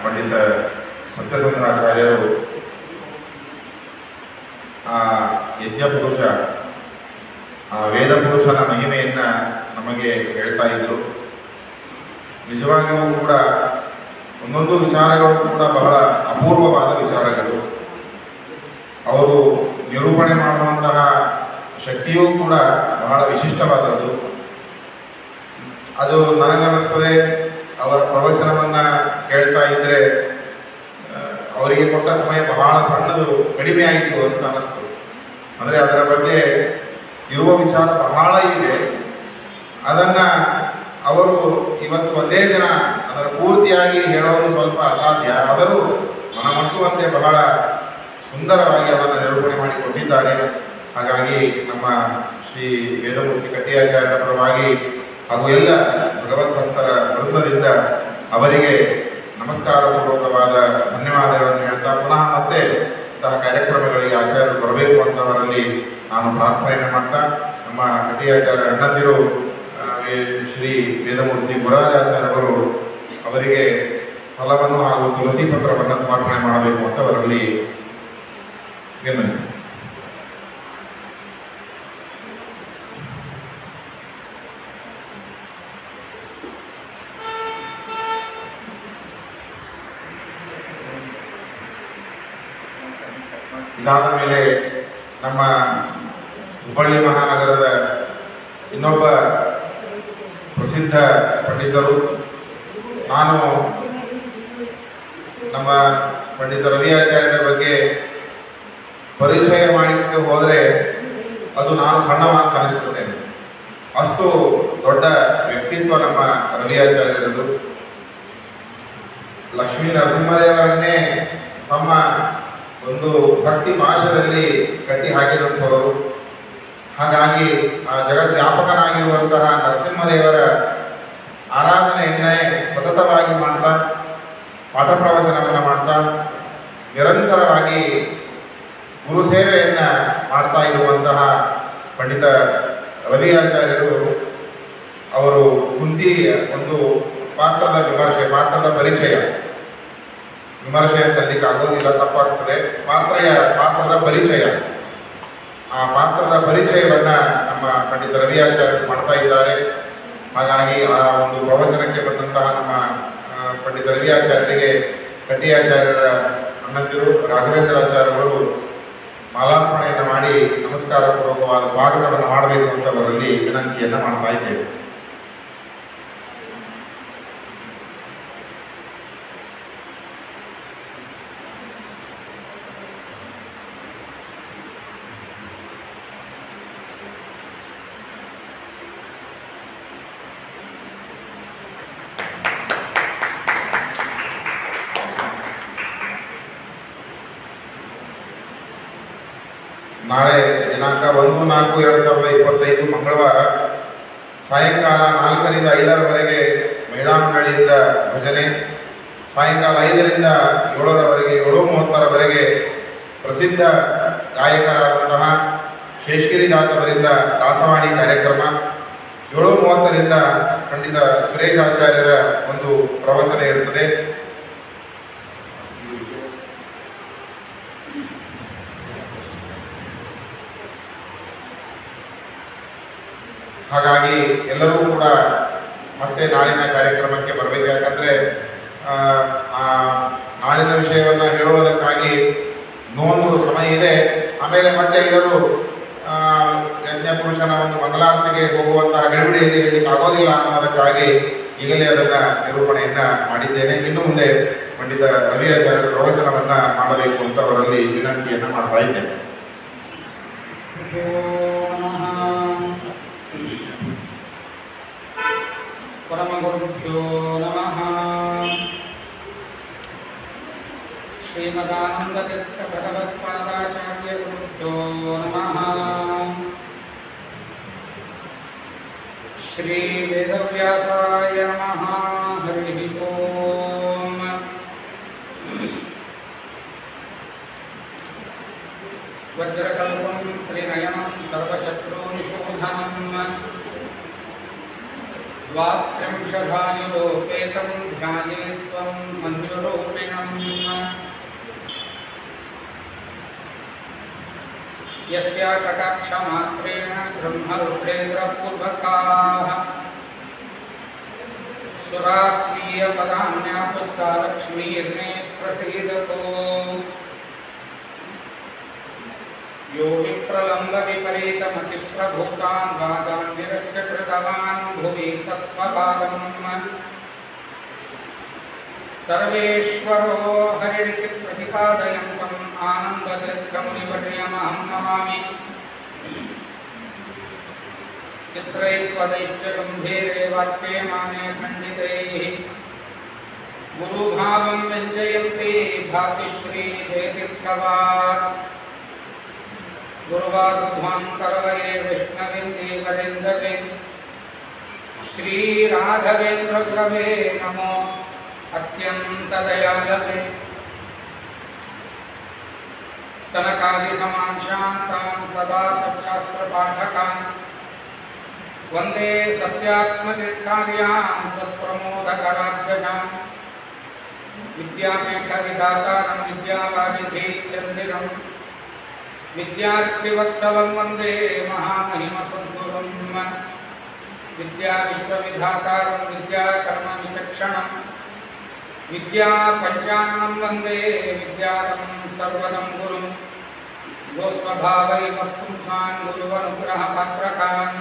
ಪಂಡಿತ ಸತ್ಯಚಂದ್ರಾಚಾರ್ಯರು ಆ ಯಜ್ಞಪುರುಷ, ಆ ವೇದ ಪುರುಷನ ಮಹಿಮೆಯನ್ನು ನಮಗೆ ಹೇಳ್ತಾ ಇದ್ದರು. ನಿಜವಾಗಿಯೂ ಕೂಡ ಒಂದೊಂದು ವಿಚಾರಗಳು ಕೂಡ ಬಹಳ ಅಪೂರ್ವವಾದ ವಿಚಾರಗಳು. ಅವರು ನಿರೂಪಣೆ ಮಾಡುವಂತಹ ಶಕ್ತಿಯೂ ಕೂಡ ಬಹಳ ವಿಶಿಷ್ಟವಾದದ್ದು. ಅದು ನನಗನ್ನಿಸ್ತದೆ, ಅವರ ಪ್ರವಚನವನ್ನು ಕೇಳ್ತಾ ಇದ್ದರೆ ಅವರಿಗೆ ಕೊಟ್ಟ ಸಮಯ ಬಹಳ ಸಣ್ಣದು, ಕಡಿಮೆ ಆಯಿತು ಅಂತ ಅನ್ನಿಸ್ತು. ಅಂದರೆ ಅದರ ಬಗ್ಗೆ ಇರುವ ವಿಚಾರ ಬಹಳ ಇದೆ. ಅದನ್ನು ಅವರು ಇವತ್ತು ಒಂದೇ ದಿನ ಅದರ ಪೂರ್ತಿಯಾಗಿ ಹೇಳೋದು ಸ್ವಲ್ಪ ಅಸಾಧ್ಯ. ಆದರೂ ಮನಮುಟ್ಟುವಂತೆ ಬಹಳ ಸುಂದರವಾಗಿ ಅದನ್ನು ನಿರೂಪಣೆ ಮಾಡಿಕೊಟ್ಟಿದ್ದಾರೆ. ಹಾಗಾಗಿ ನಮ್ಮ ಶ್ರೀ ವೇದಮೂರ್ತಿ ಕಟ್ಟಿಯಾಚಾರ್ಯರ ಪರವಾಗಿ ಹಾಗೂ ಎಲ್ಲ ಭಗವದ್ಭಕ್ತರ ವೃಂದದಿಂದ ಅವರಿಗೆ ನಮಸ್ಕಾರಪೂರ್ವಕವಾದ ಧನ್ಯವಾದಗಳನ್ನು ಹೇಳ್ತಾ, ಪುನಃ ಮತ್ತೆ ಇಂತಹ ಕಾರ್ಯಕ್ರಮಗಳಿಗೆ ಆಚಾರ್ಯರು ಬರಬೇಕು ಅಂತವರಲ್ಲಿ ನಾನು ಪ್ರಾರ್ಥನೆಯನ್ನು ಮಾಡ್ತಾ, ನಮ್ಮ ಕಟ್ಟಿಯಾಚಾರ್ಯ ಅಣ್ಣಂದಿರು ಶ್ರೀ ವೇದಮೂರ್ತಿ ಗುರುರಾಜಾಚಾರ್ಯವರು ಅವರಿಗೆ ಫಲವನ್ನು ಹಾಗೂ ತುಳಸಿ ಪತ್ರವನ್ನು ಸಮರ್ಪಣೆ ಮಾಡಬೇಕು ಅಂತ ಅವರಲ್ಲಿ ವಿನಂತಿ. ಇದಾದ ಮೇಲೆ ನಮ್ಮ ಹುಬ್ಬಳ್ಳಿ ಮಹಾನಗರದ ಇನ್ನೊಬ್ಬ ಪ್ರಸಿದ್ಧ ಪಂಡಿತರು, ನಾನು ನಮ್ಮ ಪಂಡಿತ ರವಿ ಆಚಾರ್ಯರ ಬಗ್ಗೆ ಪರಿಚಯ ಮಾಡಲಿಕ್ಕೆ ಹೋದರೆ ಅದು ನಾನು ಸಣ್ಣವಾಗಿ ಅನಿಸುತ್ತೇನೆ. ಅಷ್ಟು ದೊಡ್ಡ ವ್ಯಕ್ತಿತ್ವ ನಮ್ಮ ರವಿ ಆಚಾರ್ಯರದು. ಲಕ್ಷ್ಮೀ ನರಸಿಂಹದೇವರನ್ನೇ ತಮ್ಮ ಒಂದು ಭಕ್ತಿ ಪಾಶದಲ್ಲಿ ಕಟ್ಟಿ ಹಾಕಿದಂಥವರು. ಹಾಗಾಗಿ ಆ ಜಗದ್ವ್ಯಾಪಕನಾಗಿರುವಂತಹ ನರಸಿಂಹದೇವರ ಆರಾಧನೆಯನ್ನೇ ಸತತವಾಗಿ ಮಾಡ್ತಾ, ಪಾಠ ಪ್ರವಚನವನ್ನು ಮಾಡ್ತಾ, ನಿರಂತರವಾಗಿ ಗುರು ಸೇವೆಯನ್ನು ಮಾಡ್ತಾ ಇರುವಂತಹ ಪಂಡಿತ ರವಿ ಆಚಾರ್ಯರು ಅವರು ಕುಂತಿ ಒಂದು ಪಾತ್ರದ ವಿಮರ್ಶೆ, ಪಾತ್ರದ ಪರಿಚಯ, ವಿಮರ್ಶೆ ಅಂತಲಿಕ್ಕೆ ಆಗೋದಿಲ್ಲ, ತಪ್ಪಾಗ್ತದೆ, ಪಾತ್ರದ ಪರಿಚಯ, ಆ ಪಾತ್ರದ ಪರಿಚಯವನ್ನು ನಮ್ಮ ಪಂಡಿತ ರವಿ ಆಚಾರ್ಯರು ಮಾಡ್ತಾ ಇದ್ದಾರೆ. ಹಾಗಾಗಿ ಆ ಒಂದು ಪ್ರವಚನಕ್ಕೆ ಬಂದಂತಹ ನಮ್ಮ ಪಂಡಿತ ರವಿ ಆಚಾರ್ಯರಿಗೆ ಕಟ್ಟಿಯಾಚಾರ್ಯರ ಅಣ್ಣಂದಿರು ರಾಘವೇಂದ್ರಾಚಾರ್ಯವರು ಮಾಲಾರ್ಪಣೆಯನ್ನು ಮಾಡಿ ನಮಸ್ಕಾರ ಪೂರ್ವಕವಾದ ಸ್ವಾಗತವನ್ನು ಮಾಡಬೇಕು ಅಂತ ಅವರಲ್ಲಿ ವಿನಂತಿಯನ್ನು ಮಾಡ್ತಾ ಇದ್ದೇವೆ. ನಾಳೆ ದಿನಾಂಕ 1-4-2025 ಮಂಗಳವಾರ ಸಾಯಂಕಾಲ 4ರಿಂದ 5ರವರೆಗೆ ಮಹಿಳಾ ಮಂಡಳಿಯಿಂದ ಭಜನೆ, ಸಾಯಂಕಾಲ 5ರಿಂದ 7ರವರೆಗೆ 7:30ರವರೆಗೆ ಪ್ರಸಿದ್ಧ ಗಾಯಕರಾದಂತಹ ಶೇಷಗಿರಿದಾಸವರಿಂದ ದಾಸವಾಣಿ ಕಾರ್ಯಕ್ರಮ, 7:30ರಿಂದ ಪಂಡಿತ ಸುರೇಶಾಚಾರ್ಯರ ಒಂದು ಪ್ರವಚನ ಇರುತ್ತದೆ. ಹಾಗಾಗಿ ಎಲ್ಲರೂ ಕೂಡ ಮತ್ತೆ ನಾಳಿನ ಕಾರ್ಯಕ್ರಮಕ್ಕೆ ಬರಬೇಕು. ಯಾಕಂದರೆ ನಾಳಿನ ವಿಷಯವನ್ನು ಹೇಳುವುದಕ್ಕಾಗಿ ಇನ್ನೊಂದು ಸಮಯ ಇದೆ. ಆಮೇಲೆ ಮತ್ತೆ ಎಲ್ಲರೂ ಯಜ್ಞಪುರುಷನ ಒಂದು ಮಂಗಲಾರತಿಗೆ ಹೋಗುವಂತಹ ಗಡಿಬಿಡಿಯಲ್ಲಿ ಹೇಳಲಿಕ್ಕೆ ಆಗೋದಿಲ್ಲ ಅನ್ನೋದಕ್ಕಾಗಿ ಈಗಲೇ ಅದನ್ನು ನಿರೂಪಣೆಯನ್ನು ಮಾಡಿದ್ದೇನೆ. ಇನ್ನು ಮುಂದೆ ಪಂಡಿತ ರವಿ ಆಚಾರ್ಯ ಪ್ರವಚನವನ್ನು ಮಾಡಬೇಕು ಅಂತ ಅವರಲ್ಲಿ ವಿನಂತಿಯನ್ನು ಮಾಡ್ತಾ ಇದ್ದೇನೆ. ಪರಮಗುರುಭ್ಯೋ ನಮಃ. ಶ್ರೀಮದಾನಂದತೀರ್ಥ ಭಗವತ್ಪಾದಾಚಾರ್ಯ ಗುರುಭ್ಯೋ ನಮಃ. ಶ್ರೀ ವೇದವ್ಯಾಸಾಯ ನಮಃ. ಹರಿ ಓಂ. ವಜ್ರಕಲ್ಪಂ ತ್ರಿನಯನಂ ಸರ್ವಶತ್ರುನಿಶೋಧನಂ द्वात्रिंशदायुलोपेतं ध्यायेत्वं मन्युरूपिणम् यस्य कटाक्षमात्रेण ब्रह्मरुद्रेन्द्रपूर्वकाः सुरास्वीयपदान्यापुः सा लक्ष्मीर्मे प्रसीदतो यो विप्रलम्बविपरीतमतिप्रभूतान् वादान् निरस्य कृतवान् भुवि तत्त्वपादम् सर्वेश्वरो हरिरिति प्रतिपादयन्तम् आनन्दतीर्थं विपर्यमहं नमामि चित्रैर्पदैश्च गम्भीरे वाक्यमाने खण्डितैः गुरुभावं व्यञ्जयन्ति भाति श्रीजयतीर्थवाक् गुरुवाध्वान्तरवये विष्णवेन्दे श्रीराघवेन्द्रगुरवे नमो अत्यन्तदयालवे सनकादिसमान् शान्तान् सदा सच्छास्त्रपाठकान् वन्दे सत्यात्मतीर्थार्यान् सत्प्रमोदकराभ्यजान् विद्यापीठविधातारं विद्यावारिधीचन्दिरं विद्यार्थिवत्सलं वन्दे महामहिमसद्गुरुं विद्याविश्वविधातारं विद्याकर्मविचक्षणं विद्यापञ्चाननं वन्दे विद्यालं सर्वदं गुरुं गोस्वभावैव पुंसान् गुरुवनुग्रहपात्रकान्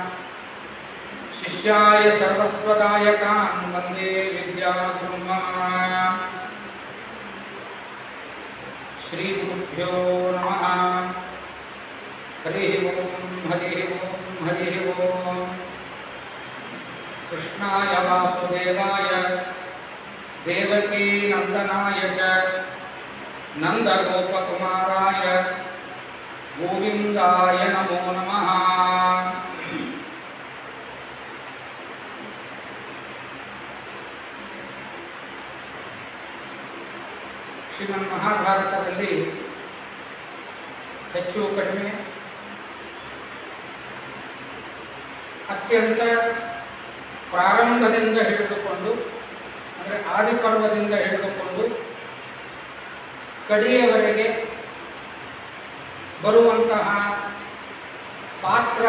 शिष्याय सर्वस्वदायकान् वन्दे विद्यागुरुन् श्रीगुरुभ्यो नमः हरिः ओं हरिः ओं हरिः ओं कृष्णाय वासुदेवाय देवकी नंदनाय च नंदगोपकुमाराय गोविंदाय नमो नमः। ಶ್ರೀಮನ್ ಮಹಾಭಾರತದಲ್ಲಿ ಹೆಚ್ಚು ಕಡಿಮೆ ಅತ್ಯಂತ ಪ್ರಾರಂಭದಿಂದ ಹಿಡಿದುಕೊಂಡು ಅಂದರೆ ಆದಿಪರ್ವದಿಂದ ಹಿಡಿದುಕೊಂಡು ಕಡೆಯವರೆಗೆ ಬರುವಂತಹ ಪಾತ್ರ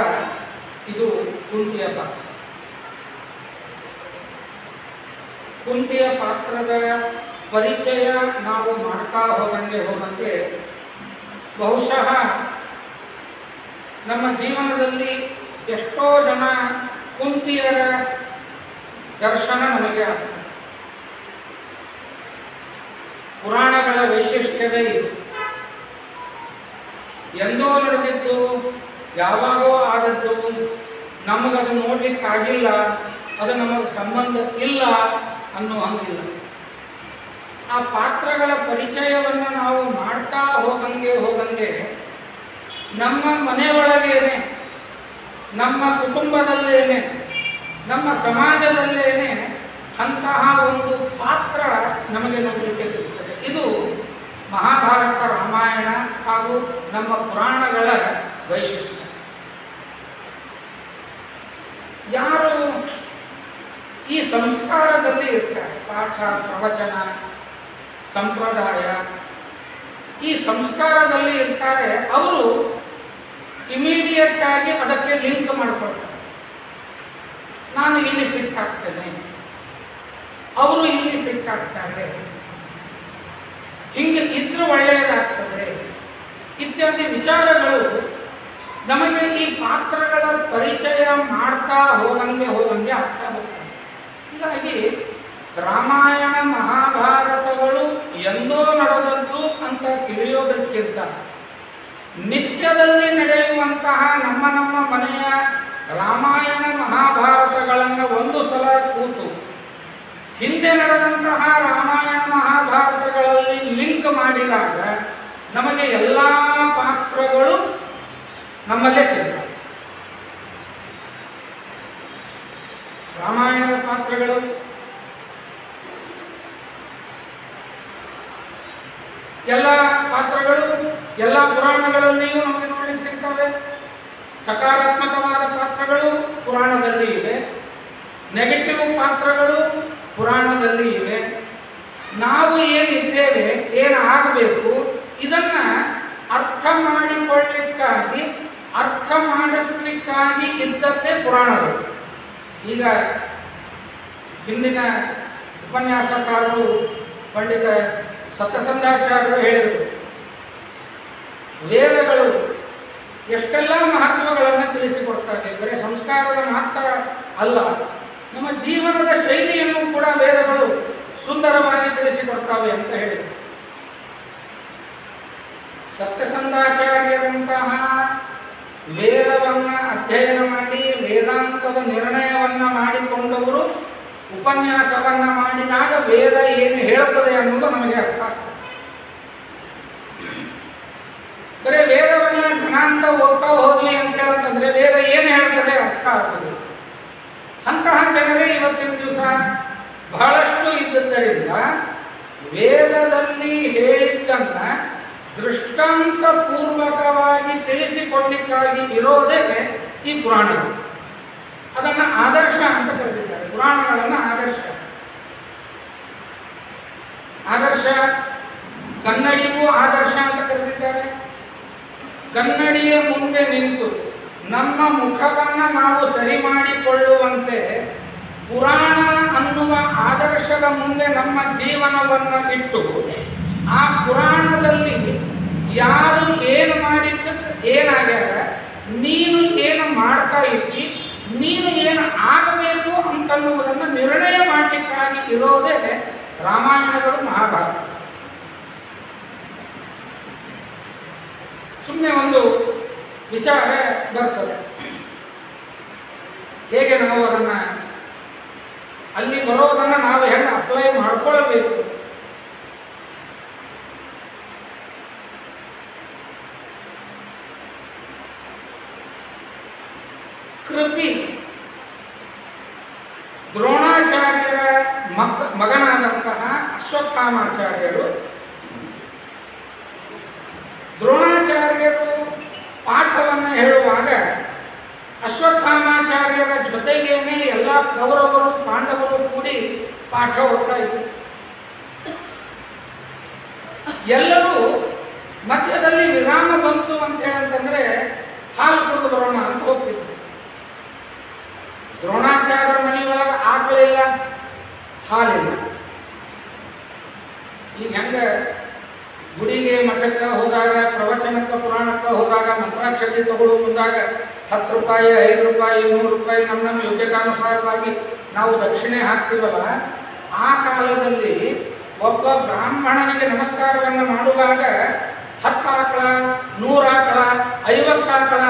ಇದು ಕುಂತಿಯ ಪಾತ್ರ. ಕುಂತಿಯ ಪಾತ್ರದ ಪರಿಚಯ ನಾವು ಮಾಡ್ತಾ ಹೋದಂಗೆ ಬಹುಶಃ ನಮ್ಮ ಜೀವನದಲ್ಲಿ ಎಷ್ಟೋ ಜನ ಕುಂತಿಯರ ದರ್ಶನ ನಮಗೆ ಆಗ್ತದೆ. ಪುರಾಣಗಳ ವೈಶಿಷ್ಟ್ಯವೇ ಇದು. ಎಂದೋ ನಡೆದಿದ್ದು, ಯಾವಾಗೋ ಆದದ್ದು, ನಮಗದು ನೋಡಲಿಕ್ಕಾಗಿಲ್ಲ, ಅದು ನಮಗೆ ಸಂಬಂಧ ಇಲ್ಲ ಅನ್ನೋ ಹಂಗಿಲ್ಲ. ಆ ಪಾತ್ರಗಳ ಪರಿಚಯವನ್ನು ನಾವು ಮಾಡ್ತಾ ಹೋಗಂಗೆ ನಮ್ಮ ಮನೆಯೊಳಗೇನೆ, ನಮ್ಮ ಕುಟುಂಬದಲ್ಲೇನೆ, ನಮ್ಮ ಸಮಾಜದಲ್ಲೇನೆ ಅಂತಹ ಒಂದು ಪಾತ್ರ ನಮಗೆ ನೋಡಲಿಕ್ಕೆ ಸಿಗುತ್ತದೆ. ಇದು ಮಹಾಭಾರತ, ರಾಮಾಯಣ ಹಾಗೂ ನಮ್ಮ ಪುರಾಣಗಳ ವೈಶಿಷ್ಟ್ಯ. ಯಾರು ಈ ಸಂಸ್ಕಾರದಲ್ಲಿ ಇರ್ತಾರೆ, ಪಾಠ, ಪ್ರವಚನ, ಸಂಪ್ರದಾಯ, ಈ ಸಂಸ್ಕಾರದಲ್ಲಿ ಇರ್ತಾರೆ, ಅವರು ಇಮಿಡಿಯೇಟ್ ಆಗಿ ಅದಕ್ಕೆ ಲಿಂಕ್ ಮಾಡಿಕೊಳ್ತಾರೆ. ನಾನು ಇಲ್ಲಿ ಫಿಟ್ ಆಗ್ತೇನೆ, ಅವರು ಇಲ್ಲಿ ಫಿಟ್ ಆಗ್ತಾರೆ, ಹಿಂಗೆ ಇದ್ರೆ ಒಳ್ಳೆಯದಾಗ್ತದೆ ಇತ್ಯಾದಿ ವಿಚಾರಗಳು ನಮಗೆ ಈ ಪಾತ್ರಗಳ ಪರಿಚಯ ಮಾಡ್ತಾ ಹೋಗಂಗೆ ಆಗ್ತಾ ಹೋಗ್ತದೆ. ಹೀಗಾಗಿ ರಾಮಾಯಣ ಮಹಾಭಾರತಗಳು ಎಂದೋ ನಡೆದದ್ದು ಅಂತ ತಿಳಿಯೋದಕ್ಕಿಂತ ನಿತ್ಯದಲ್ಲಿ ನಡೆಯುವಂತಹ ನಮ್ಮ ಮನೆಯ ರಾಮಾಯಣ ಮಹಾಭಾರತಗಳನ್ನು ಒಂದು ಸಲ ಕೂತು ಹಿಂದೆ ನಡೆದಂತಹ ರಾಮಾಯಣ ಮಹಾಭಾರತಗಳಲ್ಲಿ ಲಿಂಕ್ ಮಾಡಿದಾಗ ನಮಗೆ ಎಲ್ಲ ಪಾತ್ರಗಳು ನಮ್ಮಲ್ಲೇ ಸಿಗ್ತವೆ. ರಾಮಾಯಣದ ಪಾತ್ರಗಳು ಎಲ್ಲ ಪಾತ್ರಗಳು ಎಲ್ಲ ಪುರಾಣಗಳಲ್ಲಿಯೂ ನಮಗೆ ನೋಡಲಿಕ್ಕೆ ಸಿಗ್ತವೆ. ಸಕಾರಾತ್ಮಕವಾದ ಪಾತ್ರಗಳು ಪುರಾಣದಲ್ಲಿ ಇವೆ, ನೆಗೆಟಿವ್ ಪಾತ್ರಗಳು ಪುರಾಣದಲ್ಲಿ ಇವೆ. ನಾವು ಏನಿದ್ದೇವೆ, ಏನು ಆಗಬೇಕು, ಇದನ್ನು ಅರ್ಥ ಮಾಡಿಕೊಳ್ಳಿಕ್ಕಾಗಿ, ಅರ್ಥ ಮಾಡಿಸ್ಲಿಕ್ಕಾಗಿ ಇದ್ದದ್ದೇ ಪುರಾಣಗಳು. ಈಗ ಹಿಂದಿನ ಉಪನ್ಯಾಸಕಾರರು ಪಂಡಿತ ಸತ್ಯಸಂಧಾಚಾರ್ಯರು ಹೇಳಿದರು, ವೇದಗಳು ಎಷ್ಟೆಲ್ಲ ಮಹತ್ವಗಳನ್ನು ತಿಳಿಸಿಕೊಡ್ತವೆ. ಬರೀ ಸಂಸ್ಕಾರದ ಮಾತ್ರ ಅಲ್ಲ, ನಮ್ಮ ಜೀವನದ ಶೈಲಿಯನ್ನು ಕೂಡ ವೇದಗಳು ಸುಂದರವಾಗಿ ತಿಳಿಸಿಕೊಡ್ತವೆ ಅಂತ ಹೇಳಿದರು. ಸತ್ಯಸಂಧಾಚಾರ್ಯರಂತಹ ವೇದವನ್ನು ಅಧ್ಯಯನ ಮಾಡಿ ವೇದಾಂತದ ನಿರ್ಣಯವನ್ನು ಮಾಡಿಕೊಂಡವರು ಉಪನ್ಯಾಸವನ್ನು ಮಾಡಿದಾಗ ವೇದ ಏನು ಹೇಳುತ್ತದೆ ಅನ್ನೋದು ನಮಗೆ ಅರ್ಥ ಆಗ್ತದೆ. ಬರೀ ವೇದವನ್ನು ಘನಾಂತ ಓದ್ತಾ ಹೋಗಲಿ ಅಂತ ಹೇಳಂತಂದ್ರೆ ವೇದ ಏನು ಹೇಳ್ತದೆ ಅರ್ಥ ಆಗ್ತದೆ. ಅಂತಹ ಜನರೇ ಇವತ್ತಿನ ದಿವಸ ಬಹಳಷ್ಟು ಇದ್ದುದರಿಂದ ವೇದದಲ್ಲಿ ಹೇಳಿದ್ದನ್ನ ದೃಷ್ಟಾಂತ ಪೂರ್ವಕವಾಗಿ ತಿಳಿಸಿಕೊಡ್ಲಿಕ್ಕಾಗಿ ಇರೋದೇ ಈ ಪುರಾಣಗಳು. ಅದನ್ನು ಆದರ್ಶ ಅಂತ ಕರೆದಿದ್ದಾರೆ. ಪುರಾಣಗಳನ್ನು ಆದರ್ಶ ಕನ್ನಡಿಗೂ ಆದರ್ಶ ಅಂತ ಕರೆದಿದ್ದಾರೆ. ಕನ್ನಡಿಯ ಮುಂದೆ ನಿಂತು ನಮ್ಮ ಮುಖವನ್ನು ನಾವು ಸರಿ ಮಾಡಿಕೊಳ್ಳುವಂತೆ ಪುರಾಣ ಅನ್ನುವ ಆದರ್ಶದ ಮುಂದೆ ನಮ್ಮ ಜೀವನವನ್ನು ಇಟ್ಟು ಆ ಪುರಾಣದಲ್ಲಿ ಯಾರು ಏನು ಮಾಡಿದ್ದಕ್ಕೆ ಏನಾಗ್ಯಾರ, ನೀನು ಏನು ಮಾಡ್ತಾ ಇದ್ದಿ, ನೀನು ಏನು ಆಗಬೇಕು ಅಂತನ್ನುವುದನ್ನು ನಿರ್ಣಯ ಮಾಡಲಿಕ್ಕಾಗಿ ಇರೋದೇ ರಾಮಾಯಣಗಳು, ಮಹಾಭಾರತ. ಸುಮ್ಮನೆ ಒಂದು ವಿಚಾರ ಬರ್ತದೆ, ಹೇಗೆ ನಾವು ಅದನ್ನು ಅಲ್ಲಿ ಬರೋದನ್ನು ನಾವು ಹೇಗೆ ಅಪ್ಲೈ ಮಾಡ್ಕೊಳ್ಬೇಕು. ಕೃಪಿ ದ್ರೋಣಾಚಾರ್ಯರ ಮಗನಾದಂತಹ ಅಶ್ವತ್ಥಾಮಾಚಾರ್ಯರು, ದ್ರೋಣಾಚಾರ್ಯರು ಪಾಠವನ್ನು ಹೇಳುವಾಗ ಅಶ್ವತ್ಥಾಮಾಚಾರ್ಯರ ಜೊತೆಗೇನೆ ಎಲ್ಲ ಕೌರವರು ಪಾಂಡವರು ಕೂಡಿ ಪಾಠ ಓದ್ತಾ ಇದ್ರು. ಎಲ್ಲರೂ ಮಧ್ಯದಲ್ಲಿ ವಿರಾಮ ಬಂತು ಅಂತ ಹೇಳಂತಂದ್ರೆ ಹಾಲು ಕುಡಿದು ಬರೋಣ ಅಂತ ಹೋಗ್ತಿದ್ರು. ದ್ರೋಣಾಚಾರ್ಯರ ಮನೆಯೊಳಗೆ ಆಕಳಿಲ್ಲ, ಹಾಲಿಲ್ಲ. ಈಗ ಹೆಂಗ ಗುಡಿಗೆ ಮಠಕ್ಕೆ ಹೋದಾಗ, ಪ್ರವಚನಕ್ಕೆ ಪುರಾಣಕ್ಕೆ ಹೋದಾಗ, ಮಂತ್ರಾಕ್ಷತೆ ತಗೊಳ್ಳೋ ಮುಂದಾಗ 10 ರೂಪಾಯಿ, 5 ರೂಪಾಯಿ, 100 ರೂಪಾಯಿ ನಮ್ಮ ಯೋಗ್ಯತಾನುಸಾರವಾಗಿ ನಾವು ದಕ್ಷಿಣೆ ಹಾಕ್ತೀವಲ್ಲ, ಆ ಕಾಲದಲ್ಲಿ ಒಬ್ಬ ಬ್ರಾಹ್ಮಣನಿಗೆ ನಮಸ್ಕಾರವನ್ನು ಮಾಡುವಾಗ 10 ಆಕಳ, 100 ಆಕಳ, 50 ಆಕಳ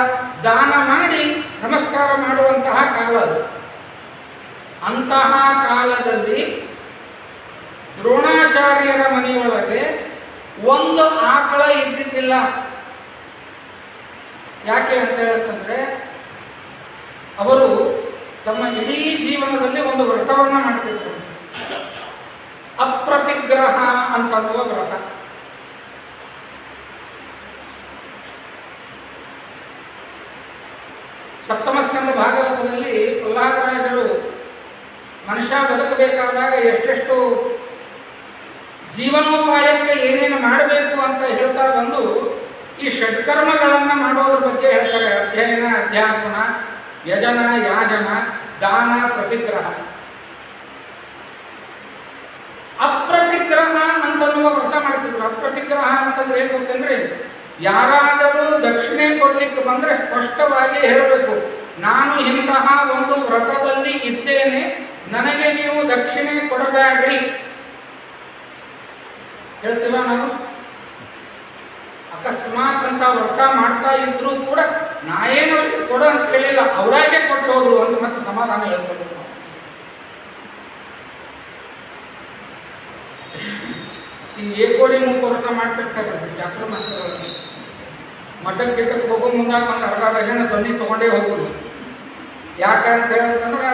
ದಾನ ಮಾಡಿ ನಮಸ್ಕಾರ ಮಾಡುವಂತಹ ಕಾಲ ಅದು. ಅಂತಹ ಕಾಲದಲ್ಲಿ ದ್ರೋಣಾಚಾರ್ಯರ ಮನೆಯೊಳಗೆ ಒಂದು ಆಕಳ ಇದ್ದಿದ್ದಿಲ್ಲ. ಯಾಕೆ ಅಂತ ಹೇಳಂತಂದ್ರೆ ಅವರು ತಮ್ಮ ಇಡೀ ಜೀವನದಲ್ಲಿ ಒಂದು ವ್ರತವನ್ನು ಮಾಡ್ತಿದ್ರು, ಅಪ್ರತಿಗ್ರಹ ಅಂತನ್ನುವ ವ್ರತ. ಸಪ್ತಮ ಸ್ಕಂದ ಭಾಗವತದಲ್ಲಿ ಪ್ರಹ್ಲಾದರಾಜರು ಮನುಷ್ಯ ಬದುಕಬೇಕಾದಾಗ ಎಷ್ಟೆಷ್ಟು ಜೀವನೋಪಾಯಕ್ಕೆ ಏನೇನು ಮಾಡಬೇಕು ಅಂತ ಹೇಳ್ತಾ ಬಂದು ಈ ಷಡ್ಕರ್ಮಗಳನ್ನು ಮಾಡೋದ್ರ ಬಗ್ಗೆ ಹೇಳ್ತಾರೆ. ಅಧ್ಯಯನ, ಅಧ್ಯಾಪನ, ಯಜನ, ಯಾಜನ, ದಾನ, ಪ್ರತಿಗ್ರಹ. ಅಪ್ರತಿಗ್ರಹ ಅಂತನ್ನುವ ವ್ರತ ಮಾಡ್ತಿದ್ರು. ಅಪ್ರತಿಗ್ರಹ ಅಂತಂದ್ರೆ ಏನು ಅಂತಂದ್ರೆ, ಯಾರಾದರೂ ದಕ್ಷಿಣೆ ಕೊಡ್ಲಿಕ್ಕೆ ಬಂದರೆ ಸ್ಪಷ್ಟವಾಗಿ ಹೇಳಬೇಕು, ನಾನು ಇಂತಹ ಒಂದು ವ್ರತದಲ್ಲಿ ಇದ್ದೇನೆ, ನನಗೆ ನೀವು ದಕ್ಷಿಣೆ ಕೊಡಬೇಡ್ರಿ ಹೇಳ್ತೀವ ನಾವು. ಅಕಸ್ಮಾತ್ ಅಂತ ವ್ರತ ಮಾಡ್ತಾ ಇದ್ರು ಕೂಡ ನಾಯೇನು ಕೊಡು ಅಂತ ಹೇಳಿಲ್ಲ, ಅವರಾಗೆ ಕೊಟ್ಟು ಹೋದ್ರು ಅಂತ ಮತ್ತೆ ಸಮಾಧಾನ ಹೇಳ್ಬೇಕು. ಈ ಏಕೋಡಿ ಮೂಕು ವ್ರತ ಮಾಡ್ತಿರ್ತಾರೆ ಚಾತುರ್ಮಾಸಗಳಲ್ಲಿ. ಮಠಕ್ಕೆ ಗಿಟ್ಟಕ್ಕೆ ಹೋಗೋ ಮುಂದಾಗ ಒಂದು ಅರ್ಧ ಡಜನ್ ದೊಣ್ಣಿ ತೊಗೊಂಡೇ ಹೋಗೋದು. ಯಾಕಂತ ಹೇಳಂತಂದ್ರೆ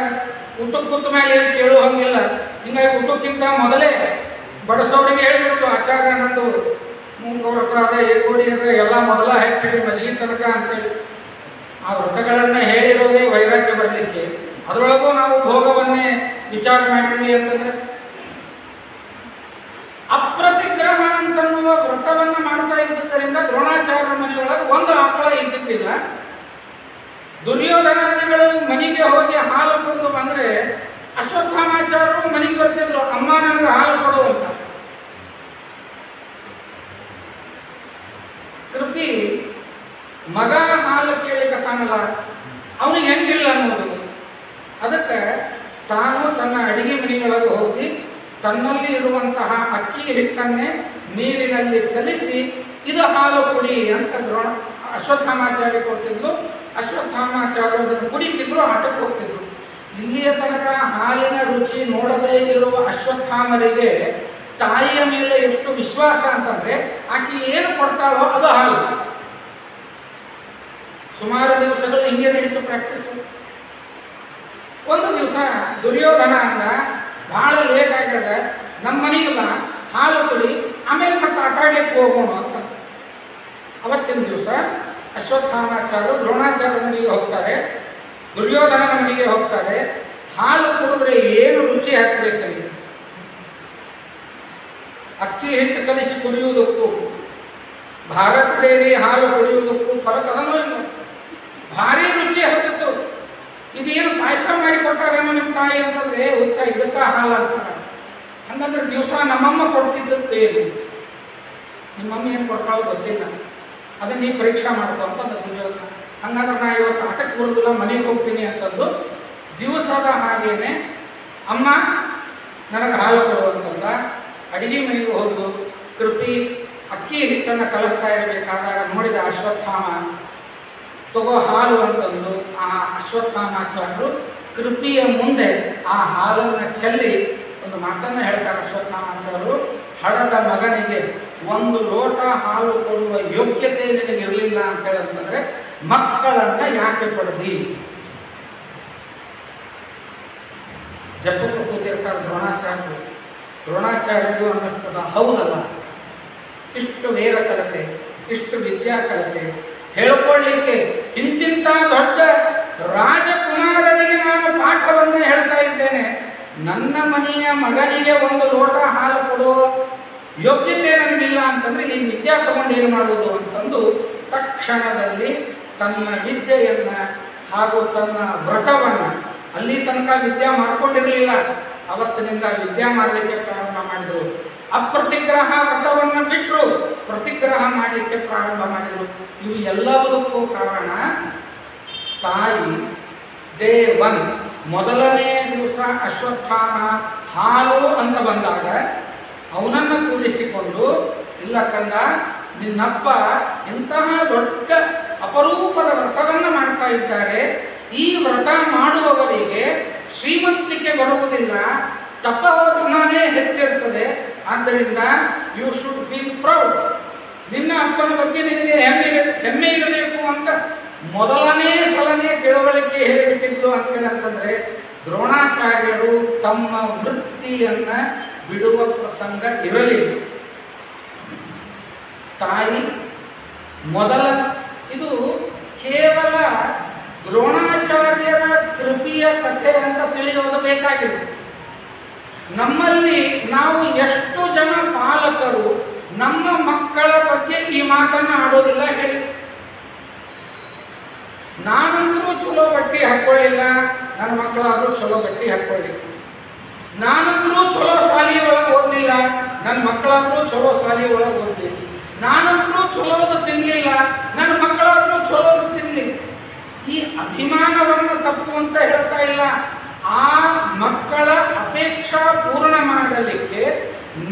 ಊಟಕ್ಕೆ ಕೂತ ಮೇಲೆ ಏನು ಕೇಳೋ ಹಂಗಿಲ್ಲ. ಹಿಂಗಾಗಿ ಊಟಕ್ಕಿಂತ ಮೊದಲೇ ಬಡಸೋರಿಗೆ ಹೇಳಿಬಿಡ್ತು, ಆಚಾರ್ಯ ನಂದು ಮೂಕ ವ್ರತ ಅದ, ಏಕೋಡಿ ಅದ, ಎಲ್ಲ ಮೊದಲ ಹಾಕ್ಬಿಟ್ಟು ಮಜ್ಜಿಗೆ ತನಕ ಅಂತೇಳಿ. ಆ ವ್ರತಗಳನ್ನು ಹೇಳಿರೋದೇ ವೈರಾಗ್ಯ ಬರಲಿಕ್ಕೆ. ಅದರೊಳಗೂ ನಾವು ಭೋಗವನ್ನೇ ವಿಚಾರ ಮಾಡಿದ್ವಿ ಅಂತಂದ್ರೆ ಅಪ್ರತಿಗ್ರಹ ಅಂತನ್ನುವ ವ್ರತವನ್ನ ಮಾಡ್ತಾ ಇದ್ದುದರಿಂದ ದ್ರೋಣಾಚಾರ್ಯರ ಮನೆಯೊಳಗೆ ಒಂದು ಆಕಳ ಇದ್ದಿದ್ದಿಲ್ಲ. ದುರ್ಯೋಧನಾದಿಗಳು ಮನೆಗೆ ಹೋಗಿ ಹಾಲು ಕುಡಿದು ಬಂದ್ರೆ ಅಶ್ವತ್ಥಾಮಾಚಾರ್ಯರು ಮನೆಗೆ ಬರ್ತಿದ್ರು, ಅಮ್ಮ ನನಗೆ ಹಾಲು ಕೊಡು ಅಂತ. ಕೃಪಿ ಮಗ ಹಾಲು ಕೇಳಿಕತ್ತಾನಲ್ಲ, ಅವನಿಗೆ ಹೆಂಗಿಲ್ಲ ಅನ್ನೋದು. ಅದಕ್ಕೆ ತಾನು ತನ್ನ ಅಡಿಗೆ ಮನೆಯೊಳಗೆ ಹೋಗಿ ತನ್ನಲ್ಲಿ ಇರುವಂತಹ ಅಕ್ಕಿ ಹಿಟ್ಟನ್ನೇ ನೀರಿನಲ್ಲಿ ಕಲಿಸಿ ಇದು ಹಾಲು ಕುಡಿ ಅಂತ ಅಶ್ವತ್ಥಾಮಾಚಾರ್ಯ ಕೊಡ್ತಿದ್ರು. ಅಶ್ವತ್ಥಾಮಾಚಾರ್ಯ ಅದನ್ನು ಕುಡಿತಿದ್ರು, ಆಟಕ್ಕೆ ಹೋಗ್ತಿದ್ರು. ಇಲ್ಲಿಯ ತನಕ ಹಾಲಿನ ರುಚಿ ನೋಡದೇ ಇರುವ ಅಶ್ವತ್ಥಾಮರಿಗೆ ತಾಯಿಯ ಮೇಲೆ ಎಷ್ಟು ವಿಶ್ವಾಸ ಅಂತಂದ್ರೆ ಆಕೆ ಏನು ಕೊಡ್ತಾಳೋ ಅದು ಹಾಲು. ಸುಮಾರು ದಿವಸಗಳು ಹಿಂಗೆ ನಡೀತು ಪ್ರಾಕ್ಟೀಸ್. ಒಂದು ದಿವಸ ದುರ್ಯೋಧನ ಅಂದ, ಬಹಳ ಲೇಟ್ ಆಗ್ಯದ, ನಮ್ಮ ಮನೆಗೆಲ್ಲ ಹಾಲು ಕುಡಿ, ಆಮೇಲೆ ಮತ್ತೆ ಆಟ ಆಡ್ಲಿಕ್ಕೆ ಹೋಗೋಣ ಅಂತ. ಅವತ್ತಿನ ದಿವಸ ಅಶ್ವತ್ಥಾಮಾಚಾರ್ಯರು ದ್ರೋಣಾಚಾರ್ಯ ಮನೆಗೆ ಹೋಗ್ತಾರೆ, ದುರ್ಯೋಧನನ ಮನೆಗೆ ಹೋಗ್ತಾರೆ. ಹಾಲು ಕುಡಿದ್ರೆ ಏನು ರುಚಿ ಹಾಕಬೇಕಲ್ಲಿ, ಅಕ್ಕಿ ಹಿಟ್ಟು ಕಲಿಸಿ ಕುಡಿಯುವುದಕ್ಕೂ ಭಾರತ ಡೇರಿ ಹಾಲು ಕುಡಿಯುವುದಕ್ಕೂ ಫರಕ್ ಅದನ್ನೂ ಇಲ್ಲ. ಭಾರಿ ರುಚಿ ಹತ್ತಿತ್ತು. ಇದೇನು ಪಾಯಸ ಮಾಡಿ ಕೊಟ್ಟಾರೇನೋ ನಿಮ್ಮ ತಾಯಿ ಅಂತಂದ್ರೆ ಹುಚ್ಚ, ಇದಕ್ಕ ಹಾಲು ಅಂತಾರೆ. ಹಂಗಂದ್ರೆ ದಿವಸ ನಮ್ಮಮ್ಮ ಕೊಡ್ತಿದ್ದದ್ದು ಏನು, ನಿಮ್ಮಮ್ಮ ಏನು ಕೊಡ್ತಾಳೋ ಗೊತ್ತಿಲ್ಲ, ಅದನ್ನ ನೀವು ಪರೀಕ್ಷೆ ಮಾಡ್ಕೊ ಅಂತಂದ ದುರ್ಯೋಧನ. ಹಂಗಂದ್ರೆ ನಾ ಇವತ್ತು ಆಟಕ್ಕೆ ಬರೋದಿಲ್ಲ, ಮನೆಗೆ ಹೋಗ್ತೀನಿ ಅಂತಂದು ದಿವಸದ ಹಾಗೇನೆ ಅಮ್ಮ ನನಗೆ ಹಾಲು ಕೊಡುವಂತಂದ. ಅಡಿಗೆ ಮನೆಗೆ ಹೋದು ಕೃಪಿ ಅಕ್ಕಿ ಹಿಟ್ಟನ್ನು ಕಲಿಸ್ತಾ ಇರಬೇಕಾದಾಗ ನೋಡಿದ ಅಶ್ವತ್ಥಾಮ, ತಗೋ ಹಾಲು ಅಂತಂದು ಆ ಅಶ್ವತ್ಥಾಮಾಚಾರ್ಯರು ಕೃಪಿಯ ಮುಂದೆ ಆ ಹಾಲನ್ನು ಚೆಲ್ಲಿ ಒಂದು ಮಾತನ್ನು ಹೇಳ್ತಾರೆ ಅಶ್ವತ್ಥಾಮಾಚಾರ್ಯರು. ಹಡದ ಮಗನಿಗೆ ಒಂದು ಲೋಟ ಹಾಲು ಕೊಡುವ ಯೋಗ್ಯತೆ ನಿನಗಿರಲಿಲ್ಲ ಅಂತ ಹೇಳಂತಂದ್ರೆ ಮಕ್ಕಳನ್ನ ಯಾಕೆ ಪಡೆದಿ? ಜಪಕ್ಕೆ ಕೂತಿರ್ತಾರೆ ದ್ರೋಣಾಚಾರ್ಯರು. ದ್ರೋಣಾಚಾರ್ಯರು ಅನ್ನಿಸ್ತದ, ಹೌದಲ್ಲ, ಇಷ್ಟು ವೇದ ಕಲಿತೆ, ಇಷ್ಟು ವಿದ್ಯಾ ಕಲಿತೆ, ಹೇಳ್ಕೊಳ್ಳಿಕ್ಕೆ ಇಂತಿಂತ ದೊಡ್ಡ ರಾಜಕುಮಾರರಿಗೆ ನಾನು ಪಾಠವನ್ನೇ ಹೇಳ್ತಾ ಇದ್ದೇನೆ, ನನ್ನ ಮನೆಯ ಮಗನಿಗೆ ಒಂದು ಲೋಟ ಹಾಲು ಕೊಡುವ ಯೋಗ್ಯತೆ ನನಗಿಲ್ಲ ಅಂತಂದ್ರೆ ಈ ವಿದ್ಯಾ ತಗೊಂಡು ಏನು ಮಾಡುವುದು ಅಂತಂದು ತಕ್ಷಣದಲ್ಲಿ ತನ್ನ ವಿದ್ಯೆಯನ್ನ ಹಾಗೂ ತನ್ನ ವ್ರತವನ್ನು, ಅಲ್ಲಿ ತನಕ ವಿದ್ಯಾ ಮಾಡ್ಕೊಂಡಿರಲಿಲ್ಲ, ಅವತ್ತಿನಿಂದ ವಿದ್ಯಾ ಮಾಡಲಿಕ್ಕೆ ಪ್ರಾರಂಭ ಮಾಡಿದರು. ಅಪ್ರತಿಗ್ರಹ ವ್ರತವನ್ನು ಬಿಟ್ಟರು, ಪ್ರತಿಗ್ರಹ ಮಾಡಲಿಕ್ಕೆ ಪ್ರಾರಂಭ ಮಾಡಿದರು. ಇವು ಎಲ್ಲದಕ್ಕೂ ಕಾರಣ ತಾಯಿ. ಡೇ 1 ಮೊದಲನೇ ದಿವಸ ಅಶ್ವತ್ಥಾಮ ಹಾಲು ಅಂತ ಬಂದಾಗ ಅವನನ್ನು ಕೂರಿಸಿಕೊಂಡು, ಇಲ್ಲ ಕಂದ, ನಿನ್ನಪ್ಪ ಇಂತಹ ದೊಡ್ಡ ಅಪರೂಪದ ವ್ರತವನ್ನು ಮಾಡ್ತಾ ಇದ್ದಾರೆ, ಈ ವ್ರತ ಮಾಡುವವರಿಗೆ ಶ್ರೀಮಂತಿಕೆ ಬರುವುದಿಲ್ಲ, ತಪೋಧನನೇ ಹೆಚ್ಚಿರ್ತದೆ, ಆದ್ದರಿಂದ ಯು ಶುಡ್ ಫೀಲ್ ಪ್ರೌಡ್, ನಿನ್ನ ಅಪ್ಪನ ಬಗ್ಗೆ ನಿನಗೆ ಹೆಮ್ಮೆ ಇರಬೇಕು ಅಂತ ಮೊದಲನೇ ಸಲನೇ ತಿಳುವಳಿಕೆ ಹೇಳಿಬಿಟ್ಟಿದ್ಲು ಅಂತಂದ್ರೆ ದ್ರೋಣಾಚಾರ್ಯರು ತಮ್ಮ ವೃತ್ತಿಯನ್ನ ಬಿಡುವ ಪ್ರಸಂಗ ಇರಲಿಲ್ಲ. ತಾಯಿ ಮೊದಲ, ಇದು ಕೇವಲ ದ್ರೋಣಾಚಾರ್ಯರ ಕೃಪಿಯ ಕಥೆ ಅಂತ ತಿಳಿಯೋದು ಬೇಕಾಗಿದೆ. ನಮ್ಮಲ್ಲಿ ನಾವು ಎಷ್ಟು ಜನ ಪಾಲಕರು ನಮ್ಮ ಮಕ್ಕಳ ಬಗ್ಗೆ ಈ ಮಾತನ್ನ ಆಡೋದಿಲ್ಲ ಹೇಳಿ. ನಾನಂತರೂ ಚಲೋ ಬಟ್ಟೆ ಹಾಕೊಳ್ಳಿಲ್ಲ, ನನ್ನ ಮಕ್ಕಳಾದ್ರೂ ಚಲೋ ಬಟ್ಟೆ ಹಾಕೊಳ್ಳಿ. ನಾನಂತರೂ ಚಲೋ ಶಾಲೆ ಒಳಗೆ ಓದಲಿಲ್ಲ, ನನ್ನ ಮಕ್ಕಳಾದ್ರೂ ಚಲೋ ಶಾಲೆ ಒಳಗೆ ಓದಲಿ. ನಾನಂತರೂ ಚಲೋದು ತಿನ್ನಲಿಲ್ಲ, ನನ್ನ ಮಕ್ಕಳಾದ್ರೂ ಚಲೋದು ತಿನ್ನಲಿ. ಈ ಅಭಿಮಾನವನ್ನು ತಪ್ಪು ಅಂತ ಹೇಳ್ತಾ ಇಲ್ಲ. ಆ ಮಕ್ಕಳ ಅಪೇಕ್ಷಾ ಪೂರ್ಣ ಮಾಡಲಿಕ್ಕೆ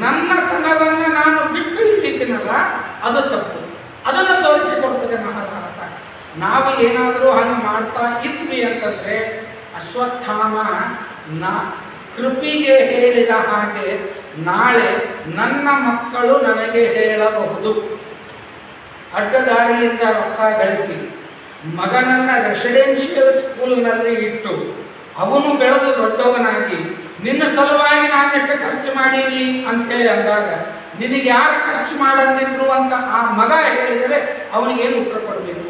ನನ್ನ ತನವನ್ನು ನಾನು ಬಿಟ್ಟು ಇಟ್ಟಿದ್ದೀನಲ್ಲ, ಅದು ತಪ್ಪು. ಅದನ್ನು ತೋರಿಸಿಕೊಡ್ತದೆ ಮಹಾಭಾರತ. ನಾವು ಏನಾದರೂ ಹಂಗೆ ಮಾಡ್ತಾ ಇದ್ವಿ ಅಂತಂದ್ರೆ ಅಶ್ವತ್ಥಾಮ ಕೃಪಿಗೆ ಹೇಳಿದ ಹಾಗೆ ನಾಳೆ ನನ್ನ ಮಕ್ಕಳು ನನಗೆ ಹೇಳಬಹುದು. ಅಡ್ಡದಾರಿಯಿಂದ ರೊಕ್ಕ ಗಳಿಸಿ ಮಗನನ್ನ ರೆಸಿಡೆನ್ಷಿಯಲ್ ಸ್ಕೂಲ್ನಲ್ಲಿ ಇಟ್ಟು ಅವನು ಬೆಳೆದು ದೊಡ್ಡವನಾಗಿ ನಿನ್ನ ಸಲುವಾಗಿ ನಾನೆಷ್ಟು ಖರ್ಚು ಮಾಡೀನಿ ಅಂತೇಳಿ ಅಂದಾಗ ನಿನಗೆ ಯಾರು ಖರ್ಚು ಮಾಡಂದಿದ್ರು ಅಂತ ಆ ಮಗ ಹೇಳಿದರೆ ಅವನಿಗೇನು ಉತ್ತರ ಕೊಡಬೇಕು?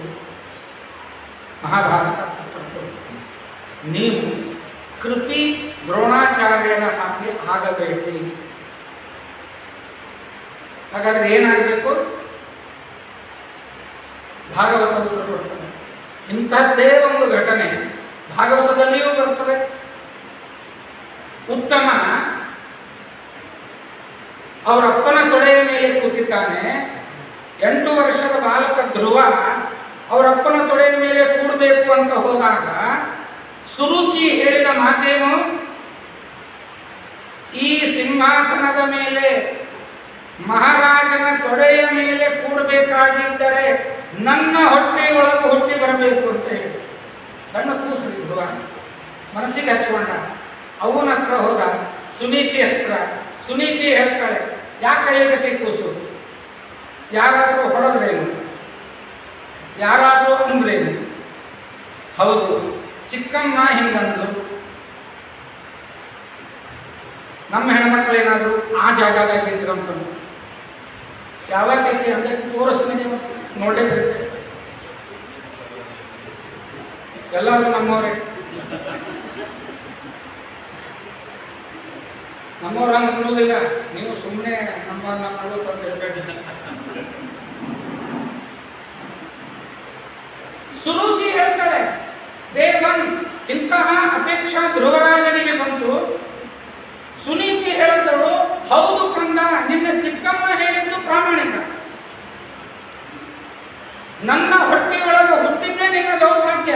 ಮಹಾಭಾರತ ಉತ್ತರ ಕೊಡಬೇಕು. ನೀವು ಕೃಪಿ ದ್ರೋಣಾಚಾರ್ಯರ ಹಾಗೆ ಆಗಬೇಡಿ. ಹಾಗಾದ್ರೆ ಏನಾಗಬೇಕು? ಭಾಗವತ ಬರ್ತದೆ. ಇಂಥದ್ದೇ ಒಂದು ಘಟನೆ ಭಾಗವತದಲ್ಲಿಯೂ ಬರ್ತದೆ. ಉತ್ತಮ ಅವರಪ್ಪನ ತೊಡೆಯ ಮೇಲೆ ಕೂತಿದ್ದಾನೆ. 8 ವರ್ಷದ ಬಾಲಕ ಧ್ರುವ ಅವರಪ್ಪನ ತೊಡೆಯ ಮೇಲೆ ಕೂಡಬೇಕು ಅಂತ ಹೋದಾಗ ಸುರುಚಿ ಹೇಳಿದ ಮಾತೇನು? ಈ ಸಿಂಹಾಸನದ ಮೇಲೆ ಮಹಾರಾಜನ ತೊಡೆಯ ಮೇಲೆ ಕೂಡಬೇಕಾಗಿದ್ದರೆ ನನ್ನ ಹೊಟ್ಟೆಯೊಳಗೆ ಹುಟ್ಟಿ ಬರಬೇಕು ಅಂತ ಹೇಳಿ. ಸಣ್ಣ ಕೂಸು ಧ್ರುವ ಮನಸ್ಸಿಗೆ ಹಚ್ಕೊಂಡ. ಅವನ ಹತ್ರ ಹೋದ, ಸುನೀತಿ ಹತ್ರ. ಸುನೀತಿ ಹೇಳ್ತಾಳೆ, ಯಾಕೆ ಹೇಳಿಕತಿ ಕೂಸು? ಯಾರಾದರೂ ಹೊಡೆದ್ರೇನು? ಯಾರಾದರೂ ಅಂದ್ರೇನು? ಹೌದು, ಚಿಕ್ಕಮ್ಮ ಹಿಂಗಂದ್ರು. ನಮ್ಮ ಹೆಣ್ಮಕ್ಳು ಏನಾದ್ರು ಆ ಜಾಗದಾಗಿದ್ರು ಅಂತಂದು ಯಾವಾಗೈತಿ ಅಂದ್ರೆ ತೋರಿಸ್ತೀನಿ, ನೋಡೇ ಬಿಡುತ್ತೆ. ಎಲ್ಲರೂ ನಮ್ಮವರೇ, ನಮ್ಮವ್ರ ಅನ್ನೋದಿಲ್ಲ. ನೀವು ಸುಮ್ಮನೆ ನಮ್ಮ ತಂದು ಇರಬೇಕು. ಸುರುಚಿ ಹೇಳ್ತಾಳೆ, ದೇವನ್ ಇಂತಹ ಅಪೇಕ್ಷಾ ಧ್ರುವರಾಜನಿಗೆ ಬಂತು. ಸುನೀತಿ ಹೇಳಿದಳು, ಹೌದು ಕಂದ, ನಿನ್ನ ಚಿಕ್ಕಮ್ಮ ಹೇಳಿದ್ದು ಪ್ರಾಮಾಣಿಕ. ನನ್ನ ಹೊಟ್ಟೆಯೊಳಗೆ ಹುಟ್ಟಿದ್ದೇ ನಿನ್ನ ದೌರ್ಭಾಗ್ಯ.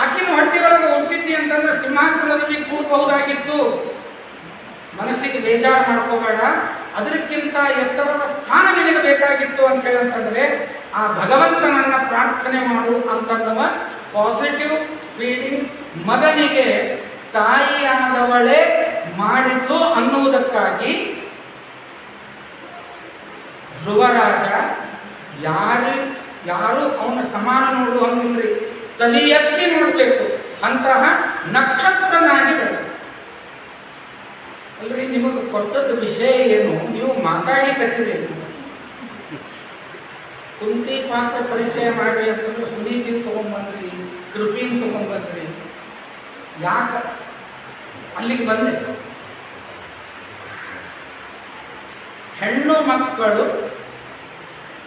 ಆಕಿನ ಹೊಟ್ಟೆಯೊಳಗೆ ಹುಟ್ಟಿದ್ದಿ ಅಂತಂದ್ರೆ ಸಿಂಹಾಸನದಲ್ಲಿ ಕೂಡಬಹುದಾಗಿತ್ತು. ಮನಸ್ಸಿಗೆ ಬೇಜಾರು ಮಾಡ್ಕೋಬೇಡ, ಅದಕ್ಕಿಂತ ಎತ್ತರದ ಸ್ಥಾನ ನಿನಗೆ ಬೇಕಾಗಿತ್ತು ಅಂತ ಹೇಳಂತಂದ್ರೆ ಆ ಭಗವಂತನನ್ನ ಪ್ರಾರ್ಥನೆ ಮಾಡು ಅಂತನ್ನುವ ಪಾಸಿಟಿವ್ ಫೀಲಿಂಗ್ ಮಗನಿಗೆ ತಾಯಿಯಾದವಳೇ ಮಾಡಿದ್ಲು ಅನ್ನುವುದಕ್ಕಾಗಿ ಧ್ರುವರಾಜ ಯಾರು ಅವನ ಸಮಾನ ನೋಡುವಂಗಿಲ್ರಿ, ತಲೆ ಎತ್ತಿ ನೋಡಬೇಕು ಅಂತಹ ನಕ್ಷತ್ರನಾಗಿ ಬೆಳೆದ. ಅಲ್ರಿ, ನಿಮಗೆ ಕೊಟ್ಟದ್ದು ವಿಷಯ ಏನು? ನೀವು ಮಾತಾಡ್ಲಿಕ್ಕತ್ತೀರೇನು? ಕುಂತಿ ಪಾತ್ರ ಪರಿಚಯ ಮಾಡ್ರಿ ಅಂತಂದ್ರೆ ಸುನೀತಿನ ತಗೊಂಡ್ಬಂದ್ರಿ, ಕೃಪಿನ ತಗೊಂಡ್ಬಂದ್ರಿ. ಯಾಕೆ ಅಲ್ಲಿಗೆ ಬಂದೆ? ಹೆಣ್ಣು ಮಕ್ಕಳು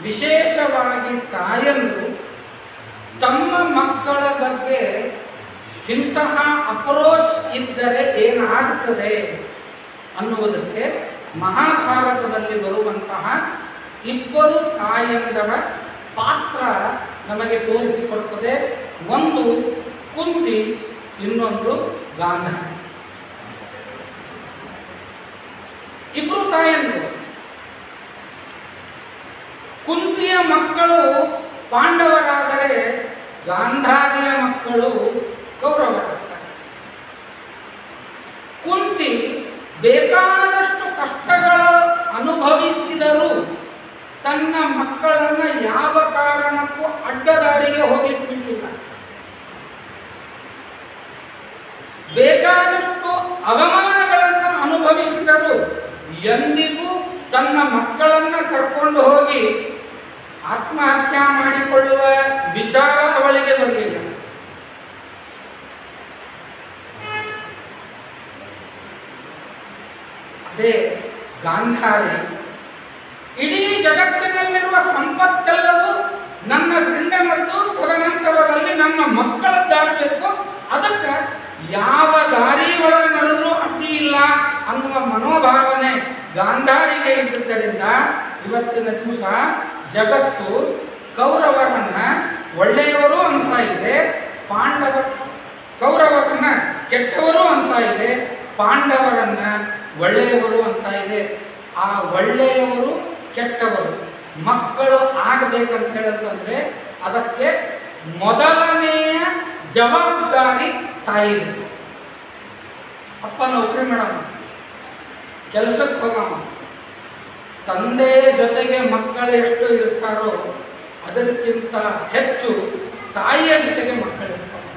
ವಿಶೇಷವಾಗಿ ತಾಯಂದು ತಮ್ಮ ಮಕ್ಕಳ ಬಗ್ಗೆ ಇಂತಹ ಅಪ್ರೋಚ್ ಇದ್ದರೆ ಏನಾಗುತ್ತದೆ ಅನ್ನುವುದಕ್ಕೆ ಮಹಾಭಾರತದಲ್ಲಿ ಬರುವಂತಹ 2 ತಾಯಂದರ ಪಾತ್ರ ನಮಗೆ ತೋರಿಸಿಕೊಡುತ್ತದೆ. ಒಂದು ಕುಂತಿ, ಇನ್ನೊಂದು ಗಾಂಧಾರಿ. 2 ತಾಯಂದರು. ಕುಂತಿಯ ಮಕ್ಕಳು ಪಾಂಡವರಾದರೆ ಗಾಂಧಾರಿಯ ಮಕ್ಕಳು ಕೌರವರಾಗ್ತಾರೆ. ಕುಂತಿ ಬೇಕಾದಷ್ಟು ಕಷ್ಟಗಳು ಅನುಭವಿಸಿದರೂ ತನ್ನ ಮಕ್ಕಳನ್ನ ಯಾವ ಕಾರಣಕ್ಕೂ ಅಡ್ಡದಾರಿಗೆ ಹೋಗ್ಲಿಕ್ಕೆ ಬಿಟ್ಟಿಲ್ಲ. ಬೇಕಾದಷ್ಟು ಅವಮಾನಗಳನ್ನು ಅನುಭವಿಸಿದರೂ ಎಂದಿಗೂ ತನ್ನ ಮಕ್ಕಳನ್ನ ಕರ್ಕೊಂಡು ಹೋಗಿ ಆತ್ಮಹತ್ಯೆ ಮಾಡಿಕೊಳ್ಳುವ ವಿಚಾರ ಅವಳಿಗೆ ಬರಲಿಲ್ಲ. ಅದೇ ಗಾಂಧಾರಿ, ಇಡೀ ಜಗತ್ತಿನಲ್ಲಿರುವ ಸಂಪತ್ತೆಲ್ಲವೂ ನನ್ನ ಗಂಡನದ್ದು, ತದನಂತರದಲ್ಲಿ ನನ್ನ ಮಕ್ಕಳದ್ದಾಗಬೇಕು, ಅದಕ್ಕೆ ಯಾವ ದಾರಿ ಒಳಗೆ ನಡೆದರೂ ಅಡ್ಡಿ ಇಲ್ಲ ಅನ್ನುವ ಮನೋಭಾವನೆ ಗಾಂಧಾರಿಗೆ ಇದ್ದುದರಿಂದ ಇವತ್ತಿನ ದಿವಸ ಜಗತ್ತು ಕೌರವರನ್ನ ಒಳ್ಳೆಯವರು ಅಂತ ಇದೆ, ಕೌರವರನ್ನ ಕೆಟ್ಟವರು ಅಂತ ಇದೆ, ಪಾಂಡವರನ್ನ ಒಳ್ಳೆಯವರು ಅಂತ ಇದೆ. ಆ ಒಳ್ಳೆಯವರು ಕೆಟ್ಟವರು ಮಕ್ಕಳು ಆಗಬೇಕಂತ ಹೇಳಂತಂದ್ರೆ ಅದಕ್ಕೆ ಮೊದಲನೆಯ ಜವಾಬ್ದಾರಿ ತಾಯಿ. ಅಪ್ಪ ನೌಕರಿ ಮಾಡವ, ಕೆಲಸಕ್ಕೆ ಹೋಗವ, ತಂದೆಯ ಜೊತೆಗೆ ಮಕ್ಕಳು ಎಷ್ಟು ಇರ್ತಾರೋ ಅದಕ್ಕಿಂತ ಹೆಚ್ಚು ತಾಯಿಯ ಜೊತೆಗೆ ಮಕ್ಕಳು ಇರ್ತಾರೆ.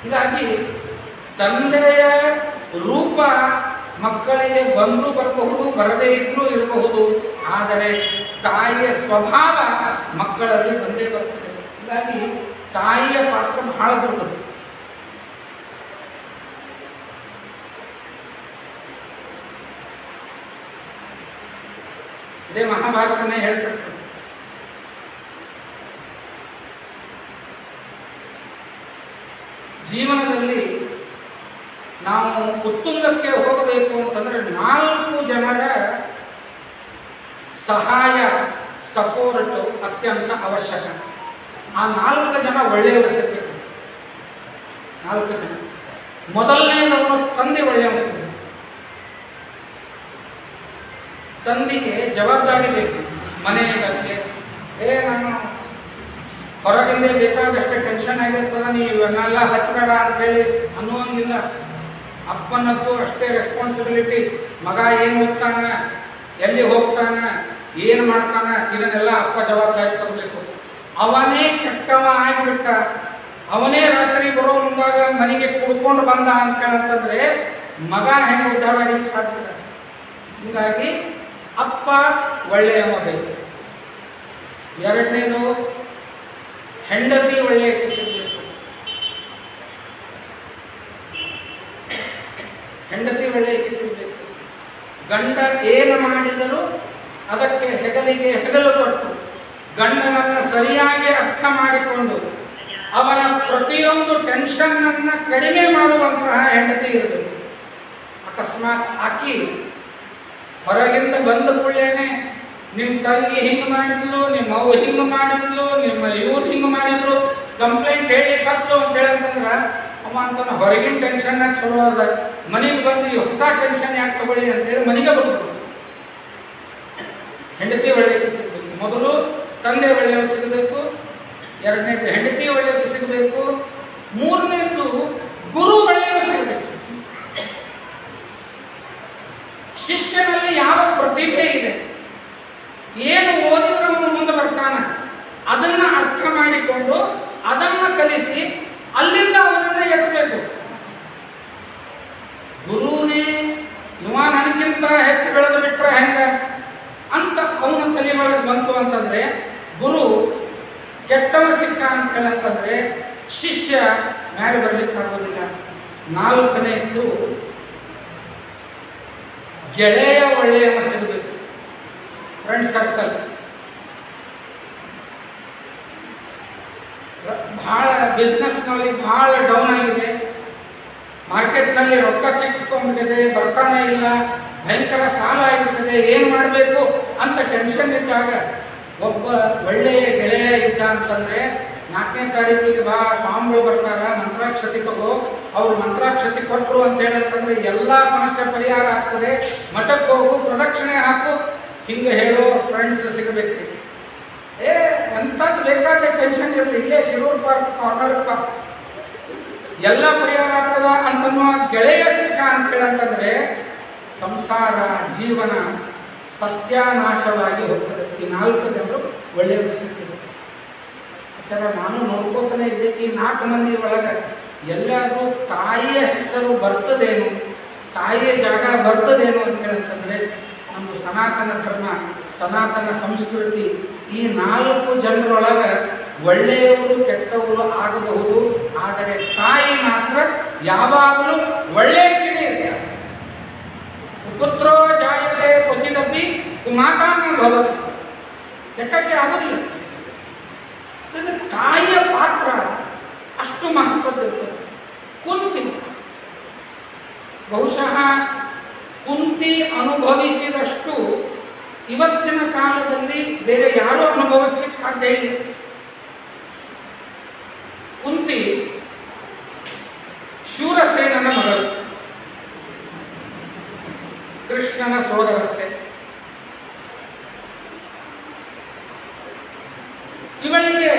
ಹೀಗಾಗಿ ತಂದೆಯ ರೂಪ ಮಕ್ಕಳಿಗೆ ಬಂದರೂ ಬರಬಹುದು, ಬರದೇ ಇದ್ರೂ ಇರಬಹುದು, ಆದರೆ ತಾಯಿಯ ಸ್ವಭಾವ ಮಕ್ಕಳಲ್ಲಿ ಬಂದೇ ಬರ್ತದೆ. ಹೀಗಾಗಿ ತಾಯಿಯ ಪಾತ್ರ ಬಹಳ ದೊಡ್ಡದು. ಇದೇ ಮಹಾಭಾರತನೇ ಹೇಳ್ತಿರ್ತಾರೆ. ಜೀವನದಲ್ಲಿ ನಾವು ಉತ್ತುಂಗಕ್ಕೆ ಹೋಗಬೇಕು ಅಂತಂದರೆ 4 ಜನರ ಸಹಾಯ ಸಪೋರ್ಟ್ ಅತ್ಯಂತ ಅವಶ್ಯಕ. ಆ 4 ಜನ ಒಳ್ಳೆಯವರು ಸಿಗಬೇಕು. 4 ಜನ. ಮೊದಲನೇದವರು ತಂದೆ ಒಳ್ಳೆಯವರು ಸಿಗಬೇಕು. ತಂದೆಗೆ ಜವಾಬ್ದಾರಿ ಬೇಕು ಮನೆಯ ಬಗ್ಗೆ. ನಾನು ಹೊರಗಿಂದ ಬೇಕಾದಷ್ಟೇ ಟೆನ್ಷನ್ ಆಗಿರ್ತದ, ನೀವು ಇವನ್ನೆಲ್ಲ ಹಚ್ಚಬೇಡ ಅಂತೇಳಿ ಅನ್ನುವಂಗಿಲ್ಲ. ಅಪ್ಪನದ್ದು ಅಷ್ಟೇ ರೆಸ್ಪಾನ್ಸಿಬಿಲಿಟಿ. ಮಗ ಏನು ಓದ್ತಾನೆ, ಎಲ್ಲಿ ಹೋಗ್ತಾನೆ, ಏನು ಮಾಡ್ತಾನೆ, ಇದನ್ನೆಲ್ಲ ಅಪ್ಪ ಜವಾಬ್ದಾರಿ ತಗೋಬೇಕು. ಅವನೇ ಕೆಟ್ಟವ ಆಗಿಬಿಟ್ಟ, ಅವನೇ ರಾತ್ರಿ ಬರೋ ಮುಂದಾಗ ಮನೆಗೆ ಕುಡ್ಕೊಂಡು ಬಂದ ಅಂತ ಹೇಳಂತಂದ್ರೆ ಮಗ ಹೆಂಗೆ ಉದ್ಧಾರ ಆಗಲಿಕ್ಕೆ ಸಾಧ್ಯ. ಹೀಗಾಗಿ ಅಪ್ಪ ಒಳ್ಳೆಯವ ಬೇಕು. ಎರಡನೇದು ಹೆಂಡತಿ ಒಳ್ಳೆಯ ಸಿಗಬೇಕು. ಹೆಂಡತಿ ಒಳ್ಳೆಯ ಸಿಗಬೇಕು. ಗಂಡ ಏನು ಮಾಡಿದರೂ ಅದಕ್ಕೆ ಹೆಗಲಿಗೆ ಹೆಗಲು ಕೊಟ್ಟು ಗಂಡನನ್ನು ಸರಿಯಾಗಿ ಅರ್ಥ ಮಾಡಿಕೊಂಡು ಅವನ ಪ್ರತಿಯೊಂದು ಟೆನ್ಷನ್ನನ್ನು ಕಡಿಮೆ ಮಾಡುವಂತಹ ಹೆಂಡತಿ ಇರಬೇಕು. ಅಕಸ್ಮಾತ್ ಆಕಿ ಹೊರಗಿಂದ ಬಂದ ಕೂಡಲೇ ನಿಮ್ಮ ತಂಗಿ ಹಿಂಗೆ ಮಾಡಿದ್ಲು, ನಿಮ್ಮ ಅವ್ವ ಹಿಂಗೆ ಮಾಡಿದ್ಲು, ನಿಮ್ಮ ಇವ್ರು ಹಿಂಗೆ ಮಾಡಿದ್ರು, ಕಂಪ್ಲೇಂಟ್ ಹೇಳಿ ಕತ್ಲು ಅಂತ ಹೇಳಂತಂದ್ರೆ ಅವ ಅಂತಾನೆ ಹೊರಗಿನ ಟೆನ್ಷನ್ನ ಚಲೋ ಅದ, ಮನೆಗೆ ಬಂದು ಹೊಸ ಟೆನ್ಷನ್ ಯಾಕೆ ತಗೊಳ್ಳಿ ಅಂತೇಳಿ ಮನೆಗೆ ಬರಬೇಕು. ಹೆಂಡತಿ ಒಳ್ಳೆಯದು ಸಿಗಬೇಕು. ಮೊದಲು ತಂದೆ ಒಳ್ಳೆಯದು ಸಿಗಬೇಕು, ಎರಡನೇದು ಹೆಂಡತಿ ಒಳ್ಳೆಯದು ಸಿಗಬೇಕು, ಮೂರನೇದು ಗುರು ಒಳ್ಳೆಯದು ಸಿಗಬೇಕು. ಶಿಷ್ಯನಲ್ಲಿ ಯಾವ ಪ್ರತಿಭೆ ಇದೆ, ಏನು ಓದಿದ್ರೆ ಅವನು ಮುಂದೆ ಬರ್ತಾನೆ, ಅದನ್ನು ಅರ್ಥ ಮಾಡಿಕೊಂಡು ಅದನ್ನು ಕಲಿಸಿ ಅಲ್ಲಿಂದ ಅವನನ್ನು ಎತ್ತಬೇಕು. ಗುರುನೇ ಇವ ನನಗಿಂತ ಹೆಚ್ಚು ಬೆಳೆದು ಬಿಟ್ರೆ ಹೆಂಗ ಅಂತ ಅವನ ತಲೆ ಒಳಗೆ ಬಂತು ಅಂತಂದ್ರೆ ಗುರು ಕೆಟ್ಟವ ಸಿಕ್ಕ ಅಂತ ಹೇಳಂತಂದ್ರೆ ಶಿಷ್ಯ ಮೇಲೆ ಬರ್ಲಿಕ್ಕೆ ಆಗೋದಿಲ್ಲ. ನಾಲ್ಕನೇದ್ದು ಗೆಳೆಯ ಒಳ್ಳೆಯವ ಸಿಗಬೇಕು. ಫ್ರೆಂಡ್ ಸರ್ಕಲ್ ಭಾಳ ಬಿಸ್ನೆಸ್ನಲ್ಲಿ ಭಾಳ ಡೌನ್ ಆಗಿದೆ, ಮಾರ್ಕೆಟ್ನಲ್ಲಿ ರೊಕ್ಕ ಸಿಕ್ಕೊಂಡ್ಬಿಟ್ಟಿದೆ, ಬರ್ತಾನೆ ಇಲ್ಲ, ಭಯಂಕರ ಸಾಲ ಆಗಿಬಿಟ್ಟಿದೆ, ಏನು ಮಾಡಬೇಕು ಅಂತ ಟೆನ್ಷನ್ ಇದ್ದಾಗ ಒಬ್ಬ ಒಳ್ಳೆಯ ಗೆಳೆಯ ಇದ್ದ ಅಂತಂದರೆ 4ನೇ ತಾರೀಕಿಗೆ ಬಾ, ಸ್ವಾಮಿಗಳು ಬರ್ತಾರ, ಮಂತ್ರಾಕ್ಷತೆ ತಗೋ, ಅವ್ರು ಮಂತ್ರಾಕ್ಷತೆ ಕೊಟ್ಟರು ಅಂತ ಹೇಳಂತಂದ್ರೆ ಎಲ್ಲ ಸಮಸ್ಯೆ ಪರಿಹಾರ ಆಗ್ತದೆ, ಮಠಕ್ಕೆ ಹೋಗು, ಪ್ರದಕ್ಷಿಣೆ ಹಾಕು, ಹಿಂಗೆ ಹೇಳೋ ಫ್ರೆಂಡ್ಸ್ ಸಿಗಬೇಕು. ಎಂಥದ್ದು ಬೇಕಾದ ಟೆನ್ಷನ್ ಇರಲಿ, ಇಲ್ಲೇ ಶಿರೂರ್ ಪಾರ್ಕ್ ಕಾರ್ನರ್ ಪಾರ್ಕ್ ಎಲ್ಲ ಪರಿಹಾರ ಆಗ್ತದ ಅಂತನ್ನುವ ಗೆಳೆಯ ಸಿಕ್ಕ ಅಂತ ಹೇಳಂತಂದ್ರೆ ಸಂಸಾರ ಜೀವನ ಸತ್ಯಾನಾಶವಾಗಿ ಹೋಗ್ತದೆ. ಈ 4 ಜನರು ಒಳ್ಳೆಯವರು ಸಿಗ್ತದೆ. ಆಚಾರ ನಾನು ನೋಡ್ಕೋತಾನೆ ಇದ್ದೆ, ಈ 4 ಮಂದಿ ಒಳಗೆ ಎಲ್ಲಾದರೂ ತಾಯಿಯ ಹೆಸರು ಬರ್ತದೇನು, ತಾಯಿಯ ಜಾಗ ಬರ್ತದೇನು ಅಂತ ಹೇಳಂತಂದರೆ ನಮ್ಮ ಸನಾತನ ಧರ್ಮ, ಸನಾತನ ಸಂಸ್ಕೃತಿ ಈ 4 ಜನರೊಳಗೆ ಒಳ್ಳೆಯವರು ಕೆಟ್ಟವರು ಆಗಬಹುದು, ಆದರೆ ತಾಯಿ ಮಾತ್ರ ಯಾವಾಗಲೂ ಒಳ್ಳೆಯಕಿದೆ ಇರ್ತಾರೆ. ಪುತ್ರೋ ಜಾಯತೆ ಕ್ವಚಿದಪಿ ಮಾತಾನ ಭವತಿ, ಕೆಟ್ಟಕ್ಕೆ ಆಗೋದಿಲ್ಲ. ತಾಯಿಯ ಪಾತ್ರ ಅಷ್ಟು ಮಹತ್ವದ್ದಿರ್ತದೆ. ಕುಂತಿ ಬಹುಶಃ ಕುಂತಿ ಅನುಭವಿಸಿದಷ್ಟು ಇವತ್ತಿನ ಕಾಲದಲ್ಲಿ ಬೇರೆ ಯಾರೂ ಅನುಭವಿಸ್ಲಿಕ್ಕೆ ಸಾಧ್ಯ ಇಲ್ಲ. ಕುಂತಿ ಶೂರಸೇನನ ಮಗಳು, ಕೃಷ್ಣನ ಸೋದರತೆ. ಇವಳಿಗೆ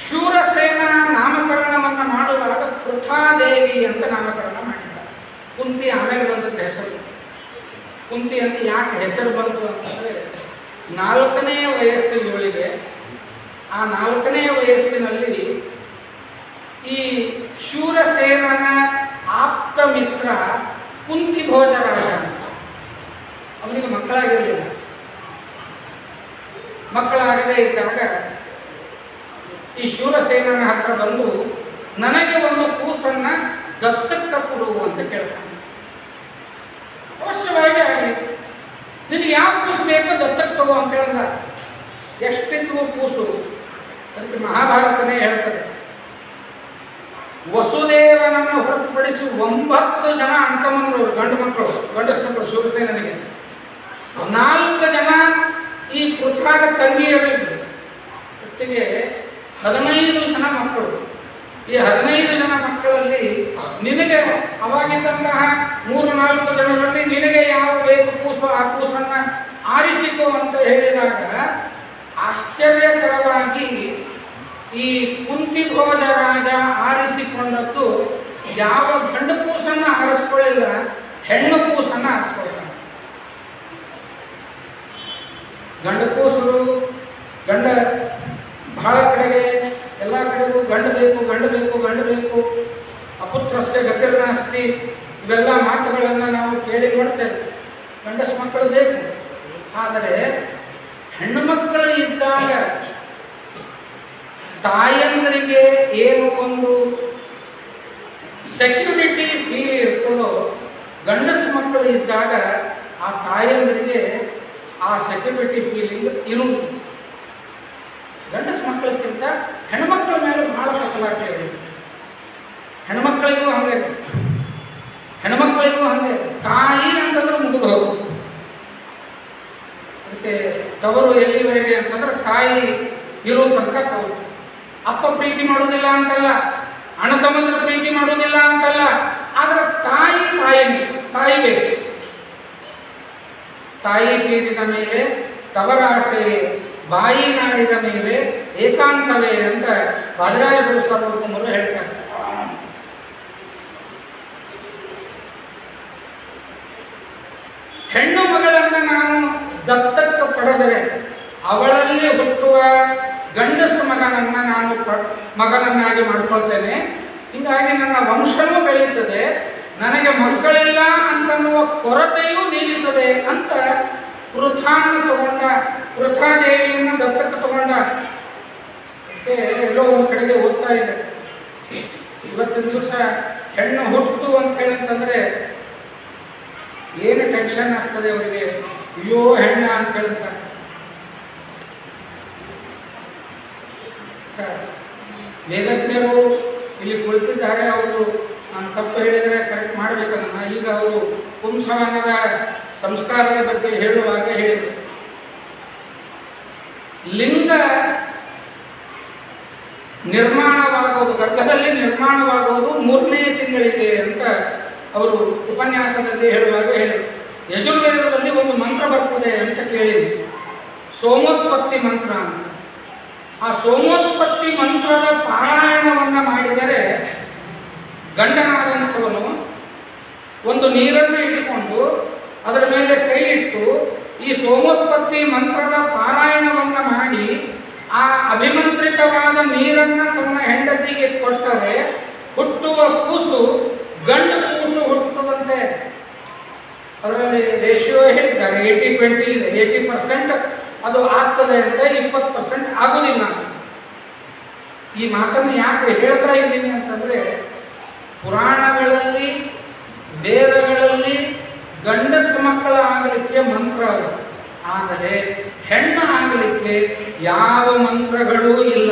ಶೂರಸೇನ ನಾಮಕರಣವನ್ನು ಮಾಡುವಾಗ ಪೃಥಾದೇವಿ ಅಂತ ನಾಮಕರಣ ಮಾಡಿದ್ದಾರೆ. ಕುಂತಿ ಆಮೇಲೆ ಬಂದದ್ದು ಹೆಸರು. ಕುಂತಿ ಅಂತ ಯಾಕೆ ಹೆಸರು ಬಂತು ಅಂತಂದರೆ 4ನೇ ವಯಸ್ಸು ಇವಳಿಗೆ. ಆ 4ನೇ ವಯಸ್ಸಿನಲ್ಲಿ ಈ ಶೂರಸೇನನ ಆಪ್ತ ಮಿತ್ರ ಕುಂತಿ ಭೋಜರಾಜ, ಅವನಿಗೆ ಮಕ್ಕಳಾಗಿರಲಿಲ್ಲ. ಮಕ್ಕಳಾಗದೇ ಇದ್ದಾಗ ಈ ಶೂರಸೇನನ ಹತ್ರ ಬಂದು ನನಗೆ ಒಂದು ಕೂಸನ್ನ ದತ್ತಕ್ಕೆ ಕೊಡು ಅಂತ ಕೇಳ್ತಾನೆ. ಅವಶ್ಯವಾಗಿ ಆಗಲಿ. ನಿನಗೆ ಯಾವ ಕೂಸು ಬೇಕೋ ದತ್ತಕ್ಕೆ ತಗೋ ಅಂತ ಹೇಳಿದ. ಎಷ್ಟಿದ್ವು ಕೂಸು? ಅದಕ್ಕೆ ಮಹಾಭಾರತನೇ ಹೇಳ್ತದೆ, ವಸುದೇವನನ್ನು ಹೊರತುಪಡಿಸಿ 9 ಜನ ಅಣ್ತಮ್ಮಂದ್ರು, ಗಂಡು ಮಕ್ಕಳು, ಗಂಡಸ ಮಕ್ಕಳು ಶೂರಸೇನನಿಗೆ. 4 ಜನ ಈ ಪೃಥ್ವಾಗ ತಂಗಿಯರಿದ್ರು. ಒಟ್ಟಿಗೆ 15 ಜನ ಮಕ್ಕಳು. ಈ 15 ಜನ ಮಕ್ಕಳಲ್ಲಿ ನಿನಗೆ ಅವಾಗಿದ್ದಂತಹ 3-4 ಜನರಲ್ಲಿ ನಿನಗೆ ಯಾವ ಬೇಕು ಕೂಸು ಆ ಕೂಸನ್ನು ಆರಿಸಿಕೋ ಅಂತ ಹೇಳಿದಾಗ ಆಶ್ಚರ್ಯಕರವಾಗಿ ಈ ಕುಂತಿಭೋಜ ರಾಜ ಆರಿಸಿಕೊಂಡದ್ದು ಯಾವ ಗಂಡು ಕೂಸನ್ನು ಆರಿಸ್ಕೊಳ್ಳಿಲ್ಲ, ಹೆಣ್ಣು ಕೂಸನ್ನು ಆರಿಸ್ಕೊಳ್ಳಿಲ್ಲ. ಗಂಡು ಕೂಸರು ಗಂಡ ಬಹಳ ಕಡೆಗೆ ಎಲ್ಲ ಕಡೆಗೂ ಗಂಡು ಬೇಕು ಗಂಡು ಬೇಕು ಗಂಡು ಬೇಕು, ಅಪುತ್ರಸ್ಯ ಗತಿರ್ನಾಸ್ತಿ, ಇವೆಲ್ಲ ಮಾತುಗಳನ್ನು ನಾವು ಕೇಳಿ ನೋಡ್ತೇವೆ. ಗಂಡಸ ಮಕ್ಕಳು ಬೇಕು. ಆದರೆ ಹೆಣ್ಣು ಮಕ್ಕಳು ಇದ್ದಾಗ ತಾಯಂದರಿಗೆ ಏನು ಒಂದು ಸೆಕ್ಯೂರಿಟಿ ಫೀಲ್ ಇರ್ತದೋ, ಗಂಡಸು ಮಕ್ಕಳು ಇದ್ದಾಗ ಆ ತಾಯಂದರಿಗೆ ಆ ಸೆಕ್ಯೂರಿಟಿ ಫೀಲಿಂಗ್ ಇರುವುದು. ಗಂಡಸು ಮಕ್ಕಳಕ್ಕಿಂತ ಹೆಣ್ಮಕ್ಳ ಮೇಲೆ ಬಹಳ ಕಸಲಾಟೆ ಇದೆ. ಹೆಣ್ಮಕ್ಳಿಗೂ ಹಾಗೆ, ಹೆಣ್ಮಕ್ಳಿಗೂ ಹಾಗೆ. ತಾಯಿ ಅಂತಂದ್ರೆ ಮುಗಿದು ಹೋಗುದು. ಅದಕ್ಕೆ ತವರು ಎಲ್ಲಿವರೆಗೆ ಅಂತಂದ್ರೆ ತಾಯಿ ಇರೋ ತನಕ ತವರು. ಅಪ್ಪ ಪ್ರೀತಿ ಮಾಡೋದಿಲ್ಲ ಅಂತಲ್ಲ, ಅಣ್ಣ ತಮ್ಮಂದ್ರ ಪ್ರೀತಿ ಮಾಡೋದಿಲ್ಲ ಅಂತಲ್ಲ, ಆದರೆ ತಾಯಿ ತಾಯಿ ಬೇಕು. ತಾಯಿ ತೀರಿದ ಮೇಲೆ ತವರಾಸೆ, ಬಾಯಿ ನಾಡಿದ ಮೇಲೆ ಏಕಾಂತವೇ ಅಂತ ವಾದರಾಜ ಸರ್ವಕುಮಾರು ಹೇಳ್ತಾರೆ. ಹೆಣ್ಣು ಮಗಳನ್ನು ನಾನು ದತ್ತಕ್ಕೆ ಪಡೆದರೆ ಅವಳಲ್ಲಿ ಹುಟ್ಟುವ ಗಂಡಸು ಮಗನನ್ನು ನಾನು ಮಗನನ್ನಾಗಿ ಮಾಡ್ಕೊಳ್ತೇನೆ. ಹೀಗಾಗಿ ನನ್ನ ವಂಶವೂ ಬೆಳೆಯುತ್ತದೆ, ನನಗೆ ಮಕ್ಕಳಿಲ್ಲ ಅಂತನ್ನುವ ಕೊರತೆಯೂ ನೀಡುತ್ತದೆ ಅಂತ ಪೃಥಾನ್ನು ತಗೊಂಡ, ಪೃಥಾದೇವಿಯನ್ನು ದತ್ತಕ್ಕೆ ತಗೊಂಡ. ಎಲ್ಲೋ ಒಂದು ಕಡೆಗೆ ಓದ್ತಾ ಇದೆ, ಇವತ್ತಿನ ದಿವಸ ಹೆಣ್ಣು ಹುಟ್ಟು ಅಂತ ಹೇಳಂತಂದ್ರೆ ಏನು ಟೆನ್ಷನ್ ಆಗ್ತದೆ ಅವರಿಗೆ. ಅಯ್ಯೋ ಹೆಣ್ಣ ಅಂತ ಹೇಳ್ತಾರೆ. ವೇದಜ್ಞರು ಇಲ್ಲಿ ಕುಳಿತಿದ್ದಾರೆ, ಅವರು ನಾನು ತಪ್ಪು ಹೇಳಿದರೆ ಕರೆಕ್ಟ್ ಮಾಡಬೇಕನ್ನ. ಈಗ ಅವರು ಪುಂಸವನದ ಸಂಸ್ಕಾರದ ಬಗ್ಗೆ ಹೇಳುವಾಗ ಹೇಳಿದರು, ಲಿಂಗ ನಿರ್ಮಾಣವಾಗುವುದು, ಗರ್ಭದಲ್ಲಿ ನಿರ್ಮಾಣವಾಗುವುದು 3ನೇ ತಿಂಗಳಿಗೆ ಅಂತ ಅವರು ಉಪನ್ಯಾಸದಲ್ಲಿ ಹೇಳುವಾಗ ಹೇಳಿದರು. ಯಜುರ್ವೇದದಲ್ಲಿ ಒಂದು ಮಂತ್ರ ಬರ್ತದೆ ಅಂತ ಕೇಳಿದ್ರು, ಸೋಮೋತ್ಪತ್ತಿ ಮಂತ್ರ ಅಂತ. ಆ ಸೋಮೋತ್ಪತ್ತಿ ಮಂತ್ರದ ಪಾರಾಯಣವನ್ನು ಮಾಡಿದರೆ ಗಂಡನಾದಂಥವನು ಒಂದು ನೀರನ್ನು ಇಟ್ಟುಕೊಂಡು ಅದರ ಮೇಲೆ ಕೈ ಇಟ್ಟು ಈ ಸೋಮೋತ್ಪತ್ತಿ ಮಂತ್ರದ ಪಾರಾಯಣವನ್ನು ಮಾಡಿ ಆ ಅಭಿಮಂತ್ರಿತವಾದ ನೀರನ್ನು ತನ್ನ ಹೆಂಡತಿಗೆ ಕೊಟ್ಟರೆ ಹುಟ್ಟುವ ಕೂಸು ಗಂಡು ಕೂಸು ಹುಟ್ಟುತ್ತದಂತೆ. ಅದರಲ್ಲಿ ರೇಷಿಯೋ ಹೇಳಿದ್ದಾರೆ 80-20 ಇದೆ. 80% ಅದು ಆಗ್ತದೆ ಅಂತ, 20% ಆಗೋದಿಲ್ಲ. ಈ ಮಾತನ್ನು ಯಾಕೆ ಹೇಳ್ತಾ ಇದ್ದೀನಿ ಅಂತಂದರೆ, ಪುರಾಣಗಳಲ್ಲಿ ವೇದಗಳಲ್ಲಿ ಗಂಡಸ ಮಕ್ಕಳ ಆಗಲಿಕ್ಕೆ ಮಂತ್ರ ಅಲ್ಲ, ಆದರೆ ಹೆಣ್ಣು ಆಗಲಿಕ್ಕೆ ಯಾವ ಮಂತ್ರಗಳೂ ಇಲ್ಲ.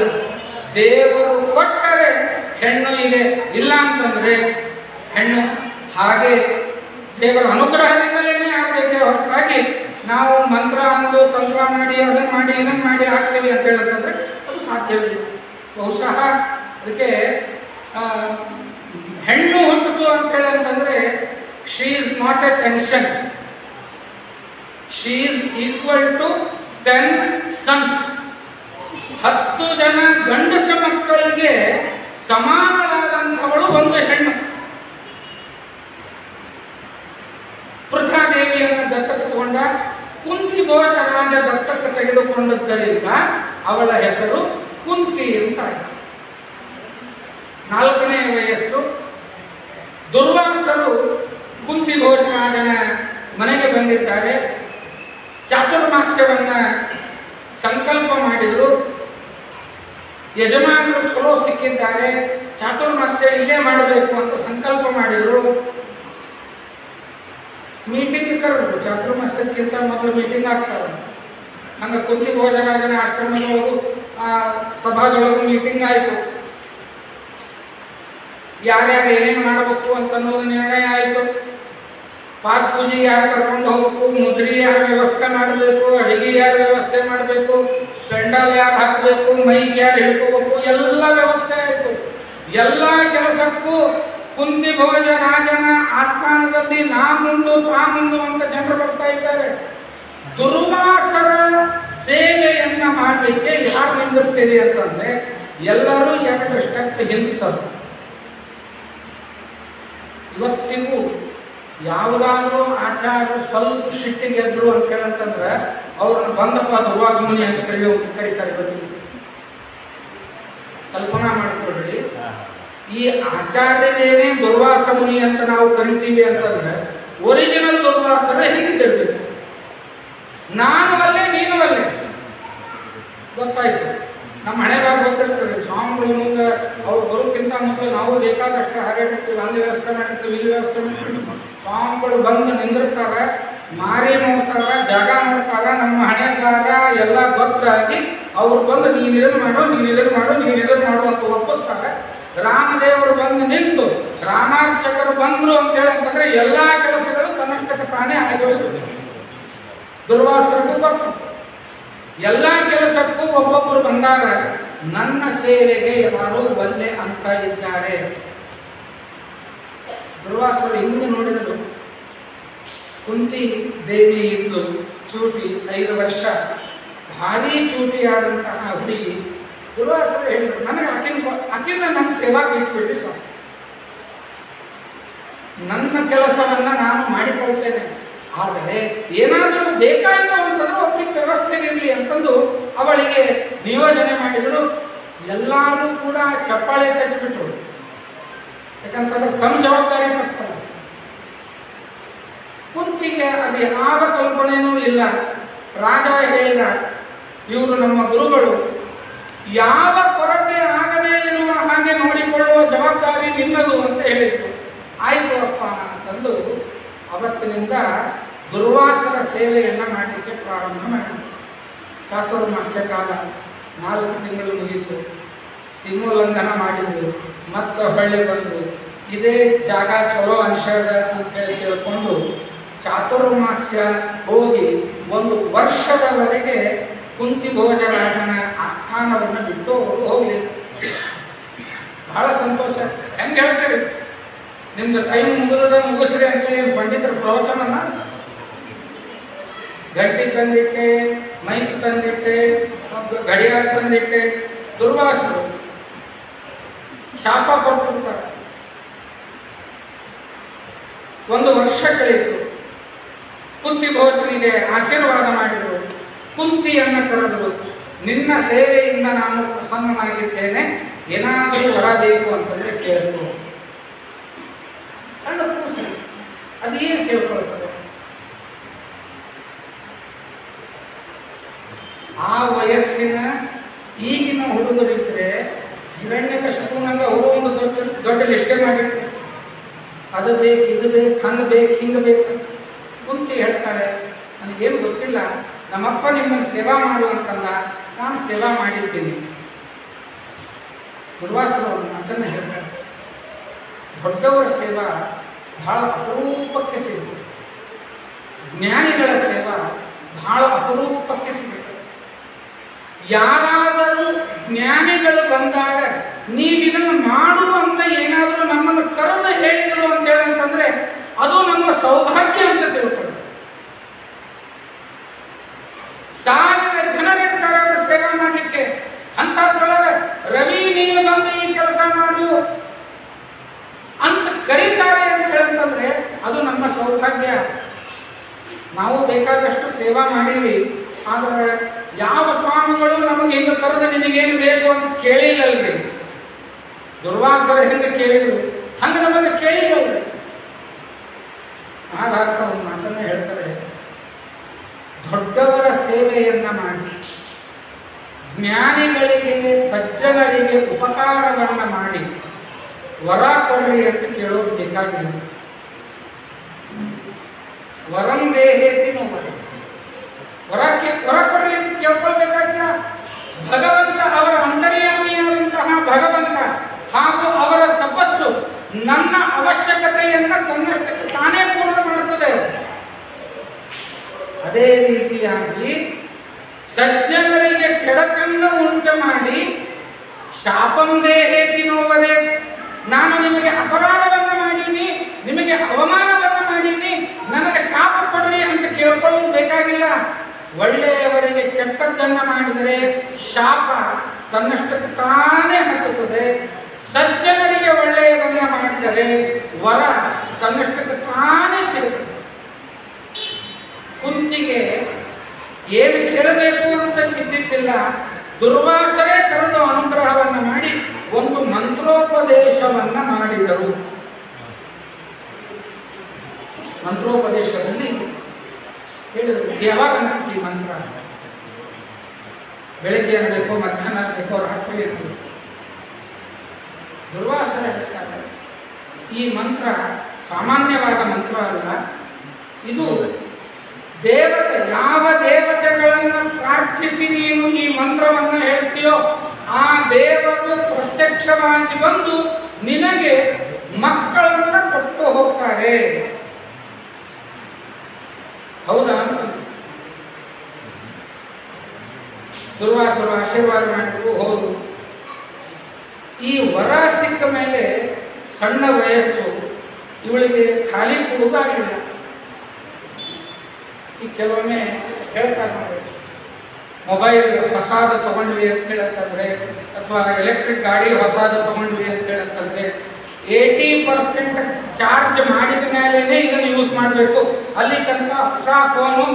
ದೇವರು ಕೊಟ್ಟರೆ ಹೆಣ್ಣು ಇದೆ, ಇಲ್ಲ ಅಂತಂದರೆ ಹೆಣ್ಣು ಹಾಗೆ ದೇವರ ಅನುಗ್ರಹದಿಂದಲೇ ಆಗಬೇಕೆ ಹೊರತಾಗಿ ನಾವು ಮಂತ್ರ ಅಂದು ತಂತ್ರ ಮಾಡಿ ಅದನ್ನು ಮಾಡಿ ಇದನ್ನು ಮಾಡಿ ಆಗ್ತೀವಿ ಅಂತ ಹೇಳಂತಂದರೆ ಅದು ಸಾಧ್ಯವಿಲ್ಲ. ಬಹುಶಃ ಅದಕ್ಕೆ ಹೆಣ್ಣು ಹುಟ್ಟಿತು ಅಂತ ಹೇಳಂತಂದರೆ she is not a tension, she is equal to 10 sons. 10 ಜನ ಗಂಡಸ ಮಕ್ಕಳಿಗೆ ಸಮಾನವಾದಂಥವಳು ಒಂದು ಹೆಣ್ಣು. ಪೃಥಾದೇವಿಯನ್ನು ದತ್ತಕ್ಕೆ ತಗೊಂಡ, ಕುಂತಿ ಭೋಜ ರಾಜ ದತ್ತಕ್ಕೆ ತೆಗೆದುಕೊಂಡದ್ದರಿಂದ ಅವಳ ಹೆಸರು ಕುಂತಿ ಅಂತ. 4ನೇ ವಯಸ್ಸು. ದುರ್ವಾಸರು ಕುಂತಿ ಭೋಜ ರಾಜನ ಮನೆಗೆ ಬಂದಿದ್ದಾರೆ. ಚಾತುರ್ಮಾಸ್ಯವನ್ನು ಸಂಕಲ್ಪ ಮಾಡಿದರು. ಯಜಮಾನರು ಚಲೋ ಸಿಕ್ಕಿದ್ದಾರೆ, ಚಾತುರ್ಮಾಸ್ಯ ಇಲ್ಲೇ ಮಾಡಬೇಕು ಅಂತ ಸಂಕಲ್ಪ ಮಾಡಿದರು. ಮೀಟಿಂಗ್ ಕರೆದ್ರು. ಚಾತುರ್ಮಾಸ್ಯಕ್ಕಿಂತ ಮೊದಲು ಮೀಟಿಂಗ್ ಆಗ್ತಾವೆ. ಹಂಗೆ ಕುಂತಿ ಭೋಜರಾಜನ ಆಶ್ರಮದೊಳಗೂ ಸಭಾದೊಳಗೂ ಮೀಟಿಂಗ್ ಆಯಿತು. ಯಾರ್ಯಾರು ಏನೇನು ಮಾಡಬೇಕು ಅಂತ ಅನ್ನೋದು ನಿರ್ಣಯ ಆಯಿತು. ಪಾದ ಪೂಜೆ ಯಾರು ಕರ್ಕೊಂಡು ಹೋಗ್ಬೇಕು, ಮುದ್ರಿ ಯಾರು ವ್ಯವಸ್ಥೆ ಮಾಡಬೇಕು, ಅಡಿಗೆ ಯಾರು ವ್ಯವಸ್ಥೆ ಮಾಡಬೇಕು, ಪೆಂಡಾಲ್ ಯಾರು ಹಾಕಬೇಕು, ಮೈಕ್ ಯಾರು ಹಿಡ್ಕೋಬೇಕು, ಎಲ್ಲ ವ್ಯವಸ್ಥೆ ಆಯಿತು. ಎಲ್ಲ ಕೆಲಸಕ್ಕೂ ಕುಂತಿ ಭೋಜರಾಜನ ಆಸ್ಥಾನದಲ್ಲಿ ನಾ ಮುಂದು ತಾ ಮುಂದು ಅಂತ ಜನರು ಬರ್ತಾ ಇದ್ದಾರೆ. ದುರ್ವಾಸರ ಸೇವೆಯನ್ನ ಮಾಡಲಿಕ್ಕೆ ಯಾರು ನಿಂದಿರ್ತೀರಿ ಅಂತಂದ್ರೆ ಎಲ್ಲರೂ ಎರಡು ಸ್ಟೆಪ್ ಹಿಂದಿಸೋದು. ಇವತ್ತಿಗೂ ಯಾವುದಾದ್ರೂ ಆಚಾರ್ಯರು ಸ್ವಲ್ಪ ಶಿಟ್ಟಿಗೆದ್ರು ಅಂತ ಹೇಳಂತಂದ್ರೆ ಅವ್ರನ್ನ ಬಂದಪ್ಪ ದುರ್ವಾಸ ಮುನಿ ಅಂತ ಕರೀತಾರೆ. ಇವತ್ತಿಗೂ ಕಲ್ಪನಾ ಮಾಡಿಕೊಡ್ರಿ. ಈ ಆಚಾರ್ಯರೇನೇ ದುರ್ವಾಸ ಮುನಿ ಅಂತ ನಾವು ಕರಿತೀವಿ ಅಂತಂದ್ರೆ ಒರಿಜಿನಲ್ ದುರ್ವಾಸರೇ ಹೇಗಿದ್ದೇವೆ? ನಾನು ಅಲ್ಲೇ ನೀನು ಅಲ್ಲೇ ಗೊತ್ತಾಯ್ತು. ನಮ್ಮ ಹಣೆ ಬಾಗ ಗೊತ್ತಿರ್ತದೆ. ಸ್ವಾಮಿಗಳು ಮುಂದೆ ಅವ್ರು ಬರೋಕ್ಕಿಂತ ಮೊದಲು ನಾವು ಬೇಕಾದಷ್ಟು ಹಾಗೆ ಬಿಡ್ತೀವಿ, ಅಲ್ಲಿ ವ್ಯವಸ್ಥೆ ಮಾಡಿರ್ತೀವಿ, ಇಲ್ಲಿ ವ್ಯವಸ್ಥೆ ಮಾಡಿರ್ತೀವಿ. ಸ್ವಾಮಿಗಳು ಬಂದು ನಿಂದಿರ್ತಾರೆ, ಮಾರಿ ನೋಡ್ತಾರ, ಜಾಗ ನೋಡ್ತಾರ, ನಮ್ಮ ಹಣೆ ಬಾಗ ಎಲ್ಲ ಗೊತ್ತಾಗಿ ಅವ್ರು ಬಂದು ನೀನು ಇದನ್ನು ಮಾಡು, ನೀನು ಇದನ್ನು ಮಾಡು, ನೀನು ಇದನ್ನು ಮಾಡು ಅಂತ ಒಪ್ಪಿಸ್ತಾರೆ. ರಾಮದೇವರು ಬಂದು ನಿಂತು ರಾಮಾರ್ಚಕರು ಬಂದರು ಅಂತ ಹೇಳಂತಂದ್ರೆ ಎಲ್ಲ ಕೆಲಸಗಳು ತನ್ನಷ್ಟಕ್ಕೆ ತಾನೇ ಆಗೋಯ್ತು. ದುರ್ವಾಸರಿಗೂ ಗೊತ್ತು. ಎಲ್ಲ ಕೆಲಸಕ್ಕೂ ಒಬ್ಬೊಬ್ಬರು ಬಂದಾಗ ನನ್ನ ಸೇವೆಗೆ ಯಾರು ಬಲ್ಲೆ ಅಂತ ಇದ್ದಾರೆ. ದುರ್ವಾಸರು ಹಿಂದೆ ನೋಡಿದರು. ಕುಂತಿ ದೇವಿ ಇದ್ಲು, ಚೂಟಿ 5 ವರ್ಷ, ಭಾರೀ ಚೂಟಿಯಾದಂತಹ ಹುಡುಗಿ. ದುರ್ವಾಸರು ಹೇಳಿದ್ರು, ನನಗೆ ಆಕಿನ ನನ್ನ ಸೇವಾಗೆ ಇಟ್ಬಿಟ್ರಿ ಸಾಕು, ನನ್ನ ಕೆಲಸವನ್ನ ನಾನು ಮಾಡಿಕೊಳ್ತೇನೆ. ಆದರೆ ಏನಾದರೂ ಬೇಕಾಯಿತು ಅಂತಂದ್ರೆ ಒಬ್ಬರಿಗೆ ವ್ಯವಸ್ಥೆಗಿರಲಿ ಅಂತಂದು ಅವಳಿಗೆ ನಿಯೋಜನೆ ಮಾಡಿದರು. ಎಲ್ಲರೂ ಕೂಡ ಚಪ್ಪಾಳೆ ತಟ್ಟಿಬಿಟ್ರು. ಯಾಕಂತಂದ್ರೆ ತಮ್ಮ ಜವಾಬ್ದಾರಿ ತಪ್ಪಲ್ಲ. ಕುಂತಿಗೆ ಅದು ಯಾವ ಕಲ್ಪನೆಯೂ ಇಲ್ಲ. ರಾಜ ಹೇಳಿದ, ಇವರು ನಮ್ಮ ಗುರುಗಳು, ಯಾವ ಕೊರತೆ ಆಗದೇ ಇರುವ ಹಾಗೆ ನೋಡಿಕೊಳ್ಳುವ ಜವಾಬ್ದಾರಿ ನಿನ್ನದು ಅಂತ ಹೇಳಿದ್ರು. ಆಯಿತು ಅಪ್ಪ ಅಂತಂದು ಅವತ್ತಿನಿಂದ ದುರ್ವಾಸರ ಸೇವೆಯನ್ನು ಮಾಡಲಿಕ್ಕೆ ಪ್ರಾರಂಭ ಮಾಡಿದ್ರು. ಚಾತುರ್ಮಾಸ್ಯ ಕಾಲ 4 ತಿಂಗಳು ಮುಗಿಯಿತು. ಸೀಮೋಲ್ಲಂಘನ ಮಾಡಿದ್ರು, ಮತ್ತೆ ಹೊಳ್ಳಿ ಬಂದರು. ಇದೇ ಜಾಗ ಚಲೋ ಅನಿಸದ ಅಂತೇಳಿ ಕೇಳಿಕೊಂಡು ಚಾತುರ್ಮಾಸ್ಯ ಹೋಗಿ 1 ವರ್ಷದವರೆಗೆ ಕುಂತಿ ಭೋಜರಾಜನ ಆಸ್ಥಾನವನ್ನು ಬಿಟ್ಟು ಅವರು ಹೋಗಲಿಲ್ಲ. ಬಹಳ ಸಂತೋಷ. ಹೆಂಗೆ ಹೇಳ್ತೀರಿ? ನಿಮ್ದು ಟೈಮ್ ಮುಗಿಸ್ರಿ ಅಂತೇಳಿ ಪಂಡಿತರ ಪ್ರವಚನನ ಗಂಟಿ ತಂದಿಟ್ಟೆ, ಮೈಕ್ ತಂದಿಟ್ಟೆ, ಗಡಿಯಾರ ತಂದಿಟ್ಟೆ. ದುರ್ವಾಸರು ಶಾಪ ಕೊಟ್ಟಿರ್ತಾರೆ. 1 ವರ್ಷ ಕಳೆಯಿತು. ಕುಂತಿ ಭೋಜನಿಗೆ ಆಶೀರ್ವಾದ ಮಾಡಿದರು. ಕುಂತಿಯನ್ನು ಕರೆದರು. ನಿನ್ನ ಸೇವೆಯಿಂದ ನಾನು ಪ್ರಸನ್ನನಾಗಿದ್ದೇನೆ, ಏನಾದರೂ ವರ ಬೇಕು ಅಂತಂದರೆ ಕೇಳಿದ್ರು. ಸಣ್ಣ ಕೂಸು ಅದೇನು ಕೇಳ್ಕೊಳ್ತದೆ? ಆ ವಯಸ್ಸಿನ ಈಗಿನ ಹುಡುಗರಿದ್ರೆ ಹಿರಣ್ಯಕಶಿಪುನಂಗೆ ಅವರು ಒಂದು ದೊಡ್ಡ ಲಿಸ್ಟೇ ಮಾಡಿರ್ತಾರೆ. ಅದು ಬೇಕು, ಇದು ಬೇಕು, ಹಂಗೆ ಬೇಕು, ಹಿಂಗೆ ಬೇಕು. ಕುಂತಿ ಹೇಳ್ತಾರೆ, ನನಗೇನು ಗೊತ್ತಿಲ್ಲ, ನಮ್ಮಪ್ಪ ನಿಮ್ಮನ್ನು ಸೇವಾ ಮಾಡುವಂತಲ್ಲ, ನಾನು ಸೇವಾ ಮಾಡಿದ್ದೀನಿ. ದುರ್ವಾಸರು ಮಾತನ್ನು ಹೇಳ್ತಾರೆ, ದೊಡ್ಡವರ ಸೇವಾ ಬಹಳ ಅಪರೂಪಕ್ಕೆ ಸಿಗುತ್ತೆ, ಜ್ಞಾನಿಗಳ ಸೇವಾ ಬಹಳ ಅಪರೂಪಕ್ಕೆ ಸಿಗುತ್ತೆ. ಯಾರಾದರೂ ಜ್ಞಾನಿಗಳು ಬಂದಾಗ ನೀವಿದನ್ನು ಮಾಡು ಅಂತ ಏನಾದರೂ ನಮ್ಮನ್ನು ಕರೆದು ಹೇಳಿದರು ಅಂತ ಹೇಳಂತಂದ್ರೆ ಅದು ನಮ್ಮ ಸೌಭಾಗ್ಯ ಅಂತ ತಿಳ್ಕೊಳ್ಳಿ. 1000 ಜನರಿರ್ತಾರೆ ಸೇವೆ ಮಾಡಲಿಕ್ಕೆ. ಅಂಥದ್ರೊಳಗೆ ರವಿ ನೀನು ಬಂದು ಈ ಕೆಲಸ ಮಾಡು ಅಂತ ಕರೀತಾರೆ ಅಂತ ಹೇಳಂತಂದ್ರೆ ಅದು ನಮ್ಮ ಸೌಭಾಗ್ಯ. ನಾವು ಬೇಕಾದಷ್ಟು ಸೇವಾ ಮಾಡೀವಿ, ಆದರೆ ಯಾವ ಸ್ವಾಮಿಗಳು ನಮಗೆ ಹಿಂಗೆ ಕರೆದು ನಿನಗೇನು ಬೇಕು ಅಂತ ಕೇಳಿಲ್ಲಲ್ರಿ. ದುರ್ವಾಸರ ಹೆಂಗೆ ಕೇಳಿದ್ರು ಹಂಗೆ ನಮಗೆ ಕೇಳಿಲ್ಲಲ್ರಿ. ಮಹಾಭಾರತ ಒಂದು ಮಾತನ್ನು ಹೇಳ್ತಾರೆ, ದೊಡ್ಡವರ ಸೇವೆಯನ್ನ ಮಾಡಿ ಜ್ಞಾನಿಗಳಿಗೆ ಸಜ್ಜನರಿಗೆ ಉಪಕಾರವನ್ನು ಮಾಡಿ ವರ ಕೊಡ್ರಿ ಅಂತ ಕೇಳೋದು ಬೇಕಾಗಿಲ್ಲ. ವರಂ ದೇಹೇತಿ ನೋವದೆ. ವರ ಕೊಡ್ರಿ ಅಂತ ಕೇಳ್ಕೊಳ್ಬೇಕಾಗಿಲ್ಲ. ಭಗವಂತ, ಅವರ ಅಂತರ್ಯಾಮಿಯಾದಂತಹ ಭಗವಂತ ಹಾಗೂ ಅವರ ತಪಸ್ಸು ನನ್ನ ಅವಶ್ಯಕತೆಯನ್ನು ತನ್ನಷ್ಟಕ್ಕೆ ತಾನೇ ಪೂರ್ಣ ಮಾಡುತ್ತದೆ. ಅದೇ ರೀತಿಯಾಗಿ ಸಜ್ಜನರಿಗೆ ಕೆಡಕನ್ನು ಉಂಟು ಮಾಡಿ ಶಾಪಂ ದೇಹೇತಿ ನೋವದೆ, ನಾನು ನಿಮಗೆ ಅಪರಾಧವನ್ನು ಮಾಡೀನಿ, ನಿಮಗೆ ಅವಮಾನವನ್ನು ಮಾಡೀನಿ, ನನಗೆ ಶಾಪ ಕೊಡ್ರಿ ಅಂತ ಕೇಳ್ಕೊಳ್ಳೋದು ಬೇಕಾಗಿಲ್ಲ. ಒಳ್ಳೆಯವರಿಗೆ ಕೆಟ್ಟದ್ದನ್ನು ಮಾಡಿದರೆ ಶಾಪ ತನ್ನಷ್ಟಕ್ಕೆ ತಾನೇ ಹತ್ತುತ್ತದೆ. ಸಜ್ಜನರಿಗೆ ಒಳ್ಳೆಯದನ್ನು ಮಾಡಿದರೆ ವರ ತನ್ನಷ್ಟಕ್ಕೆ ತಾನೇ ಸಿಗುತ್ತದೆ. ಕುಂತಿಗೆ ಏನು ಕೇಳಬೇಕು ಅಂತ ಇದ್ದಿದ್ದಿಲ್ಲ. ದುರ್ವಾಸರೇ ಕರೆದು ಅನುಗ್ರಹವನ್ನು ಮಾಡಿ ಒಂದು ಮಂತ್ರೋಪದೇಶವನ್ನು ಮಾಡಿದರು. ಮಂತ್ರೋಪದೇಶದಲ್ಲಿ ಹೇಳಿದರು, ಯಾವಾಗ ಈ ಮಂತ್ರ ಬೆಳಗ್ಗೆ ಅನ್ನಬೇಕು, ಮಧ್ಯಾಹ್ನ ಅನ್ನಬೇಕು, ರಾತ್ರಿ ಇರಬೇಕು. ದುರ್ವಾಸರ ಹೇಳ್ತಾರೆ, ಈ ಮಂತ್ರ ಸಾಮಾನ್ಯವಾದ ಮಂತ್ರ ಅಲ್ಲ, ಇದು ದೇವತೆ, ಯಾವ ದೇವತೆಗಳನ್ನು ಪ್ರಾರ್ಥಿಸಿ ನೀನು ಈ ಮಂತ್ರವನ್ನು ಹೇಳ್ತೀಯೋ ಆ ದೇವರು ಪ್ರತ್ಯಕ್ಷವಾಗಿ ಬಂದು ನಿನಗೆ ಮಕ್ಕಳನ್ನು ಕೊಟ್ಟು ಹೋಗ್ತಾರೆ. ಹೌದಾ? ದುರ್ವಾಸರು ಆಶೀರ್ವಾದ ಮಾಡಿದ್ರು, ಹೌದು. ಈ ವರ ಸಿಕ್ಕ ಮೇಲೆ ಸಣ್ಣ ವಯಸ್ಸು, ಇವಳಿಗೆ ಖಾಲಿ ಕೂಡಾಗಿಲ್ಲ. ಈ ಕೆಲವೊಮ್ಮೆ ಹೇಳ್ತಾರೆ ನೋಡಿ, ಮೊಬೈಲ್ ಹೊಸಾದ ತಗೊಂಡ್ವಿ ಅಂತ ಹೇಳತ್ತಂದ್ರೆ, ಅಥವಾ ಎಲೆಕ್ಟ್ರಿಕ್ ಗಾಡಿ ಹೊಸಾದ ತಗೊಂಡ್ವಿ ಅಂತ ಹೇಳತ್ತಂದ್ರೆ 80% ಚಾರ್ಜ್ ಮಾಡಿದ ಮೇಲೇ ಇದನ್ನು ಯೂಸ್ ಮಾಡಬೇಕು. ಅಲ್ಲಿ ತನಕ ಹೊಸ ಫೋನು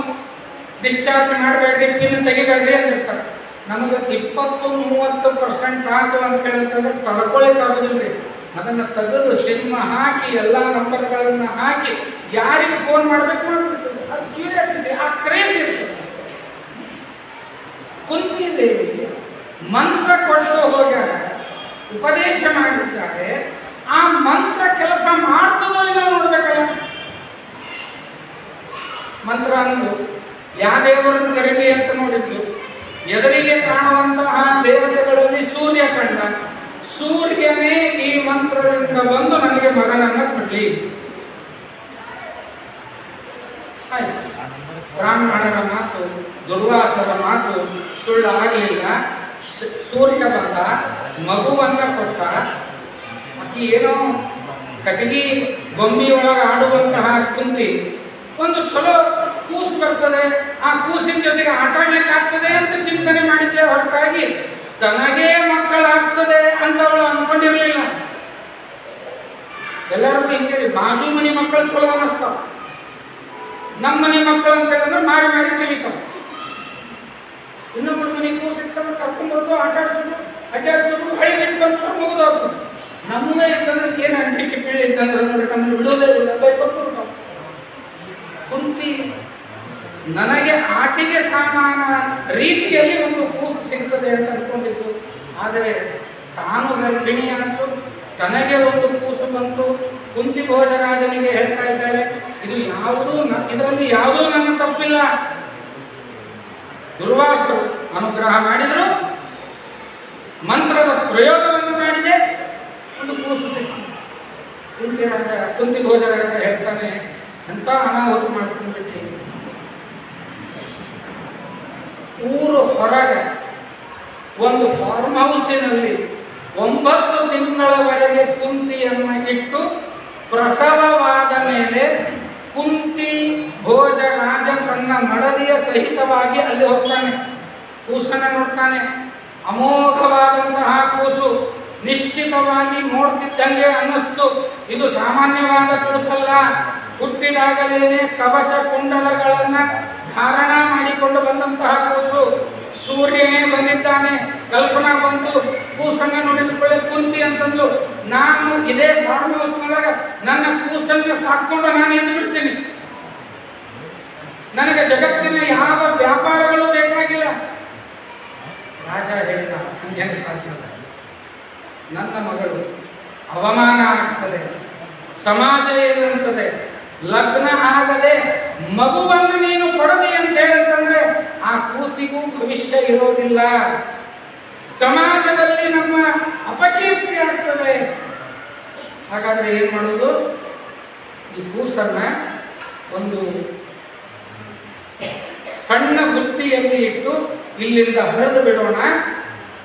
ಡಿಸ್ಚಾರ್ಜ್ ಮಾಡಬೇಡ್ರಿ, ಪಿನ್ ತೆಗಿಬೇಡ್ರಿ ಅಂತಿರ್ತಾರೆ. ನಮಗೆ 20-30% ಆಯಿತು ಅಂತ ಹೇಳ್ತಂದ್ರೆ ತಡ್ಕೊಳ್ಳಿಕ್ಕಾಗೋದಿಲ್ಲ ರೀ. ಅದನ್ನು ತೆಗೆದು ಸಿಮ್ ಹಾಕಿ ಎಲ್ಲ ನಂಬರ್ಗಳನ್ನು ಹಾಕಿ ಯಾರಿಗೆ ಫೋನ್ ಮಾಡಬೇಕು ಮಾಡ್ಬಿಡ್ತದೆ. ಅದು ಕ್ಯೂರಿಯಾಸಿಟಿ, ಆ ಕ್ರೇಜ್ ಇರ್ತದೆ. ಕುಂತಿ ದೇವಿಗೆ ಮಂತ್ರ ಕೊಟ್ಟು ಹೋಗ್ಯಾರ, ಉಪದೇಶ ಮಾಡಿದ್ದಾರೆ. ಆ ಮಂತ್ರ ಕೆಲಸ ಮಾಡ್ತದೋ ಇಲ್ಲ ನೋಡ್ಬೇಕಲ್ಲ. ಮಂತ್ರ ಅಂದು ಯಾವ ದೇವರನ್ನು ಕರೀಲಿ ಅಂತ ನೋಡಿದ್ದು, ಎದುರಿಗೆ ಕಾಣುವಂತಹ ದೇವತೆಗಳಲ್ಲಿ ಸೂರ್ಯ ಕಂಡ. ಸೂರ್ಯನೇ ಈ ಮಂತ್ರದಿಂದ ಬಂದು ನನಗೆ ಮಗನನ್ನು ಕೊಡಲಿ. ಆಯ್ತು, ಬ್ರಾಹ್ಮಣರ ಮಾತು, ದುರ್ವಾಸರ ಮಾತು ಸುಳ್ಳಾಗಲಿಲ್ಲ. ಸೂರ್ಯ ಬಂದ, ಮಗುವನ್ನು ಕೊಟ್ಟ. ಅಕ್ಕಿ ಏನೋ ಕಟಗಿ ಬೊಂಬಿಯೊಳಗೆ ಆಡುವಂತಹ ಕುಂತಿ ಒಂದು ಚಲೋ ಕೂಸು ಬರ್ತದೆ, ಆ ಕೂಸಿನ ಜೊತೆಗೆ ಆಟ ಆಡ್ಲಿಕ್ಕೆ ಆಗ್ತದೆ ಅಂತ ಚಿಂತನೆ ಮಾಡಿದ್ಲೆ ಹೊರತಾಗಿ ತನಗೇ ಮಕ್ಕಳಾಗ್ತದೆ ಅಂತ ಅವಳು ಅಂದ್ಕೊಂಡಿರ್ಲಿಲ್ಲ. ಎಲ್ಲರಿಗೂ ಹಿಂಗೆ ರೀ, ಬಾಜು ಮನೆ ಮಕ್ಕಳು ಚಲೋ ಅನ್ನಿಸ್ತಾವ, ನಮ್ಮ ಮನೆ ಮಕ್ಕಳು ಅಂತ ಹೇಳಿದ್ರೆ ಮಾರಿ ಮಾರಿ ತಿಳಿತಾವ. ಇನ್ನೊಬ್ಬರು ಮನೆ ಕೂಸಿರ್ತಂದ್ರೆ ಕರ್ಕೊಂಡ್ಬರೋದು, ಆಟ ಆಡ್ಸೋದು, ಅಡ್ಡಾಡ್ಸೋದು, ಹಳಿ ಬಿಟ್ಟು ಬಂದ್ರೆ ಮುಗಿದೋಗ್ತದೆ. ನಮ್ಮದೇ ಇತ್ತಂದ್ರೆ ಏನು ಅಂಟಿಕೆ ಪೀಳಿ ಇತ್ತಂದ್ರೆ ನೋಡಿ ನಮ್ಮನ್ನು ಬಿಡೋದೇ ಇಲ್ಲ, ಬೈಕೊಟ್ಟು ನಾವು. ಕುಂತಿ ನನಗೆ ಆಟಿಗೆ ಸಾಮಾನ ರೀತಿಯಲ್ಲಿ ಒಂದು ಕೂಸು ಸಿಗ್ತದೆ ಅಂತ ಅನ್ಕೊಂಡಿದ್ದು. ಆದರೆ ತಾನು ಗರ್ಭಿಣಿಯಾಯಿತು, ತನಗೆ ಒಂದು ಕೂಸು ಬಂತು. ಕುಂತಿ ಭೋಜರಾಜನಿಗೆ ಹೇಳ್ತಾ ಇದ್ದಾಳೆ, ಇದು ಇದರಲ್ಲಿ ಯಾವುದೂ ನನ್ನ ತಪ್ಪಿಲ್ಲ. ದುರ್ವಾಸರು ಅನುಗ್ರಹ ಮಾಡಿದರು, ಮಂತ್ರದ ಪ್ರಯೋಗವನ್ನು ಮಾಡಿದೆ, ಒಂದು ಕೂಸು ಸಿಕ್ಕಿತು. ಕುಂತಿ ಭೋಜರಾಜ ಹೇಳ್ತಾನೆ, ಎಂಥ ಅನಾಹುತ ಮಾಡ್ಕೊಂಡ್ಬಿಟ್ಟು. ಊರು ಹೊರಗೆ ಒಂದು ಫಾರ್ಮ್ ಹೌಸಿನಲ್ಲಿ 9 ತಿಂಗಳವರೆಗೆ ಕುಂತಿಯನ್ನು ಇಟ್ಟು ಪ್ರಸವವಾದ ಮೇಲೆ ಕುಂತಿ ಭೋಜರಾಜ ತನ್ನ ಮಡದಿಯ ಸಹಿತವಾಗಿ ಅಲ್ಲಿ ಹೋಗ್ತಾನೆ, ಕೂಸನ್ನು ನೋಡ್ತಾನೆ. ಅಮೋಘವಾದಂತಹ ಕೂಸು, ನಿಶ್ಚಿತವಾಗಿ ನೋಡ್ತಿದ್ದಂಗೆ ಅನ್ನಿಸ್ತು ಇದು ಸಾಮಾನ್ಯವಾದ ಕೂಸಲ್ಲ. ಹುಟ್ಟಿದಾಗಲೇನೆ ಕವಚ ಕುಂಡಲಗಳನ್ನು ಧಾರಣ ಮಾಡಿಕೊಂಡು ಬಂದಂತಹ ಕೂಸು. ಸೂರ್ಯನೇ ಬಂದಿದ್ದಾನೆ, ಕಲ್ಪನಾ ಬಂತು. ಕೂಸನ್ನು ನೋಡಿದುಕೊಳ್ಳೆ ಕುಂತಿ ಅಂತಂದು, ನಾನು ಇದೇ ಫಾರ್ಮ್ ಹೌಸ್ನೊಳಗೆ ನನ್ನ ಕೂಸನ್ನು ಸಾಕೊಂಡು ನಾನು ಎದ್ದು ಬಿಡ್ತೀನಿ. ನನಗೆ ಜಗತ್ತಿನ ಯಾವ ವ್ಯಾಪಾರಗಳು ಬೇಕಾಗಿಲ್ಲ. ರಾಜ ಹೇಳಿದ, ಹಂಗೆ ಸಾಧ್ಯ, ನನ್ನ ಮಗಳು ಅವಮಾನ ಆಗ್ತದೆ, ಸಮಾಜ ಏನಂತದೆ, ಲಗ್ನ ಆಗದೆ ಮಗುವನ್ನು ನೀನು ಕೊಡದಿ ಅಂತ ಹೇಳಿದ್ರೆ ಆ ಕೂಸಿಗೂ ಭವಿಷ್ಯ ಇರೋದಿಲ್ಲ, ಸಮಾಜದಲ್ಲಿ ನಮ್ಮ ಅಪಕೀರ್ತಿ ಆಗ್ತದೆ. ಹಾಗಾದ್ರೆ ಏನು ಮಾಡೋದು? ಈ ಕೂಸನ್ನ ಒಂದು ಸಣ್ಣ ಬುಟ್ಟಿಯಲ್ಲಿ ಇಟ್ಟು ಇಲ್ಲಿಂದ ಹರಿದು ಬಿಡೋಣ.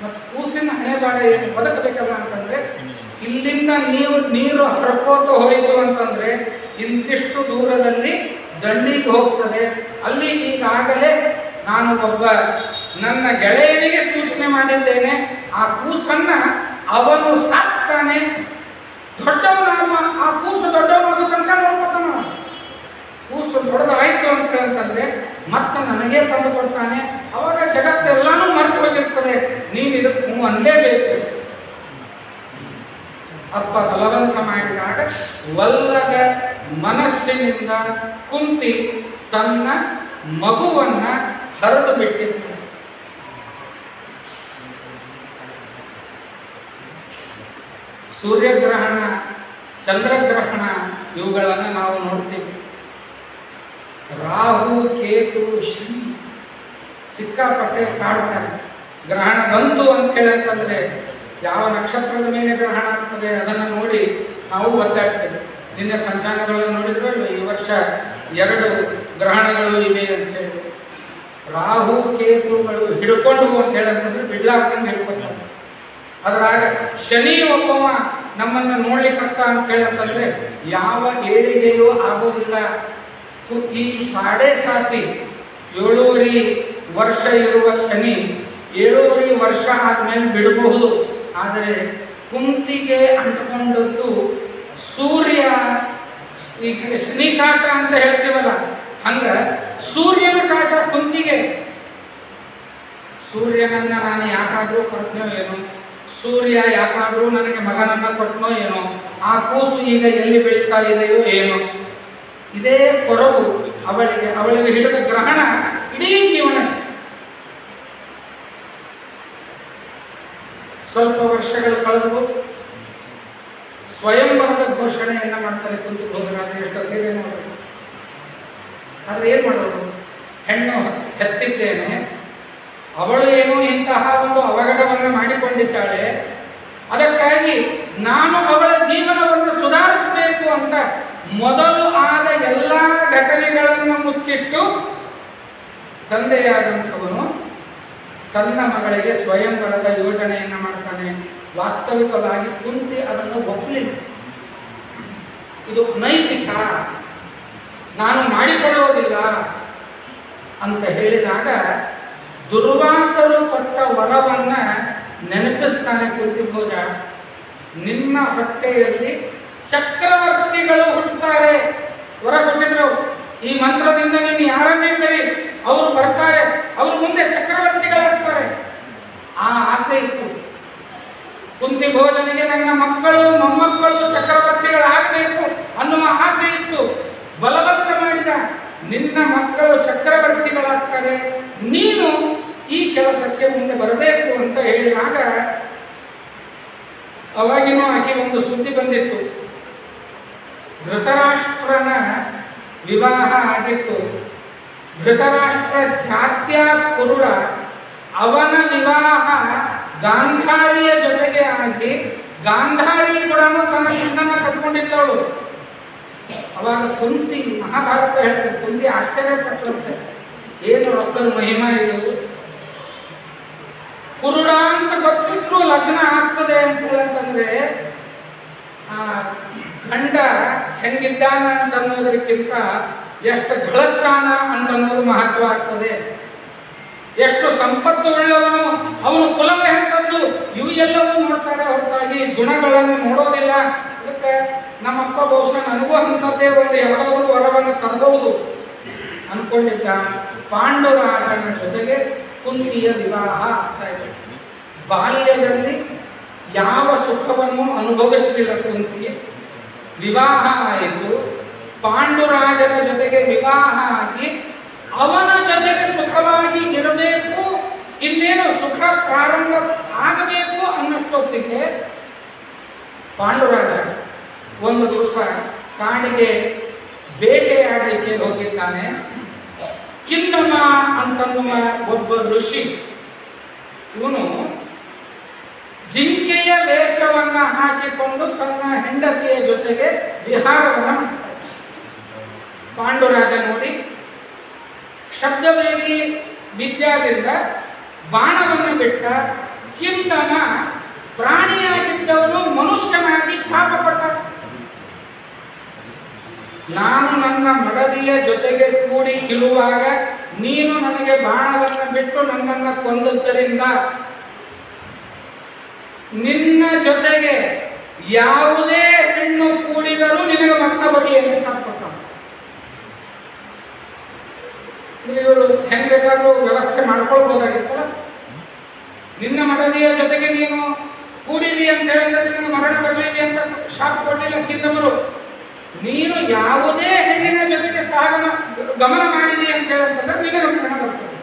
ಮತ್ತು ಕೂಸಿನ ಹಣೆಬಾರ ಏನು ಬದುಕಬೇಕಲ್ಲ ಅಂತಂದ್ರೆ, ಇಲ್ಲಿಂದ ನೀರು ಹರ್ಕೋತ ಹೋಯಿತು ಅಂತಂದ್ರೆ ಇಂತಿಷ್ಟು ದೂರದಲ್ಲಿ ದಂಡಿಗೆ ಹೋಗ್ತದೆ. ಅಲ್ಲಿ ಈಗಾಗಲೇ ನಾನು ಒಬ್ಬ ನನ್ನ ಗೆಳೆಯನಿಗೆ ಸೂಚನೆ ಮಾಡಿದ್ದೇನೆ, ಆ ಕೂಸನ್ನ ಅವನು ಸಾಕ್ತಾನೆ, ದೊಡ್ಡವನ ಆ ಕೂಸು ದೊಡ್ಡವನಾಗೋ ತನಕ ನೋಡ್ಕೊತಾನ. ಕೂಸು ದೊಡ್ಡದಾಯ್ತು ಅಂತಂದ್ರೆ ಮತ್ತೆ ನನಗೆ ತಂದು ಕೊಡ್ತಾನೆ. ಅವಾಗ ಜಗತ್ತೆಲ್ಲಾನು ಮರೆತು ಹೋಗಿರ್ತದೆ. ನೀನು ಇದಕ್ಕೆ ಅನ್ಲೇಬೇಕು. ಅಪ್ಪ ಬಲವಂತ ಮಾಡಿದಾಗ ಒಲ್ಲದ ಮನಸ್ಸಿನಿಂದ ಕುಂತಿ ತನ್ನ ಮಗುವನ್ನ ಹರಿದು ಬಿಟ್ಟಿದ್ದ. ಸೂರ್ಯಗ್ರಹಣ, ಚಂದ್ರಗ್ರಹಣ ಇವುಗಳನ್ನು ನಾವು ನೋಡ್ತೀವಿ. ರಾಹು, ಕೇತು, ಶನಿ ಸಿಕ್ಕಾಪಟ್ಟೆ ಕಾಡ್ತಾರೆ. ಗ್ರಹಣ ಬಂತು ಅಂತ ಹೇಳಂತಂದ್ರೆ ಯಾವ ನಕ್ಷತ್ರದ ಮೇಲೆ ಗ್ರಹಣ ಆಗ್ತದೆ ಅದನ್ನು ನೋಡಿ ನಾವು ಒದ್ದಾಡ್ತೇವೆ. ನಿನ್ನೆ ಪಂಚಾಂಗಗಳನ್ನು ನೋಡಿದ್ರೆ ಈ ವರ್ಷ 2 ಗ್ರಹಣಗಳು ಇವೆ ಅಂತ ಹೇಳಿ. ರಾಹು ಕೇತುಗಳು ಹಿಡ್ಕೊಂಡು ಅಂತ ಹೇಳಂತಂದ್ರೆ ಬಿಡ್ಲಾರ್ದಂಗೆ ಹಿಡ್ಕೊತಾರೆ. ಅದರಾಗ ಶನಿ ಒಬ್ಬವ ನಮ್ಮನ್ನು ನೋಡ್ಲಿಕ್ಕಂತ ಅಂತ ಹೇಳಂತಂದ್ರೆ ಯಾವ ಏಳಿಗೆಯೂ ಆಗೋದಿಲ್ಲ. ಈ 7.5 7.5 ವರ್ಷ ಇರುವ ಶನಿ 7.5 ವರ್ಷ ಆದ್ಮೇಲೆ ಬಿಡಬಹುದು. ಆದರೆ ಕುಂತಿಗೆ ಅಂಟುಕೊಂಡದ್ದು ಸೂರ್ಯ. ಈಗ ಶನಿ ಕಾಟ ಅಂತ ಹೇಳ್ತೀವಲ್ಲ, ಹಂಗ ಸೂರ್ಯನ ಕಾಟ ಕುಂತಿಗೆ. ಸೂರ್ಯನನ್ನ ನಾನು ಯಾಕಾದ್ರೂ ಕೊಟ್ಟನೋ ಏನೋ, ಸೂರ್ಯ ಯಾಕಾದ್ರೂ ನನಗೆ ಮಗನನ್ನ ಕೊಟ್ಟನೋ ಏನೋ, ಆ ಕೂಸು ಈಗ ಎಲ್ಲಿ ಬೆಳೀತಾ ಇದೆಯೋ ಏನೋ, ಇದೇ ಕೊರಗು ಅವಳಿಗೆ ಹಿಡಿದ ಗ್ರಹಣ ಇಡೀ ಜೀವನ. ಸ್ವಲ್ಪ ವರ್ಷಗಳು ಕಳೆದು ಸ್ವಯಂವರದ ಘೋಷಣೆಯನ್ನ ಮಾಡ್ತಾರೆ. ಕುಂತು ಹೋಗರಾದ್ರೆ ಎಷ್ಟೊತ್ತಿದೆ ನೋಡೋದು. ಆದ್ರೆ ಏನ್ ಮಾಡೋದು? ಹೆಣ್ಣು ಹೆತ್ತಿದ್ದೇನೆ, ಅವಳು ಏನೋ ಇಂತಹ ಒಂದು ಅವಘಡವನ್ನು ಮಾಡಿಕೊಂಡಿದ್ದಾಳೆ, ಅದಕ್ಕಾಗಿ ನಾನು ಅವಳ ಜೀವನವನ್ನು ಸುಧಾರಿಸಬೇಕು ಅಂತ ಮೊದಲು ಆದ ಎಲ್ಲ ಘಟನೆಗಳನ್ನು ಮುಚ್ಚಿಟ್ಟು ತಂದೆಯಾದಂಥವನು ತನ್ನ ಮಗಳಿಗೆ ಸ್ವಯಂವರದ ಯೋಜನೆಯನ್ನು ಮಾಡ್ತಾನೆ. ವಾಸ್ತವಿಕವಾಗಿ ಕುಂತಿ ಅದನ್ನು ಒಪ್ಪಲಿಲ್ಲ. ಇದು ಅನೈತಿಕ, ನಾನು ಮಾಡಿಕೊಳ್ಳುವುದಿಲ್ಲ ಅಂತ ಹೇಳಿದಾಗ ದುರ್ವಾಸರು ಕೊಟ್ಟ ವರವನ್ನ ನೆನಪಿಸ್ತಾನೆ ಕುಂತಿಭೋಜ. ನಿನ್ನ ಹೊಟ್ಟೆಯಲ್ಲಿ ಚಕ್ರವರ್ತಿಗಳು ಹುಟ್ಟುತ್ತಾರೆ. ವರ ಕೊಟ್ಟಿದ್ರು, ಈ ಮಂತ್ರದಿಂದ ನೀನು ಯಾರನ್ನೇ ಕರಿ, ಅವರು ಬರ್ತಾರೆ, ಅವ್ರ ಮುಂದೆ ಚಕ್ರವರ್ತಿಗಳಾಗ್ತಾರೆ. ಆ ಆಸೆ ಇತ್ತು ಕುಂತಿಭೋಜನಿಗೆ. ನನ್ನ ಮಕ್ಕಳು ಮೊಮ್ಮಕ್ಕಳು ಚಕ್ರವರ್ತಿಗಳಾಗಬೇಕು ಅನ್ನುವ ಆಸೆ ಇತ್ತು. ಬಲವಂತ ಮಾಡಿದ, ನಿನ್ನ ಮಕ್ಕಳು ಚಕ್ರವರ್ತಿಗಳಾಗ್ತಾರೆ, ನೀನು ಈ ಕೆಲಸಕ್ಕೆ ಮುಂದೆ ಬರಬೇಕು ಅಂತ ಹೇಳಿದಾಗ ಅವಾಗಿನೂ ಆಕೆ ಒಂದು ಸುದ್ದಿ ಬಂದಿತ್ತು. ಧೃತರಾಷ್ಟ್ರನ ವಿವಾಹ ಆಗಿತ್ತು. ಧೃತರಾಷ್ಟ್ರ ಜಾತ್ಯ ಕುರುಡ, ಅವನ ವಿವಾಹ ಗಾಂಧಾರಿಯ ಜೊತೆಗೆ ಆಗಿ ಗಾಂಧಾರಿ ಕೂಡ ತನ್ನ ಹೆಣ್ಣನ್ನು ಕಟ್ಕೊಂಡಿದ್ದವಳು. ಅವಾಗ ಕುಂತಿ ಮಹಾಭಾರತ ಹೇಳ್ತಾರೆ, ಕುಂತಿ ಆಶ್ಚರ್ಯಪಟ್ಟಂತೆ, ಏನು ರೊಕ್ಕದ ಮಹಿಮಾ ಇದು, ಕುರುಡ ಅಂತ ಗೊತ್ತಿದ್ರು ಲಗ್ನ ಆಗ್ತದೆ ಅಂತ ಹೇಳಂತಂದ್ರೆ ಗಂಡ ಹೆಂಗಿದ್ದಾನ ಅಂತ ಅನ್ನೋದಕ್ಕಿಂತ ಎಷ್ಟು ಗಳಿಸ್ತಾನ ಅಂತ ಅನ್ನೋದು ಮಹತ್ವ ಆಗ್ತದೆ. ಎಷ್ಟು ಸಂಪತ್ತು ಉಳ್ಳವನು, ಅವನು ಕುಲವೇ ಎಂಥದ್ದು, ಇವು ಎಲ್ಲವೂ ನೋಡ್ತಾರೆ ಹೊರತಾಗಿ ಗುಣಗಳನ್ನು ನೋಡೋದಿಲ್ಲ. ಅದಕ್ಕೆ ನಮ್ಮಪ್ಪ ಬಹುಶಃ ನನಗೂ ಅಂಥದ್ದೇ ಒಂದು ಯಾವುದಾದ್ರೂ ವರವನ್ನು ತರಬಹುದು ಅನ್ಕೊಂಡಿದ್ದ. ಪಾಂಡುರಾಜನ ಜೊತೆಗೆ ಕುಂತಿಯ ವಿವಾಹ ಆಗ್ತಾ ಇದೆ. ಬಾಲ್ಯದಲ್ಲಿ ಯಾವ ಸುಖವನ್ನು ಅನುಭವಿಸಲಿಲ್ಲ ಕುಂತಿ. ವಿವಾಹ ಆಯಿತು, ಪಾಂಡುರಾಜನ ಜೊತೆಗೆ ವಿವಾಹ ಆಗಿ ಅವನ ಜೊತೆಗೆ ಸುಖವಾಗಿ ಇರಬೇಕು, ಇನ್ನೇನು ಸುಖ ಪ್ರಾರಂಭ ಆಗಬೇಕು ಅನ್ನಷ್ಟೊತ್ತಿಗೆ ಪಾಂಡುರಾಜ ಒಂದು ದಿವಸ ಕಾಡಿಗೆ ಬೇಟೆಯಾಡಲಿಕ್ಕೆ ಹೋಗಿದ್ದಾನೆ. ಕಿನ್ನಮ ಅಂತನ್ನುವ ಒಬ್ಬ ಋಷಿ, ಇವನು ಜಿಂಕೆಯ ವೇಷವನ್ನ ಹಾಕಿಕೊಂಡು ತನ್ನ ಹೆಂಡತಿಯ ಜೊತೆಗೆ ವಿಹಾರವನ್ನು ಮಾಡ್ತಾನೆ. ಪಾಂಡುರಾಜ ನೋಡಿ ಶಬ್ದವೇದಿ ವಿದ್ಯಾದಿಂದ ಬಾಣವನ್ನು ಬಿಟ್ಟ. ಕಿನ್ನಮ ಪ್ರಾಣಿಯಾಗಿದ್ದವನು ಮನುಷ್ಯನಾಗಿ ಶಾಪ ಕೊಟ್ಟ. ನಾನು ನನ್ನ ಮಡದಿಯ ಜೊತೆಗೆ ಕೂಡಿ ಇರುವಾಗ ನೀನು ನನಗೆ ಬಾಣವನ್ನು ಬಿಟ್ಟು ನನ್ನನ್ನು ಕೊಂದದ್ದರಿಂದ ನಿನ್ನ ಜೊತೆಗೆ ಯಾವುದೇ ಹೆಣ್ಣು ಕೂಡಿದರೂ ನಿನಗೆ ಮಕ್ಕ ಬರಲಿ ಎಂದು ಶಾಪ ಕೊಟ್ಟ. ಇವರು ಹೆಂಗ್ ಬೇಕಾದ್ರೂ ವ್ಯವಸ್ಥೆ ಮಾಡ್ಕೊಳ್ಬೋದಾಗಿತ್ತಲ್ಲ. ನಿನ್ನ ಮಡದಿಯ ಜೊತೆಗೆ ನೀನು ಕೂಡಿರಿ ಅಂತ ಹೇಳಿದ್ರೆ ನಿನಗೆ ಮರಣ ಬರಲಿದೆ ಅಂತ ಶಾಪ ಕೊಟ್ಟಿಲ್ಲ ಕಿನ್ನಮರು. ನೀನು ಯಾವುದೇ ಹೆಣ್ಣಿನ ಜೊತೆಗೆ ಗಮನ ಮಾಡಿದಿ ಅಂತ ಹೇಳಂತಂದ್ರೆ ನಿನಗೆ ಮರಣ ಬರ್ತದೆ.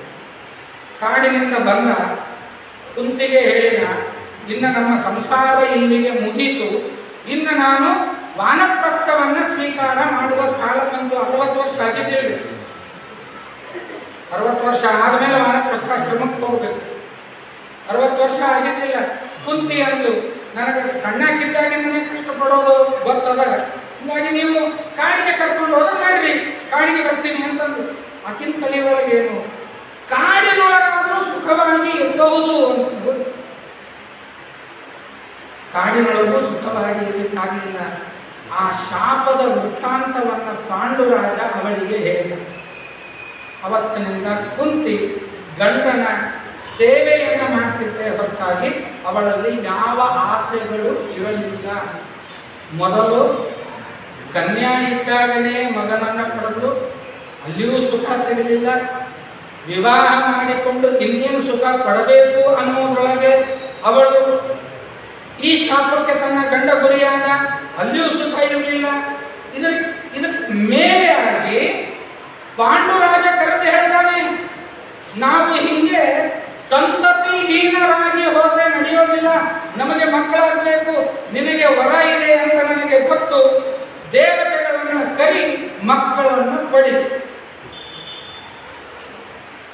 ಕಾಡಿನಿಂದ ಬಂದ ಕುಂತಿಗೆ ಹೇಳಿದ, ಇನ್ನು ನಮ್ಮ ಸಂಸಾರ ಇಲ್ಲಿಗೆ ಮುಗೀತು, ಇನ್ನು ನಾನು ವಾನಪ್ರಸ್ಥವನ್ನು ಸ್ವೀಕಾರ ಮಾಡುವ ಕಾಲ ಬಂದು 60 ವರ್ಷ ಆಗಿದ್ದೇವೆ. 60 ವರ್ಷ ಆದಮೇಲೆ ವಾನಪ್ರಸ್ಥಾಶ್ರಮಕ್ಕೆ ಹೋಗ್ಬೇಕು. 60 ವರ್ಷ ಆಗಿದ್ದಿಲ್ಲ. ಕುಂತಿ ಅಂದು ನನಗೆ ಸಣ್ಣಕ್ಕಿದ್ದಾಗಿ ನನಗೆ ಕಷ್ಟಪಡೋದು ಗೊತ್ತದ, ಹೀಗಾಗಿ ನೀವು ಕಾಡಿಗೆ ಕರ್ಕೊಂಡು ಹೋದ್ರೆ ಮಾಡ್ರಿ, ಕಾಡಿಗೆ ಬರ್ತೀನಿ ಅಂತಂದು. ಆಕಿನ ತಲೆ ಒಳಗೇನು ಕಾಡಿನೊಳಗಾದರೂ ಸುಖವಾಗಿ ಇರಬಹುದು ಅಂತ. ಕಾಡಿನೊಳಗೂ ಸುಖವಾಗಿ ಇರಲಿಕ್ಕಾಗಲಿಲ್ಲ. ಆ ಶಾಪದ ವೃತ್ತಾಂತವನ್ನು ಪಾಂಡುರಾಜ ಅವಳಿಗೆ ಹೇಳಿದ. ಅವತ್ತಿನಿಂದ ಕುಂತಿ ಗಂಡನ ಸೇವೆಯನ್ನು ಮಾಡ್ತಿದ್ದೆ ಹೊರತಾಗಿ ಅವಳಲ್ಲಿ ಯಾವ ಆಸೆಗಳು ಇರಲಿಲ್ಲ. ಮೊದಲು ಕನ್ಯಾ ಇದ್ದಾಗನೇ ಮಗನನ್ನು ಪಡೆದು ಅಲ್ಲಿಯೂ ಸುಖ ಸಿಗಲಿಲ್ಲ. ವಿವಾಹ ಮಾಡಿಕೊಂಡು ಇನ್ನೇನು ಸುಖ ಪಡಬೇಕು ಅನ್ನೋದ್ರೊಳಗೆ ಅವಳು ಈ ಶಾಪಕ್ಕೆ ತನ್ನ ಗಂಡ ಗುರಿಯಾದ, ಅಲ್ಲಿಯೂ ಸುಖ ಇರಲಿಲ್ಲ. ಇದಕ್ಕೆ ಮೇಲೆ ಆಗಿ ಪಾಂಡುರಾಜ ಕರೆದು ಹೇಳ್ತಾನೆ, ನಾವು ಹಿಂಗೆ ಸಂತತಿಹೀನರಾಗಿ ಹೋದ್ರೆ ನಡೆಯೋದಿಲ್ಲ, ನಮಗೆ ಮಕ್ಕಳಾಗಬೇಕು, ನಿನಗೆ ವರ ಇದೆ ಅಂತ ನನಗೆ ಗೊತ್ತು, ದೇವತೆಗಳನ್ನು ಕರಿ ಮಕ್ಕಳನ್ನು ಪಡಿ.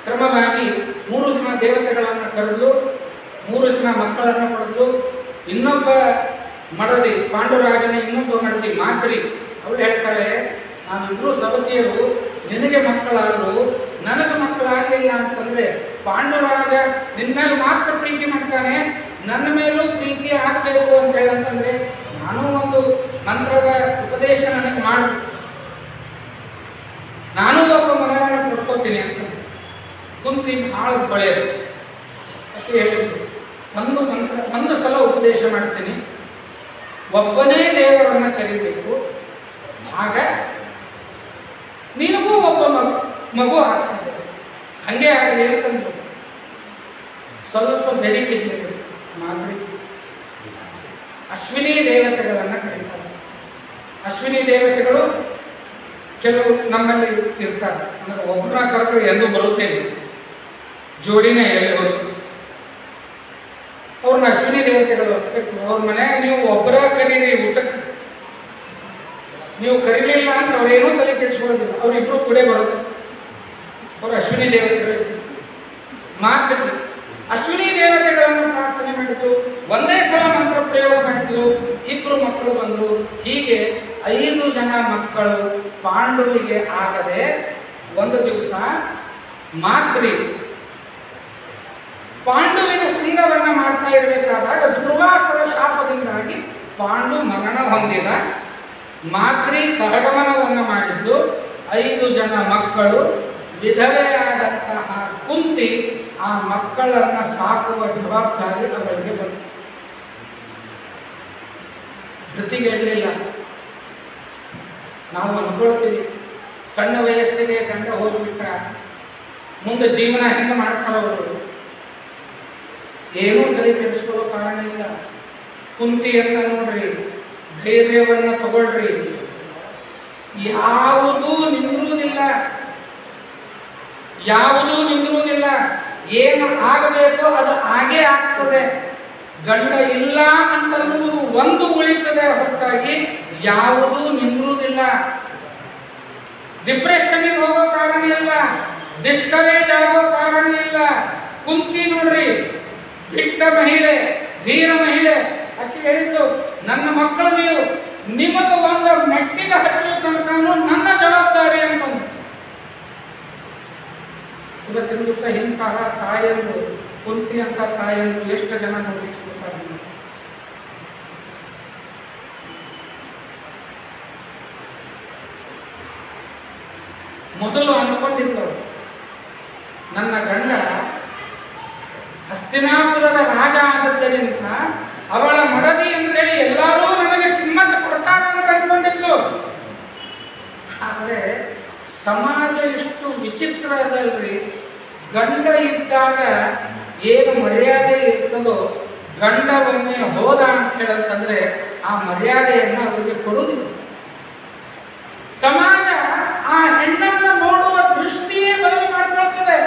ಕ್ರಮವಾಗಿ 3 ಜನ ದೇವತೆಗಳನ್ನು ಕರೆದು 3 ಜನ ಮಕ್ಕಳನ್ನು ಪಡೆದು. ಇನ್ನೊಬ್ಬ ಮಡದಿ, ಪಾಂಡುರಾಜನ ಇನ್ನೊಬ್ಬ ಮಡದಿ ಮಾತ್ರಿ, ಅವಳು ಹೇಳ್ತಾಳೆ, ನಾವಿಬ್ರು ಸವತಿಯರು, ನಿನಗೆ ಮಕ್ಕಳಾದರು, ನನಗೆ ಮಕ್ಕಳಾಗಲಿಲ್ಲ ಅಂತಂದ್ರೆ ಪಾಂಡುರಾಜ ನಿನ್ನ ಮೇಲೆ ಮಾತ್ರ ಪ್ರೀತಿ ಮಾಡ್ತಾನೆ, ನನ್ನ ಮೇಲೂ ಪ್ರೀತಿ ಆಗಬೇಕು ಅಂತ ಹೇಳಂತಂದ್ರೆ ನಾನು ಒಂದು ಮಂತ್ರದ ಉಪದೇಶ ನನಗೆ ಮಾಡು, ನಾನು ಒಬ್ಬ ಮಗನನ್ನು ಕೊಡ್ಕೋತೀನಿ ಅಂತ. ಕುಂತಿ ಭಾಳ ಬಳೆಯದು ಅಷ್ಟೇ ಹೇಳಿದ್ರು, ಒಂದು ಸಲ ಉಪದೇಶ ಮಾಡ್ತೀನಿ, ಒಬ್ಬನೇ ದೇವರನ್ನು ಕರಿಬೇಕು, ಆಗ ನಿನಗೂ ಒಬ್ಬ ಮಗು ಆಗ್ತದೆ, ಹಂಗೆ ಆಗಲಿ ಅಂತಂದ್ರು. ಸ್ವಲ್ಪ ಬೆರಿಕಿದ್ದರು ಮಾಧುರಿ. ಅಶ್ವಿನಿ ದೇವತೆಗಳನ್ನು ಕರೀತಾರೆ. ಅಶ್ವಿನಿ ದೇವತೆಗಳು ಕೆಲವು ನಮ್ಮಲ್ಲಿ ಇರ್ತಾರೆ, ಅಂದರೆ ಒಬ್ಬರನ್ನ ಕರೆದು ಎಂದೂ ಬರುತ್ತೇನೆ, ಜೋಡಿನೇ ಎಲ್ಲಿ ಹೋದ್ರು ಅವ್ರನ್ನ ಅಶ್ವಿನಿ ದೇವತೆಗಳು. ಅವ್ರ ಮನೆಯಾಗ ನೀವು ಒಬ್ಬರ ಕರೀರಿ ಊಟಕ್ಕೆ, ನೀವು ಕರೀಲಿಲ್ಲ ಅಂತ ಅವ್ರೇನೂ ತಲೆ ಕೆಡಿಸ್ಕೊಳ್ಳೋದಿಲ್ಲ, ಅವರಿಬ್ರು ಕೂಡ ಬರೋದು. ಅವರು ಅಶ್ವಿನಿ ದೇವತೆಗಳು ಮಾತ್ರ. ಅಶ್ವಿನಿ ದೇವತೆಗಳನ್ನು ಪ್ರಾರ್ಥನೆ ಮಾಡಿತು, ಒಂದೇ ಸಲ ಮಂತ್ರ ಪ್ರಯೋಗ ಮಾಡಿದ್ರು, 2 ಮಕ್ಕಳು ಬಂದರು. ಹೀಗೆ 5 ಜನ ಮಕ್ಕಳು ಪಾಂಡುವಿಗೆ ಆಗದೆ ಒಂದು ದಿವಸ ಮಾತ್ರಿ ಪಾಂಡುವಿನ ಶೃಂಗವನ್ನು ಮಾಡ್ತಾ ಇರಬೇಕಾದಾಗ ದುರ್ವಾಸರ ಶಾಪದಿಂದಾಗಿ ಪಾಂಡು ಮರಣ ಹೊಂದಿದ. ಮಾತ್ರಿ ಸಹಗಮನವನ್ನು ಮಾಡಿದ್ದು. 5 ಜನ ಮಕ್ಕಳು. ವಿಧವೆಯಾದಂತಹ ಕುಂತಿ ಆ ಮಕ್ಕಳನ್ನು ಸಾಕುವ ಜವಾಬ್ದಾರಿ ಅವರಿಗೆ ಬಂತು. ಧೃತಿಗೆಡಲಿಲ್ಲ. ನಾವು ಅನ್ಕೊಳ್ತೀವಿ, ಸಣ್ಣ ವಯಸ್ಸಿಗೆ ಗಂಡ ಹೋಗ್ಬಿಟ್ಟ, ಮುಂದೆ ಜೀವನ ಹೆಂಗೆ ಮಾಡ್ಕೊಳ್ಳೋರು, ಏನೂ ತಲೆ ಕೆಡಿಸ್ಕೊಳ್ಳೋ ಕಾರಣ ಇಲ್ಲ. ಕುಂತಿಯನ್ನು ನೋಡ್ರಿ, ಧೈರ್ಯವನ್ನು ತಗೊಳ್ರಿ, ಯಾವುದೂ ನಿಂದಿರುವುದಿಲ್ಲ, ಯಾವುದೂ ನಿಂದಿರುವುದಿಲ್ಲ. ಏನು ಆಗಬೇಕೋ ಅದು ಹಾಗೇ ಆಗ್ತದೆ. ಗಂಡ ಇಲ್ಲ ಅಂತನ್ನುವುದು ಒಂದು ಉಳಿತದೆ ಹೊರತಾಗಿ ಯಾವುದೂ ನಿಂದಿರುವುದಿಲ್ಲ. ಡಿಪ್ರೆಷನ್ಗೆ ಹೋಗೋ ಕಾರಣ ಇಲ್ಲ, ಡಿಸ್ಕರೇಜ್ ಆಗೋ ಕಾರಣ ಇಲ್ಲ. ಕುಂತಿ ನೋಡ್ರಿ, ದಿಟ್ಟ ಮಹಿಳೆ, ಧೀರ ಮಹಿಳೆ. ಅಕ್ಕಿ ಹೇಳಿದ್ದು, ನನ್ನ ಮಕ್ಕಳು ನೀವು ನಿಮಗೆ ಒಂದು ಮೆಟ್ಟಿಗೆ ಹಚ್ಚೋ ತನಕ ನನ್ನ ಜವಾಬ್ದಾರಿ ಅಂತಂದು. ಇವತ್ತಿನ ದಿವಸ ಇಂತಹ ತಾಯಿಯರು, ಕುಂತಿ ಅಂತ ತಾಯಿಯರು ಎಷ್ಟು ಜನ ನೋಡ್ಲಿಕ್ಕೆ ಸಿಗ್ತಾರೆ. ಮೊದಲು ಅನ್ಕೊಂಡಿದ್ದಳು, ನನ್ನ ಗಂಡ ಹಸ್ತಿನಾಪುರದ ರಾಜ ಆದದ್ದರಿಂದ ಅವಳ ಮಡದಿ ಅಂತೇಳಿ ಎಲ್ಲರೂ ನನಗೆ ಕಿಮ್ಮತ್ತು ಕೊಡ್ತಾರೆ ಅಂತ ಅನ್ಕೊಂಡಿದ್ಲು. ಆದರೆ ಸಮಾಜ ಎಷ್ಟು ವಿಚಿತ್ರದಲ್ಲಿ, ಗಂಡ ಇದ್ದಾಗ ಏನು ಮರ್ಯಾದೆ ಇರ್ತದೋ ಗಂಡ ಒಮ್ಮೆ ಹೋದ ಅಂತ ಹೇಳಂತಂದ್ರೆ ಆ ಮರ್ಯಾದೆಯನ್ನು ಅವರಿಗೆ ಕೊಡುವುದಿಲ್ಲ. ಸಮಾಜ ಆ ಹೆಣ್ಣನ್ನು ನೋಡುವ ದೃಷ್ಟಿಯೇ ಬದಲು ಮಾಡ್ಕೊಳ್ತದೆ.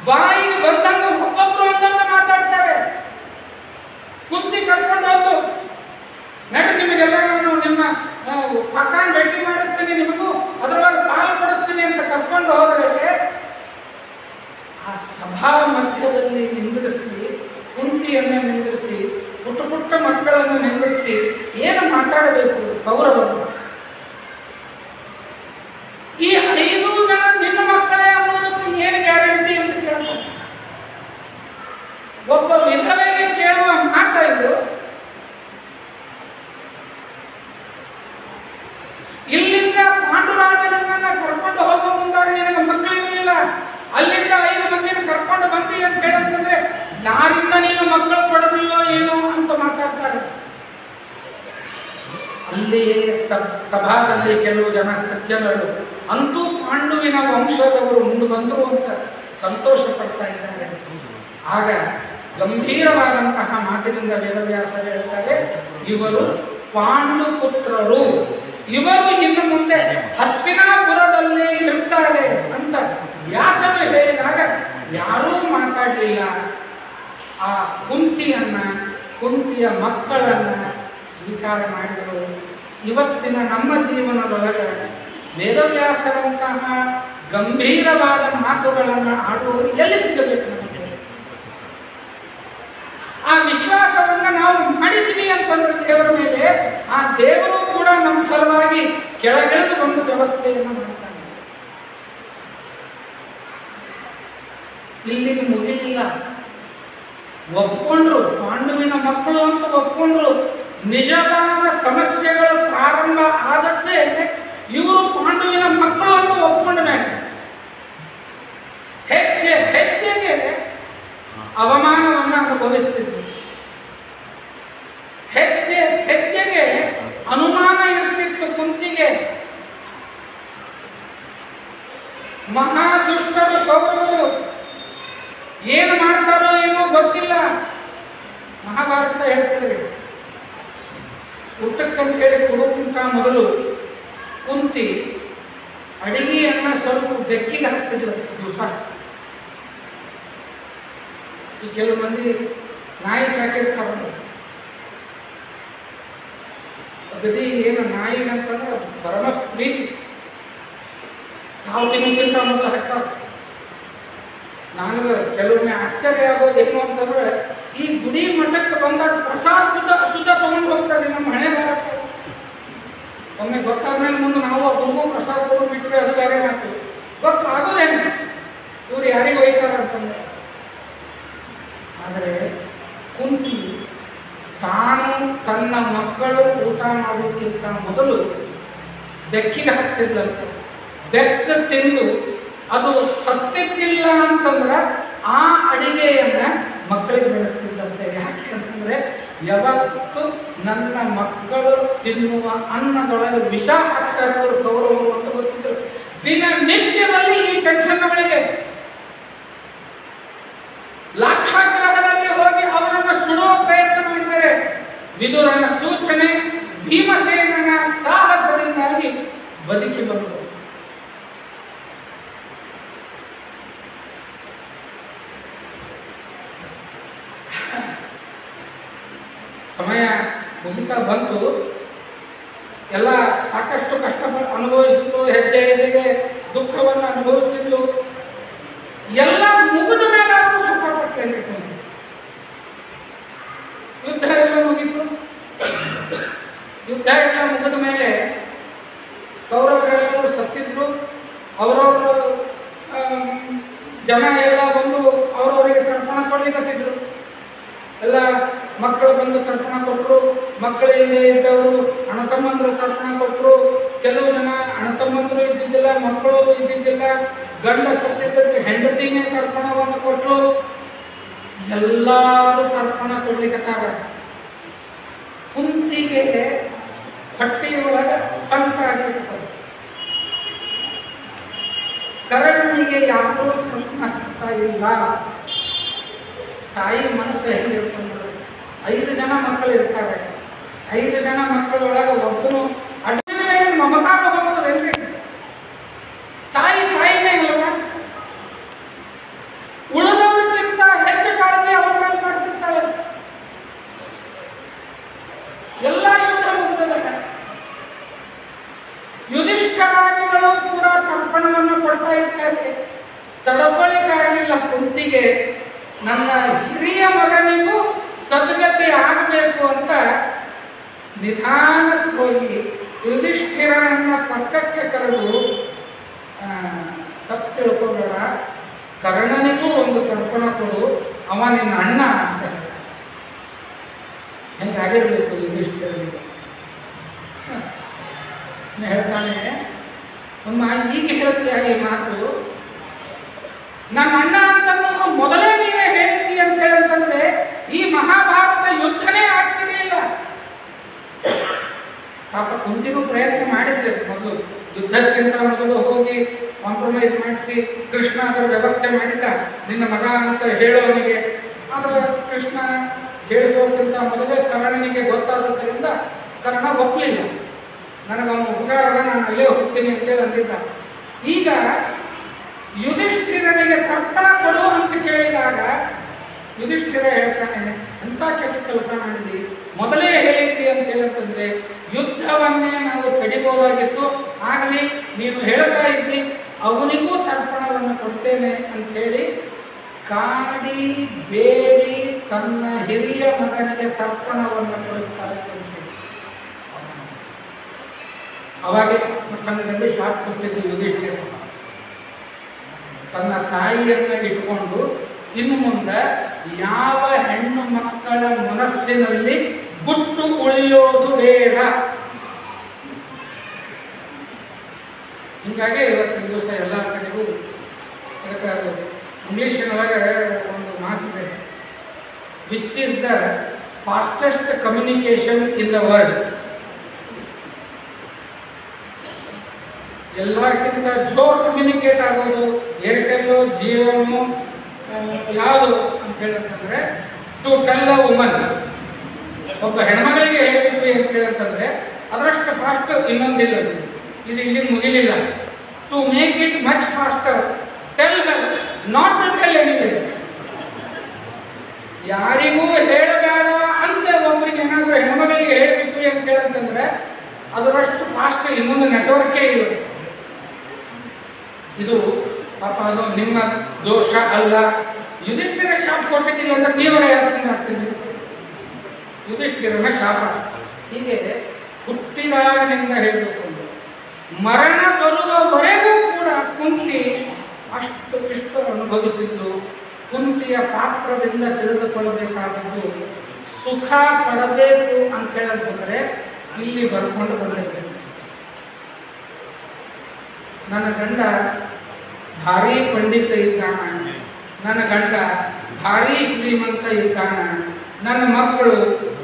ಬಾಯಿಗೆ ಬಂದಂಗ ಒಬ್ಬೊಬ್ರು ಒಂದೊಂದು ಮಾತಾಡ್ತಾರೆ. ಕುಂತಿ ಕರ್ಕೊಂಡು ಹೋದ್ರು, ನಡ್ರಿ ನಿಮಗೆಲ್ಲ ನಾನು ನಿಮ್ಮ ಪಕ್ಕನ ಭೇಟಿ ಮಾಡಿಸ್ತೀನಿ, ನಿಮಗೂ ಅದರೊಳಗೆ ಪಾಲು ಕೊಡಿಸ್ತೀನಿ ಅಂತ ಕರ್ಕೊಂಡು ಹೋದ್ರೆ ಆ ಸಭಾ ಮಧ್ಯದಲ್ಲಿ ನಿಂದಿರಿಸಿ, ಕುಂತಿಯನ್ನು ನಿಂದಿರಿಸಿ, ಪುಟ್ಟ ಪುಟ್ಟ ಮಕ್ಕಳನ್ನು ನಿಂದಿರಿಸಿ ಏನು ಮಾತಾಡಬೇಕು ಕೌರವರು? ಈ 5 ಜನ ನಿನ್ನ ಮಕ್ಕಳೇ ಅನ್ನೋದಕ್ಕೆ ಏನು ಗ್ಯಾರಂಟಿ ಅಂತ ಕೇಳ್ತಾರೆ. ಒಬ್ಬ ವಿಧವೆಗೆ ಕೇಳುವ ಮಾತ ಇದು. ಇಲ್ಲಿಂದ ಪಾಂಡುರಾಜನನ್ನ ಕರ್ಕೊಂಡು ಹೋಗೋ ಮುಂದಾಗ ನಿನಗೆ ಮಕ್ಕಳಿರಲಿಲ್ಲ, ಅಲ್ಲಿಂದ 5 ಮಂದಿನ ಕರ್ಕೊಂಡು ಬಂದಿ ಅಂತ ಹೇಳಂತಂದ್ರೆ ಯಾರಿಂದ ನೀನು ಮಕ್ಕಳು ಪಡೆದಿಲ್ಲೋ ಏನೋ ಅಂತ ಮಾತಾಡ್ತಾರೆ. ಅಲ್ಲಿಯೇ ಸಭಾದಲ್ಲಿ ಕೆಲವು ಜನ ಸಜ್ಜನರು ಅಂತೂ ಪಾಂಡುವಿನ ವಂಶದವರು ಮುಂದೆ ಬಂದರು ಅಂತ ಸಂತೋಷ ಪಡ್ತಾ ಇದ್ದಾರೆ. ಆಗ ಗಂಭೀರವಾದಂತಹ ಮಾತಿನಿಂದ ವೇದವ್ಯಾಸರು ಹೇಳ್ತಾರೆ, ಇವರು ಪಾಂಡು ಪುತ್ರರು, ಇವರು ಇನ್ನು ಮುಂದೆ ಹಸ್ತಿನಾಪುರದಲ್ಲೇ ಇರ್ತಾರೆ ಅಂತ ವ್ಯಾಸರು ಹೇಳಿದಾಗ ಯಾರೂ ಮಾತಾಡಲಿಲ್ಲ. ಆ ಕುಂತಿಯ ಮಕ್ಕಳನ್ನ ಸ್ವೀಕಾರ ಮಾಡಿದರು. ಇವತ್ತಿನ ನಮ್ಮ ಜೀವನದೊಳಗೆ ವೇದವ್ಯಾಸರಂತಹ ಗಂಭೀರವಾದ ಮಾತುಗಳನ್ನು ಆಡುವವರು ಎಲ್ಲಿ ಸಿಗಬೇಕು? ನಮಗೆ ಆ ವಿಶ್ವಾಸವನ್ನು ನಾವು ಮಾಡಿದ್ವಿ ಅಂತಂದ್ರೆ ದೇವರ ಮೇಲೆ, ಆ ದೇವರು ಕೂಡ ನಮ್ಮ ಸಲುವಾಗಿ ಕೆಳಗಿಳಿದು ಒಂದು ವ್ಯವಸ್ಥೆಯನ್ನು ಮಾಡ್ತಾನೆ. ಇಲ್ಲಿಗೆ ಮುಗಿಲಿಲ್ಲ, ಒಪ್ಕೊಂಡ್ರು, ಪಾಂಡುವಿನ ಮಕ್ಕಳು ಅಂತ ಒಪ್ಕೊಂಡ್ರು. ನಿಜವಾದ ಸಮಸ್ಯೆಗಳು ಪ್ರಾರಂಭ ಆದದ್ದೇ ಇವರು ಪಾಂಡುವಿನ ಮಕ್ಕಳು ಅಂತ ಒಪ್ಕೊಂಡ ಮೇಲೆ ಹೆಚ್ಚೆಗೆ ಅವಮಾನವನ್ನು ಅನುಭವಿಸ್ತಿದ್ರು. ಹೆಚ್ಚೆಗೆ ಅನುಮಾನ ಇರ್ತಿತ್ತು ಕುಂತಿಗೆ. ಮಹಾದುಷ್ಟರು ಕೌರವರು ಏನು ಮಾಡ್ತಾರೋ ಏನೋ ಗೊತ್ತಿಲ್ಲ. ಮಹಾಭಾರತ ಹೇಳ್ತಿದ್ರಿ, ಊಟಕ್ಕಂತೇಳಿ ಕೊಡೋಕ್ಕಿಂತ ಮೊದಲು ಕುಂತಿ ಅಡಿಗೆಯನ್ನ ಸ್ವಲ್ಪ ಬೆಕ್ಕಿಗೆ ಹಾಕ್ತಿದ್ರು ದಿವಸ. ಈ ಕೆಲವು ಮಂದಿ ನಾಯಿ ಸಾಕಿರ್ತಾರಲ್ಲ, ಗದಿ ಏನು ನಾಯಿಗಂತಂದ್ರೆ ಪರಮ ಪ್ರೀತಿ, ನಾವು ತಿನ್ನೋಕ್ಕಿಂತ ಮೊದಲು ಹಾಕ್ತಾರೆ. ನನಗೆ ಕೆಲವೊಮ್ಮೆ ಆಶ್ಚರ್ಯ ಆಗೋದು ಏನು ಅಂತಂದ್ರೆ, ಈ ಗುಡಿ ಮಠಕ್ಕೆ ಬಂದಾಗ ಪ್ರಸಾದ ಅಶುದ್ಧ ತಗೊಂಡು ಹೋಗ್ತಾರೆ ನಮ್ಮ ಹಣೆ ಬಾರಕ್ಕೆ. ಒಮ್ಮೆ ಗೊತ್ತಾದ್ಮೇಲೆ ಮುಂದೆ ನಾವು ಅವ್ರಿಗೂ ಪ್ರಸಾದ ಕೊಡೋದು ಬಿಟ್ಟರೆ ಅದು ಬೇರೆ ಮಾತು. ಗೊತ್ತಾಗೋದೇನು ಇವ್ರು ಯಾರಿಗೆ ಒಯ್ತಾರ ಅಂತಂದ್ರೆ. ಆದರೆ ಕುಂತಿ ತಾನು ತನ್ನ ಮಕ್ಕಳು ಊಟ ಮಾಡೋಕ್ಕಿಂತ ಮೊದಲು ಬೆಕ್ಕಿಗೆ ಹಾಕ್ತಿದ್ಲಂತೆ. ಬೆಕ್ಕ ತಿಂದು ಅದು ಸತ್ಯಕ್ಕಿಲ್ಲ ಅಂತಂದ್ರೆ ಆ ಅಡಿಗೆಯನ್ನ ಮಕ್ಕಳಿಗೆ ಬೆಳೆಸ್ತಿದ್ದಂತೆ. ಯಾಕೆ ಅಂತಂದ್ರೆ ಯಾವತ್ತು ನನ್ನ ಮಕ್ಕಳು ತಿನ್ನುವ ಅನ್ನದೊಳಗೆ ವಿಷ ಹಾಕ್ತಾರೆ ಅವರು ಕೌರವರು ಅಂತ ಗೊತ್ತಿದ್ದು. ದಿನನಿತ್ಯದಲ್ಲಿ ಈ ಟೆನ್ಷನ್ಗಳಿಗೆ ಲಾಕ್ಷಾಗ್ರಹದಲ್ಲಿ ಹೋಗಿ ಅವರನ್ನು ಸುಡುವ ಪ್ರಯತ್ನ ಮಾಡಿದರೆ ವಿದುರನ ಸೂಚನೆ, ಭೀಮಸೇನನ ಸಾಹಸದಿಂದಾಗಿ ಬದುಕಿ ಬಂದರು. ಸಮಯ ಮುಗಿತಾ ಬಂತು. ಎಲ್ಲ ಸಾಕಷ್ಟು ಕಷ್ಟ ಅನುಭವಿಸಿದ್ದು, ಹೆಜ್ಜೆ ಹೆಜ್ಜೆಗೆ ದುಃಖವನ್ನು ಅನುಭವಿಸಿದ್ದು, ಎಲ್ಲ ಮುಗಿದ ಮೇಲೆ ಅವರು ಸುಖ ಪಟ್ಟೇನೆ. ಯುದ್ಧ ಎಲ್ಲ ಮುಗಿತು. ಯುದ್ಧ ಎಲ್ಲ ಮುಗಿದ ಮೇಲೆ ಕೌರವರೆಲ್ಲರೂ ಸತ್ತಿದ್ರು. ಅವರವರು ಜನ ಎಲ್ಲ ಬಂದು ಅವರವರಿಗೆ ತರ್ಪಣ ಕೊಡ್ಲಿಕ್ಕತ್ತಿದ್ರು. ಎಲ್ಲ ಮಕ್ಕಳು ಬಂದು ತರ್ಪಣ ಕೊಟ್ಟರು. ಮಕ್ಕಳಿಂದ ಇದ್ದವರು ಅಣ್ಣತಮ್ಮಂದರು ತರ್ಪಣ ಕೊಟ್ಟರು. ಕೆಲವು ಜನ ಅಣ್ಣತಮ್ಮಂದರು ಇದ್ದಿದ್ದಿಲ್ಲ, ಮಕ್ಕಳು ಇದ್ದಿದ್ದಿಲ್ಲ, ಗಂಡ ಸತ್ತಿದ್ದಕ್ಕೆ ಹೆಂಡತಿನೇ ತರ್ಪಣವನ್ನು ಕೊಟ್ಟರು. ಎಲ್ಲರೂ ತರ್ಪಣ ಕೊಡ್ಲಿಕ್ಕತ್ತಾರ. ಕುಂತಿಗೆ ಹೊಟ್ಟೆಯೊಳಗೆ ಸಂಕಟ ಆಗಿರ್ತದೆ. ಕರ್ಣನಿಗೆ ಯಾರೂ ಆಗ್ತಾ ಇಲ್ಲ. ತಾಯಿ ಮನಸ್ಸು ಹೆಂಗಿರ್ತಂದ್ರೆ 5 ಜನ ಮಕ್ಕಳು ಇರ್ತಾರೆ. 5 ಜನ ಮಕ್ಕಳೊಳಗೆ ಒಬ್ಬನು ಅಡ್ಡ ಮಮತಾ ಹೋಗ್ತದೇನ್ರಿ? ತಾಯಿನೇ ಅಲ್ವ? ಉಳಿದವ್ರಿಗಿಂತ ಹೆಚ್ಚು ಕಾಳಜಿ ಅವ್ರ ಮೇಲೆ ಮಾಡ್ತಿರ್ತಾಳೆ. ಎಲ್ಲ ಯುದ್ಧ ಮುಗಿದಾಗ ಯುಧಿಷ್ಠಿರಾದಿಗಳು ಕೂಡ ತರ್ಪಣವನ್ನು ಕೊಡ್ತಾ ಇರ್ತಾರೆ. ತಡಬಳಿಕಾಗಿಲ್ಲ ಕುಂತಿಗೆ ನನ್ನ ಹಿರಿಯ ಮಗನಿಗೂ ಸದ್ಗತಿ ಆಗಬೇಕು ಅಂತ ನಿಧಾನಕ್ಕೆ ಹೋಗಿ ಯುಧಿಷ್ಠಿರನನ್ನ ಪಕ್ಕಕ್ಕೆ ಕರೆದು, ತಪ್ಪು ತಿಳ್ಕೊಬೇಡ, ಕರ್ಣನಿಗೂ ಒಂದು ತರ್ಪಣ ಕೊಡು, ಅವ ನಿನ್ನ ಅಣ್ಣ ಅಂತ ಹೆಂಗಾಗಿರ್ಬೇಕು ಯುಧಿಷ್ಠಿರನಿಗೆ. ಹೇಳ್ತಾನೆ, ಈಗ ಹೇಳ್ತೀಯ ಈ ಮಾತು, ನನ್ನ ಅಣ್ಣ ಅಂತಂದ್ರೆ ಮೊದಲೇ ನೀವೇ ಹೇಳ್ತೀಯ ಅಂತ ಹೇಳಂತಂದ್ರೆ ಈ ಮಹಾಭಾರತ ಯುದ್ಧನೇ ಆಗ್ತಿರ್ಲಿಲ್ಲ. ಪಾಪ ಕುಂತಿಗೂ ಪ್ರಯತ್ನ ಮಾಡಿದ್ರೆ ಮೊದಲು, ಯುದ್ಧಕ್ಕಿಂತ ಮೊದಲು ಹೋಗಿ ಕಾಂಪ್ರಮೈಸ್ ಮಾಡಿಸಿ ಕೃಷ್ಣ ಅದರ ವ್ಯವಸ್ಥೆ ಮಾಡಿದ್ದ, ನಿನ್ನ ಮಗ ಅಂತ ಹೇಳೋನಿಗೆ. ಆದರೆ ಕೃಷ್ಣ ಹೇಳಿಸೋದ್ರಿಂದ ಮೊದಲೇ ಕರ್ಣನಿಗೆ ಗೊತ್ತಾದದ್ದರಿಂದ ಕರ್ಣ ಒಪ್ಪಲಿಲ್ಲ. ನನಗವನು ಉಪಕಾರ, ನಾನು ಅಲ್ಲೇ ಹೋಗ್ತೀನಿ ಅಂತೇಳಿ ಅಂದಿದ್ದ. ಈಗ ಯುಧಿಷ್ಠಿರನಿಗೆ ತರ್ಪಣ ಕೊಡು ಅಂತ ಕೇಳಿದಾಗ ಯುಧಿಷ್ಠಿರ ಹೇಳ್ತಾನೆ, ಎಂಥ ಕೆಟ್ಟ ಕೆಲಸ ಮಾಡಿದ್ವಿ, ಮೊದಲೇ ಹೇಳಿದ್ವಿ ಅಂತ ಹೇಳಂತಂದ್ರೆ ಯುದ್ಧವನ್ನೇ ನಾವು ತಡಿಬೋದಾಗಿತ್ತು. ಆಗಲಿ ನೀನು ಹೇಳ್ತಾ ಇದ್ದಿ, ಅವನಿಗೂ ತರ್ಪಣವನ್ನು ಕೊಡ್ತೇನೆ ಅಂಥೇಳಿ ಕಾಡಿ ಬೇಡಿ ತನ್ನ ಹಿರಿಯ ಮಗನಿಗೆ ತರ್ಪಣವನ್ನು ಕೊಡಿಸ್ತಾರೆ. ಅವಾಗೆ ಪ್ರಸಂಗದಲ್ಲಿ ಶಾಪ್ ಕೊಟ್ಟಿದ್ದು ಯುಧಿಷ್ಠಿರ ತನ್ನ ತಾಯಿಯನ್ನು ಇಟ್ಕೊಂಡು ಇನ್ನು ಮುಂದೆ ಯಾವ ಹೆಣ್ಣು ಮಕ್ಕಳ ಮನಸ್ಸಿನಲ್ಲಿ ಗುಟ್ಟು ಉಳಿಯೋದು ಬೇಡ. ಹೀಗಾಗಿ ಇವತ್ತಿನ ದಿವಸ ಎಲ್ಲ ಕಡೆಗೂ ಅದಕ್ಕೆ ಇಂಗ್ಲೀಷಿನೊಳಗೆ ಒಂದು ಮಾತಿದೆ, which is the fastest communication in the world. ಎಲ್ಲಕ್ಕಿಂತ ಜೋರು ಕಮ್ಯುನಿಕೇಟ್ ಆಗೋದು ಏರ್ಟೆಲ್ಲು, ಜಿಯೋನು, ಯಾವುದು ಅಂತ ಹೇಳಂತಂದ್ರೆ ಟು ಟೆಲ್ ಅ ವುಮನ್. ಒಬ್ಬ ಹೆಣ್ಮಗಳಿಗೆ ಹೇಳ್ತೀವಿ ಅಂತ ಹೇಳಂತಂದ್ರೆ ಅದರಷ್ಟು ಫಾಸ್ಟ್ ಇನ್ನೊಂದಿಲ್ಲ. ಇದು ಇಲ್ಲಿ ಮುಗಿಲಿಲ್ಲ. To make it much faster, tell her not to tell anyway. ಯಾರಿಗೂ ಹೇಳಬೇಡ ಅಂತ ಒಬ್ಬರಿಗೆ ಏನಾದರೂ ಹೆಣ್ಮಗಳಿಗೆ ಹೇಳ್ಬಿಟ್ವಿ ಅಂತ ಹೇಳಂತಂದ್ರೆ ಅದರಷ್ಟು ಫಾಸ್ಟ್ ಇನ್ನೊಂದು ನೆಟ್ವರ್ಕೇ ಇಲ್ಲ. ಇದು ಪಾಪ ಅದು ನಿಮ್ಮ ದೋಷ ಅಲ್ಲ. ಯುಧಿಷ್ಠಿರ ಶಾಪ ಕೊಟ್ಟಿದ್ದಿಲ್ಲ ಅಂದ್ರೆ ನೀವರೇ ಯಾಕೆ ಆಗ್ತಿದ್ರಿ? ಯುಧಿಷ್ಠಿರನ ಶಾಪ. ಹೀಗೆ ಹುಟ್ಟಿದಾಗಿನಿಂದ ಹಿಡಿದುಕೊಂಡು ಮರಣ ಬರುವವರೆಗೂ ಕೂಡ ಕುಂತಿ ಅಷ್ಟು ಇಷ್ಟು ಅನುಭವಿಸಿದ್ದು. ಕುಂತಿಯ ಪಾತ್ರದಿಂದ ತಿಳಿದುಕೊಳ್ಳಬೇಕಾದದ್ದು ಸುಖ ಪಡಬೇಕು ಅಂತ ಹೇಳಂತಂದರೆ ಇಲ್ಲಿ ಬರ್ಕೊಂಡು ಬರಬೇಕು. ನನ್ನ ಗಂಡ ಭಾರೀ ಪಂಡಿತ ಇದ್ದಾನ, ನನ್ನ ಗಂಡ ಭಾರೀ ಶ್ರೀಮಂತ ಇದ್ದಾನ, ನನ್ನ ಮಕ್ಕಳು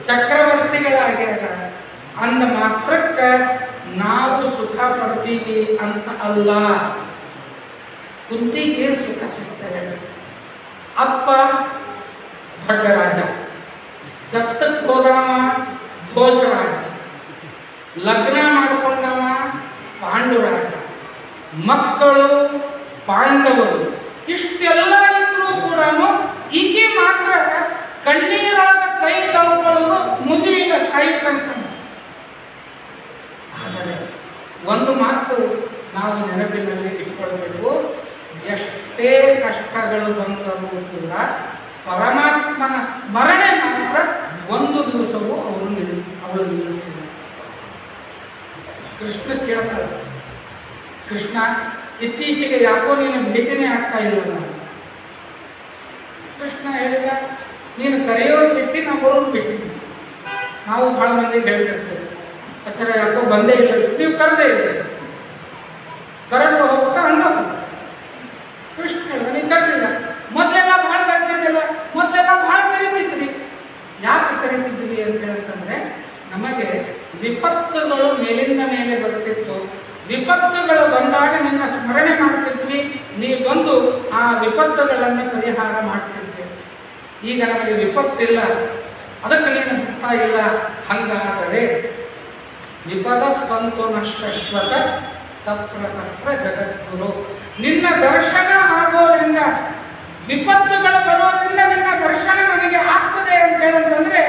ಚಕ್ರವರ್ತಿಗಳಾಗ್ಯಾರ ಅಂದ ಮಾತ್ರಕ್ಕೆ ನಾವು ಸುಖ ಪಡ್ತೀವಿ ಅಂತ ಅಲ್ಲ. ಕುಂತಿಗೆ ಸುಖ ಸಿಗ್ತದೆ. ಅಪ್ಪ ಭಡ್ಡರಾಜ, ಜತ್ತಕ್ಕೆ ಹೋದವ ಭೋಜರಾಜ, ಲಗ್ನ ಮಾಡಿಕೊಂಡವ ಪಾಂಡುರಾಜ, ಮಕ್ಕಳು ಪಾಂಡವರು. ಇಷ್ಟೆಲ್ಲ ಇದ್ರೂ ಕೂಡ ಈಕೆ ಮಾತ್ರ ಕಣ್ಣೀರೊಳಗ ಕೈ ತಳ್ಕೊಳ್ಳೋದು ಮುಗಿಲಿಲ್ಲ ಸಾಯಿತಂತ. ಒಂದು ಮಾತು ನಾವು ನೆನಪಿನಲ್ಲಿ ಇಟ್ಕೊಳ್ಬೇಕು, ಎಷ್ಟೇ ಕಷ್ಟಗಳು ಬಂದರೂ ಕೂಡ ಪರಮಾತ್ಮನ ಸ್ಮರಣೆ ಮಾತ್ರ ಒಂದು ದಿವಸವೂ ಅವಳು ನಿಲ್ಲಿಸ್ತಿದ್ದಾರೆ. ಕೃಷ್ಣ ಕೇಳ್ತಾರೆ, ಕೃಷ್ಣ ಇತ್ತೀಚೆಗೆ ಯಾಕೋ ನೀನು ಭೇಟಿನೇ ಆಗ್ತಾ ಇಲ್ಲ ನಾನು. ಕೃಷ್ಣ ಹೇಳಿದ, ನೀನು ಕರೆಯೋದು ಬಿಟ್ಟು ನಾವು ಬರೋದು ಬಿಟ್ಟು. ನಾವು ಭಾಳ ಮಂದಿಗೆ ಹೇಳ್ತಿರ್ತೇವೆ, ಆಚಾರ ಯಾಕೋ ಬಂದೇ ಇಲ್ಲ, ನೀವು ಕರೆದೇ ಇಲ್ಲ, ಕರೆದ್ರು ಹೋಗ್ಬೇಕಾ ಹಂಗ. ಕೃಷ್ಣ ಹೇಳಿದ, ನೀವು ಕರೆದಿಲ್ಲ, ಮೊದಲೆಲ್ಲ ಭಾಳ ಬರ್ತಿದ್ದಿಲ್ಲ, ಮೊದಲೆಲ್ಲ ಭಾಳ ಕರೀತಿದ್ರಿ. ಯಾಕೆ ಕರೀತಿದ್ವಿ ಅಂತ ಹೇಳ್ತಂದ್ರೆ, ನಮಗೆ ವಿಪತ್ತುಗಳು ಮೇಲಿಂದ ಮೇಲೆ ಬರ್ತಿತ್ತು. ವಿಪತ್ತುಗಳು ಬಂದಾಗ ನಿನ್ನ ಸ್ಮರಣೆ ಮಾಡ್ತಿದ್ವಿ, ನೀ ಬಂದು ಆ ವಿಪತ್ತುಗಳನ್ನು ಪರಿಹಾರ ಮಾಡ್ತಿದ್ವಿ. ಈಗ ನಮಗೆ ವಿಪತ್ತಿಲ್ಲ, ಅದಕ್ಕೆ ನೀನು ಬರ್ತಾ ಇಲ್ಲ. ಹಂಗಾದರೆ ವಿಪದ ಸಂತೋನ ಶಾಶ್ವತ ತತ್ರ ತತ್ರ ಜಗದ್ಗುರು. ನಿನ್ನ ದರ್ಶನ ಆಗೋದ್ರಿಂದ, ವಿಪತ್ತುಗಳು ಬರೋದ್ರಿಂದ ನಿನ್ನ ದರ್ಶನ ನನಗೆ ಆಗ್ತದೆ ಅಂತ ಹೇಳಿದ್ರೆ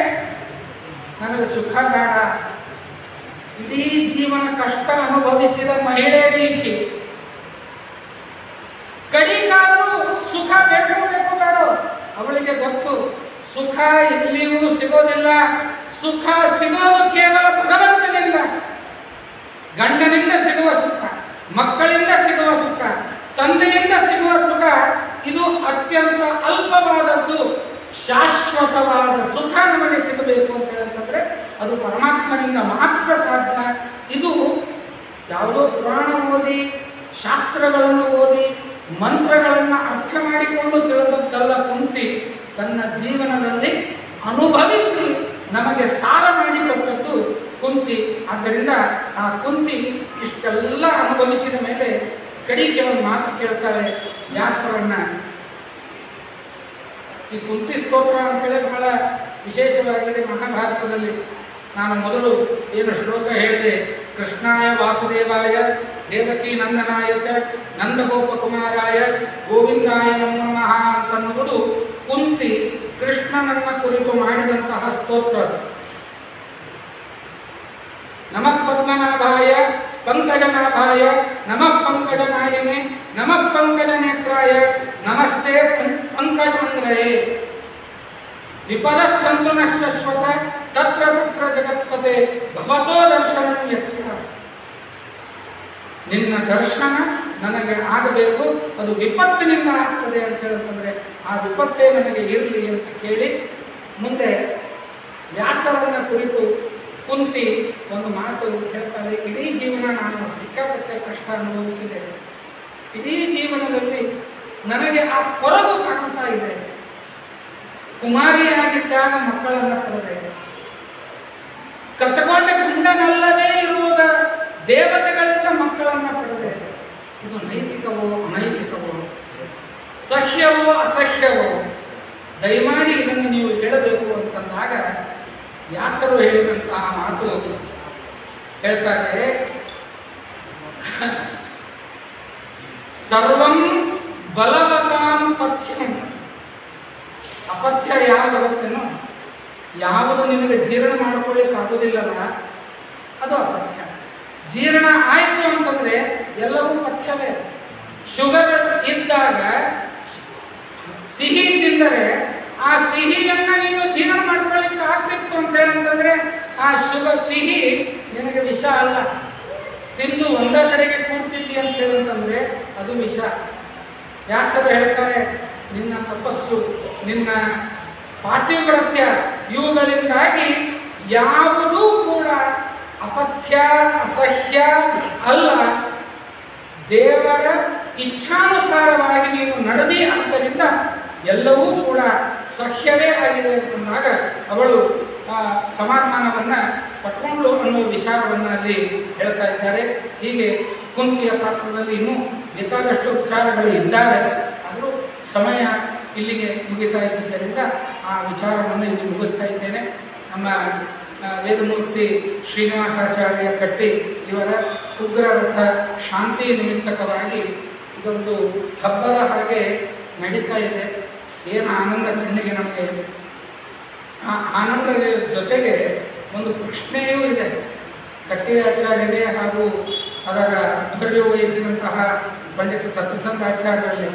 ನನಗೆ ಸುಖ ಬೇಡ. ಇಡೀ ಜೀವನ ಕಷ್ಟ ಅನುಭವಿಸಿದ ಮಹಿಳೆ ರೀತಿ ಕಡಿಕಾದರೂ ಸುಖ ಬೇಕು ಬೇಕು ಬೇಡ. ಅವಳಿಗೆ ಗೊತ್ತು, ಸುಖ ಎಲ್ಲಿಯೂ ಸಿಗೋದಿಲ್ಲ. ಸುಖ ಸಿಗೋದು ಕೇವಲ ಭಗವಂತನಿಂದ. ಗಂಡನಿಂದ ಸಿಗುವ ಸುಖ, ಮಕ್ಕಳಿಂದ ಸಿಗುವ ಸುಖ, ತಂದೆಯಿಂದ ಸಿಗುವ ಸುಖ ಇದು ಅತ್ಯಂತ ಅಲ್ಪವಾದದ್ದು. ಶಾಶ್ವತವಾದ ಸುಖ ನಮಗೆ ಸಿಗಬೇಕು ಅಂತ ಹೇಳಿದ್ರೆ ಅದು ಪರಮಾತ್ಮನಿಂದ ಮಾತ್ರ ಸಾಧ್ಯ. ಇದು ಯಾವುದೋ ಪುರಾಣ ಓದಿ, ಶಾಸ್ತ್ರಗಳನ್ನು ಓದಿ, ಮಂತ್ರಗಳನ್ನು ಅರ್ಥ ಮಾಡಿಕೊಂಡು ತಿಳಿದದ್ದಲ್ಲ ಕುಂತಿ. ತನ್ನ ಜೀವನದಲ್ಲಿ ಅನುಭವಿಸಿ ನಮಗೆ ಸಾರ ಮಾಡಿಕೊಟ್ಟದ್ದು ಕುಂತಿ. ಆದ್ದರಿಂದ ಆ ಕುಂತಿ ಇಷ್ಟೆಲ್ಲ ಅನುಭವಿಸಿದ ಮೇಲೆ ಕಡಿಗೆ ಒಂದು ಮಾತು ಕೇಳ್ತಾರೆ ವ್ಯಾಸರನ್ನ. ಈ ಕುಂತಿ ಸ್ತೋತ್ರ ಅಂತೇಳಿ ಬಹಳ ವಿಶೇಷವಾಗಿದೆ ಮಹಾಭಾರತದಲ್ಲಿ. ನಾನು ಮೊದಲು ಏನು ಶ್ಲೋಕ ಹೇಳಿದೆ, ಕೃಷ್ಣಾಯ ವಾಸುದೇವಾಯ ದೇವಕಿ ನಂದನಾಯ ಚ ನಂದಗೋಪಕುಮಾರಾಯ ಗೋವಿಂದಾಯ ನಮೋ ನಮಃ ಅಂತನ್ನುವುದು ಕುಂತಿ ಕೃಷ್ಣನನ್ನ ಕುರಿತು ಮಾಡಿದಂತಹ ಸ್ತೋತ್ರ. ನಮಃ ಪದ್ಮನಾಭಾಯ ಪಂಕಜನಾಭಾಯ ನಮಃ ಪಂಕಜನಾಯನೆ ನಮಃ ಪಂಕಜನೇತ್ರಾಯ ನಮಸ್ತೆ ಪಂಕಜಾಂಗ್ರಯೇ ವಿಪದ ಸಂತು ನ ಶಾಶ್ವತ ತತ್ರ ತತ್ರ ಜಗತ್ಪತೆ ಭವತೋ ದರ್ಶನ ಯತ್ನ. ನಿನ್ನ ದರ್ಶನ ನನಗೆ ಆಗಬೇಕು, ಅದು ವಿಪತ್ತಿನಿಂದ ಆಗ್ತದೆ ಅಂತ ಹೇಳ್ತಂದ್ರೆ ಆ ವಿಪತ್ತೇ ನನಗೆ ಇರಲಿ ಅಂತ ಕೇಳಿ ಮುಂದೆ ವ್ಯಾಸರನ್ನ ಕುರಿತು ಕುಂತಿ ಒಂದು ಮಾತು ಹೇಳ್ತಾರೆ. ಇಡೀ ಜೀವನ ನಾನು ಸಿಕ್ಕಾಪಟ್ಟೆ ಕಷ್ಟ ಅನುಭವಿಸಿದೆ. ಇಡೀ ಜೀವನದಲ್ಲಿ ನನಗೆ ಆ ಕೊರಗು ಕಾಣ್ತಾ ಇದೆ. ಕುಮಾರಿಯಾಗಿದ್ದಾಗ ಮಕ್ಕಳನ್ನು ಪಡೆದೆ, ಕತ್ತಗೊಂಡ ಗಂಡನಲ್ಲದೇ ಇರುವಾಗ ದೇವತೆಗಳಿಂದ ಮಕ್ಕಳನ್ನು ಪಡೆದೆ. ಇದು ನೈತಿಕವೋ ಅನೈತಿಕವೋ, ಸಹ್ಯವೋ ಅಸಹ್ಯವೋ, ದಯಮಾಡಿ ಇದನ್ನು ನೀವು ಹೇಳಬೇಕು ಅಂತಂದಾಗ ವ್ಯಾಸರು ಹೇಳಿದಂತಹ ಮಾತು ಹೇಳ್ತಾರೆ. ಸರ್ವಂ ಬಲವತಾಂ ಪಥ್ಯಂ. ಅಪಥ್ಯ ಯಾವುದು ಗೊತ್ತೇನೋ, ಯಾವುದು ನಿನಗೆ ಜೀರ್ಣ ಮಾಡ್ಕೊಳ್ಳಿಕ್ಕೆ ಆಗೋದಿಲ್ಲಲ್ಲ ಅದು ಅಪಥ್ಯ. ಜೀರ್ಣ ಆಯಿತು ಅಂತಂದ್ರೆ ಎಲ್ಲವೂ ಪಥ್ಯವೇ. ಶುಗರ್ ಇದ್ದಾಗ ಸಿಹಿ ತಿಂದರೆ ಆ ಸಿಹಿಯನ್ನ ನೀನು ಜೀರ್ಣ ಮಾಡ್ಕೊಳ್ಳಿಕ್ಕೆ ಆಗ್ತಿತ್ತು ಅಂತ ಹೇಳಂತಂದ್ರೆ ಆ ಶುಗರ್ ಸಿಹಿ ನಿನಗೆ ವಿಷ ಅಲ್ಲ. ತಿಂದು ಒಂದ ಕಡೆಗೆ ಕೂಡ್ತಿದ್ದಿ ಅಂತ ಹೇಳಂತಂದ್ರೆ ಅದು ವಿಷ. ವ್ಯಾಸರು ಹೇಳ್ತಾರೆ, ನಿನ್ನ ತಪಸ್ಸು, ನಿನ್ನ ಪಾತಿವ್ರತ್ಯ ಇವುಗಳಿಂದಾಗಿ ಯಾವುದೂ ಕೂಡ ಅಪಥ್ಯ ಅಸಹ್ಯ ಅಲ್ಲ. ದೇವರ ಇಚ್ಛಾನುಸಾರವಾಗಿ ನೀನು ನಡೆದಿ, ಆದ್ದರಿಂದ ಎಲ್ಲವೂ ಕೂಡ ಸಹ್ಯವೇ ಆಗಿದೆ ಅಂತಂದಾಗ ಅವಳು ಸಮಾಧಾನವನ್ನು ಪಟ್ಕೊಂಡು ಅನ್ನೋ ವಿಚಾರವನ್ನು ಅಲ್ಲಿ ಹೇಳ್ತಾ ಇದ್ದಾರೆ. ಹೀಗೆ ಕುಂತಿಯ ಪಾತ್ರದಲ್ಲಿ ಇನ್ನೂ ಬೇಕಾದಷ್ಟು ವಿಚಾರಗಳು ಇದ್ದಾವೆ. ಆದರೂ ಸಮಯ ಇಲ್ಲಿಗೆ ಮುಗಿತಾ ಇದ್ದರಿಂದ ಆ ವಿಚಾರವನ್ನು ಇಲ್ಲಿ ಮುಗಿಸ್ತಾ ಇದ್ದೇನೆ. ನಮ್ಮ ವೇದಮೂರ್ತಿ ಶ್ರೀನಿವಾಸಾಚಾರ್ಯ ಕಟ್ಟಿ ಇವರ ಉಗ್ರರಥ ಶಾಂತಿ ನಿಮಿತ್ತಕವಾಗಿ ಇದೊಂದು ಹಬ್ಬದ ಹಾಗೆ ನಡೀತಾ ಇದೆ. ಏನು ಆನಂದ ಕಣ್ಣಿಗೆ ನಮಗೆ. ಆ ಆನಂದದ ಜೊತೆಗೆ ಒಂದು ಪ್ರಶ್ನೆಯೂ ಇದೆ. ಕಟ್ಟಿ ಆಚಾರ್ಯರೇ ಹಾಗೂ ಅದರ ಆಧ್ವರ್ಯ ವಹಿಸಿದಂತಹ ಪಂಡಿತ ಸತ್ಯಸಂಧಾಚಾರ್ಯರಲ್ಲಿ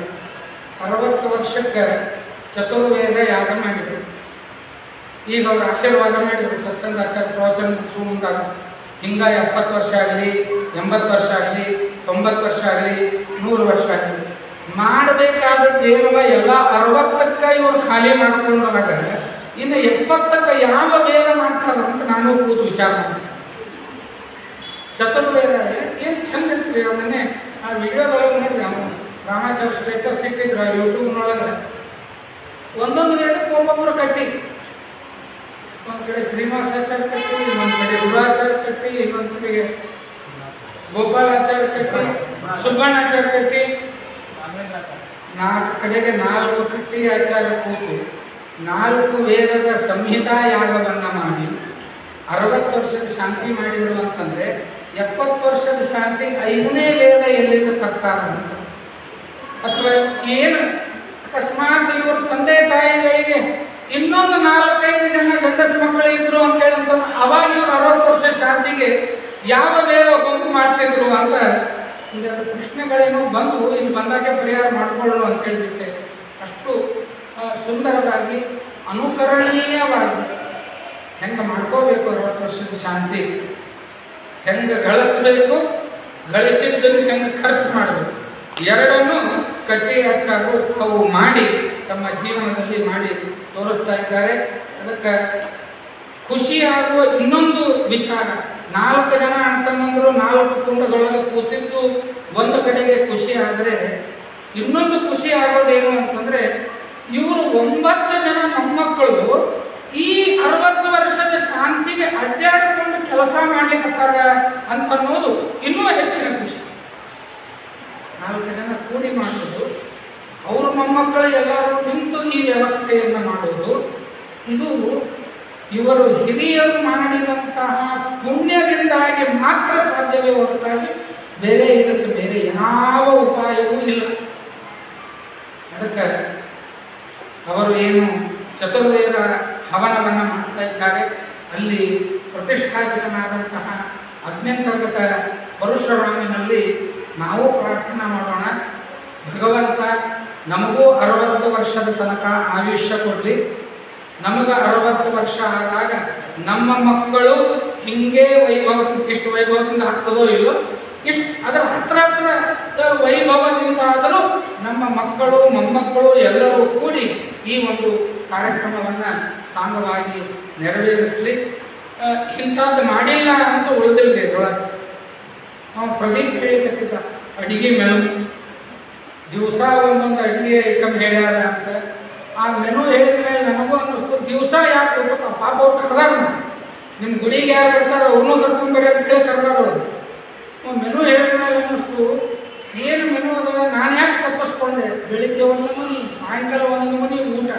60 ವರ್ಷಕ್ಕೆ ಚತುರ್ವೇದ ಯಾಗ ಮಾಡಿದರು. ಈಗ ಅವರು ಆಶೀರ್ವಾದ ಮಾಡಿದರು ಸತ್ಸಂಗಾಚಾರ್ಯ ಪ್ರವಚನ ಮುಗಿಸುವ ಮುಂದಾಗ ಹಿಂಗೆ 70 ವರ್ಷ ಆಗಲಿ, 80 ವರ್ಷ ಆಗಲಿ, 90 ವರ್ಷ ಆಗಲಿ, 100 ವರ್ಷ ಆಗಲಿ ಮಾಡಬೇಕಾದದ್ದು ಏನವ ಎಲ್ಲ 60ಕ್ಕೆ ಇವ್ರು ಖಾಲಿ ಮಾಡ್ಕೊಂಡಾಗ ಇನ್ನು 70ಕ್ಕೆ ಯಾವ ವೇದ ಮಾಡ್ತಾರೆ ಅಂತ ನಾನು ಕೂತು ವಿಚಾರ ಮಾಡಿ ಚತುರ್ವೇದ ಏನು ಚಂದ ಇರ್ತೀವಿ. ಅವನ್ನೇ ಆ ವಿಡಿಯೋದೊಳಗೆ ನೋಡಿದೆ, ಅವನು ರಾಮಾಚಾರ್ಯ ಸ್ಟೇಟಸ್ ಇಟ್ಟಿದ್ರು ಯೂಟ್ಯೂಬ್ನೊಳಗೆ. ಒಂದೊಂದು ವೇದಕ್ಕೆ ಒಬ್ಬೊಬ್ಬರು ಕಟ್ಟಿ, ಒಂದು ಕಡೆ ಶ್ರೀನಿವಾಸಾಚಾರ್ಯ ಕಟ್ಟಿ, ಇನ್ನೊಂದು ಕಡೆ ಗುರುವಾಚಾರ್ಯ ಕಟ್ಟಿ, ಇನ್ನೊಂದು ಕಡೆಗೆ ಗೋಪಾಲಾಚಾರ್ಯ ಕಟ್ಟಿ, ಸುಬ್ಬಣ್ಣಾಚಾರ್ಯ ಕಟ್ಟಿ, 4 ಕಡೆಗೆ 4 ಕಟ್ಟಿ ಆಚಾರ್ಯ ಕೂತು 4 ವೇದದ ಸಂಹಿತಾ ಯಾಗವನ್ನು ಮಾಡಿ 60 ವರ್ಷದ ಶಾಂತಿ ಮಾಡಿದರು ಅಂತಂದರೆ 70 ವರ್ಷದ ಶಾಂತಿ 5ನೇ ವೇದ ಎಲ್ಲಿಂದ ತರ್ತಾರಂತ. ಅಥವಾ ಏನು ಅಕಸ್ಮಾತ್ ಇವ್ರ ತಂದೆ ತಾಯಿಗಳಿಗೆ ಇನ್ನೊಂದು 4-5 ಜನ ಗಂಡಸ ಮಕ್ಕಳು ಇದ್ರು ಅಂತೇಳಿ ಅಂತಂದ್ರೆ ಅವಾಗ ಇವ್ರು 60 ವರ್ಷ ಶಾಂತಿಗೆ ಯಾವ ವೇದ ಬಂದು ಮಾಡ್ತಿದ್ರು ಅಂತ ಒಂದೆರಡು ಪ್ರಶ್ನೆಗಳೇನೋ ಬಂದು ಇಲ್ಲಿ ಬಂದಾಗೆ ಪರಿಹಾರ ಮಾಡಿಕೊಳ್ಳೋಣ ಅಂತೇಳಿಬಿಟ್ಟೆ. ಅಷ್ಟು ಸುಂದರವಾಗಿ ಅನುಕರಣೀಯವಾಗಿ ಹೆಂಗೆ ಮಾಡ್ಕೋಬೇಕು 60 ವರ್ಷದ ಶಾಂತಿ, ಹೆಂಗೆ ಗಳಿಸ್ಬೇಕು, ಗಳಿಸಿದ್ದನ್ನು ಹೆಂಗೆ ಖರ್ಚು ಮಾಡಬೇಕು, ಎರಡನ್ನೂ ಕಟ್ಟಿ ಆಚಾರ್ಯರು ಅವು ಮಾಡಿ ತಮ್ಮ ಜೀವನದಲ್ಲಿ ಮಾಡಿ ತೋರಿಸ್ತಾ ಇದ್ದಾರೆ. ಅದಕ್ಕೆ ಖುಷಿಯಾಗುವ ಇನ್ನೊಂದು ವಿಚಾರ, 4 ಜನ ಅಣ್ತಮ್ಮಂದರು 4 ಕುಂಡದೊಳಗೆ ಕೂತಿದ್ದು ಒಂದು ಕಡೆಗೆ ಖುಷಿ ಆದರೆ, ಇನ್ನೊಂದು ಖುಷಿ ಆಗೋದೇನು ಅಂತಂದರೆ ಇವರು 9 ಜನ ಮೊಮ್ಮಕ್ಕಳು ಈ 60 ವರ್ಷದ ಶಾಂತಿಗೆ ಅಡ್ಡಾಡಿಕೊಂಡು ಕೆಲಸ ಮಾಡ್ಲಿಕ್ಕತ್ತಾರ ಅಂತನ್ನೋದು ಇನ್ನೂ ಹೆಚ್ಚಿನ ಖುಷಿ. 4 ಜನ ಕೂಡಿ ಮಾಡೋದು, ಅವ್ರ ಮೊಮ್ಮಕ್ಕಳು ಎಲ್ಲರೂ ನಿಂತು ಈ ವ್ಯವಸ್ಥೆಯನ್ನು ಮಾಡೋದು, ಇದು ಇವರು ಹಿರಿಯರು ಮಾಡಿದಂತಹ ಪುಣ್ಯದಿಂದಾಗಿ ಮಾತ್ರ ಸಾಧ್ಯವೇ ಹೊರತಾಗಿ ಬೇರೆ ಇದಕ್ಕೆ ಬೇರೆ ಯಾವ ಉಪಾಯವೂ ಇಲ್ಲ. ಅದಕ್ಕೆ ಅವರು ಏನು ಚತುರ್ವೇದ ಹವನವನ್ನು ಮಾಡ್ತಾ ಇದ್ದಾರೆ, ಅಲ್ಲಿ ಪ್ರತಿಷ್ಠಾಪಿತನಾದಂತಹ ಅಗ್ನ್ಯಂತರ್ಗತ ಪರಶುರಾಮನಲ್ಲಿ ನಾವು ಪ್ರಾರ್ಥನಾ ಮಾಡೋಣ. ಭಗವಂತ ನಮಗೂ 60 ವರ್ಷದ ತನಕ ಆಯುಷ್ಯ ಕೊಡಲಿ. ನಮಗೆ 60 ವರ್ಷ ಆದಾಗ ನಮ್ಮ ಮಕ್ಕಳು ಹಿಂಗೆ ವೈಭವ, ಇಷ್ಟು ವೈಭವದಿಂದ ಆಗ್ತದೋ ಇಲ್ಲೋ, ಇಷ್ಟು ಅದರ ಹತ್ರ ವೈಭವದಿಂದ ಆದರೂ ನಮ್ಮ ಮಕ್ಕಳು ಮೊಮ್ಮಕ್ಕಳು ಎಲ್ಲರೂ ಕೂಡಿ ಈ ಒಂದು ಕಾರ್ಯಕ್ರಮವನ್ನು ಸಾಂಗವಾಗಿ ನೆರವೇರಿಸಲಿ. ಇಂಥದ್ದು ಮಾಡಿಲ್ಲ ಅಂತ ಉಳಿದಿಲ್ಲ ಇದರೊಳಗೆ. ನಾವು ಪ್ರದೀಪ್ ಹೇಳಿಕತ್ತಿದ್ದ ಅಡಿಗೆ ಮೆನು ದಿವಸ ಒಂದೊಂದು ಅಡಿಗೆ ಐಟಮ್ ಹೇಳ್ಯಾರ ಅಂತ. ಆ ಮೆನು ಹೇಳಿದ ಮೇಲೆ ನನಗೂ ಅನ್ನಿಸ್ತು, ದಿವಸ ಯಾಕೆ ಕೊಡ್ಬೇಕು, ಪಾಪ ಅವ್ರು ಕರೆದಾರ, ನಿಮ್ಮ ಗುಡಿಗೆ ಯಾರು ಬರ್ತಾರೋ ಅವ್ರನ್ನೂ ಕರ್ಕೊಂಬರಿ ಅಂತ ಹೇಳಿ ಕರೆದಾರ ಅವರು. ಮೆನು ಹೇಳಿದ ಮೇಲೆ ಅನ್ನಿಸ್ತು, ಏನು ಮೆನು ಅದ, ನಾನು ಯಾಕೆ ತಪ್ಪಿಸ್ಕೊಂಡೆ. ಬೆಳಿಗ್ಗೆ ಒಂದು ನಮೂನಿ, ಸಾಯಂಕಾಲ ಒಂದು ನಮೂನಿ ಊಟ,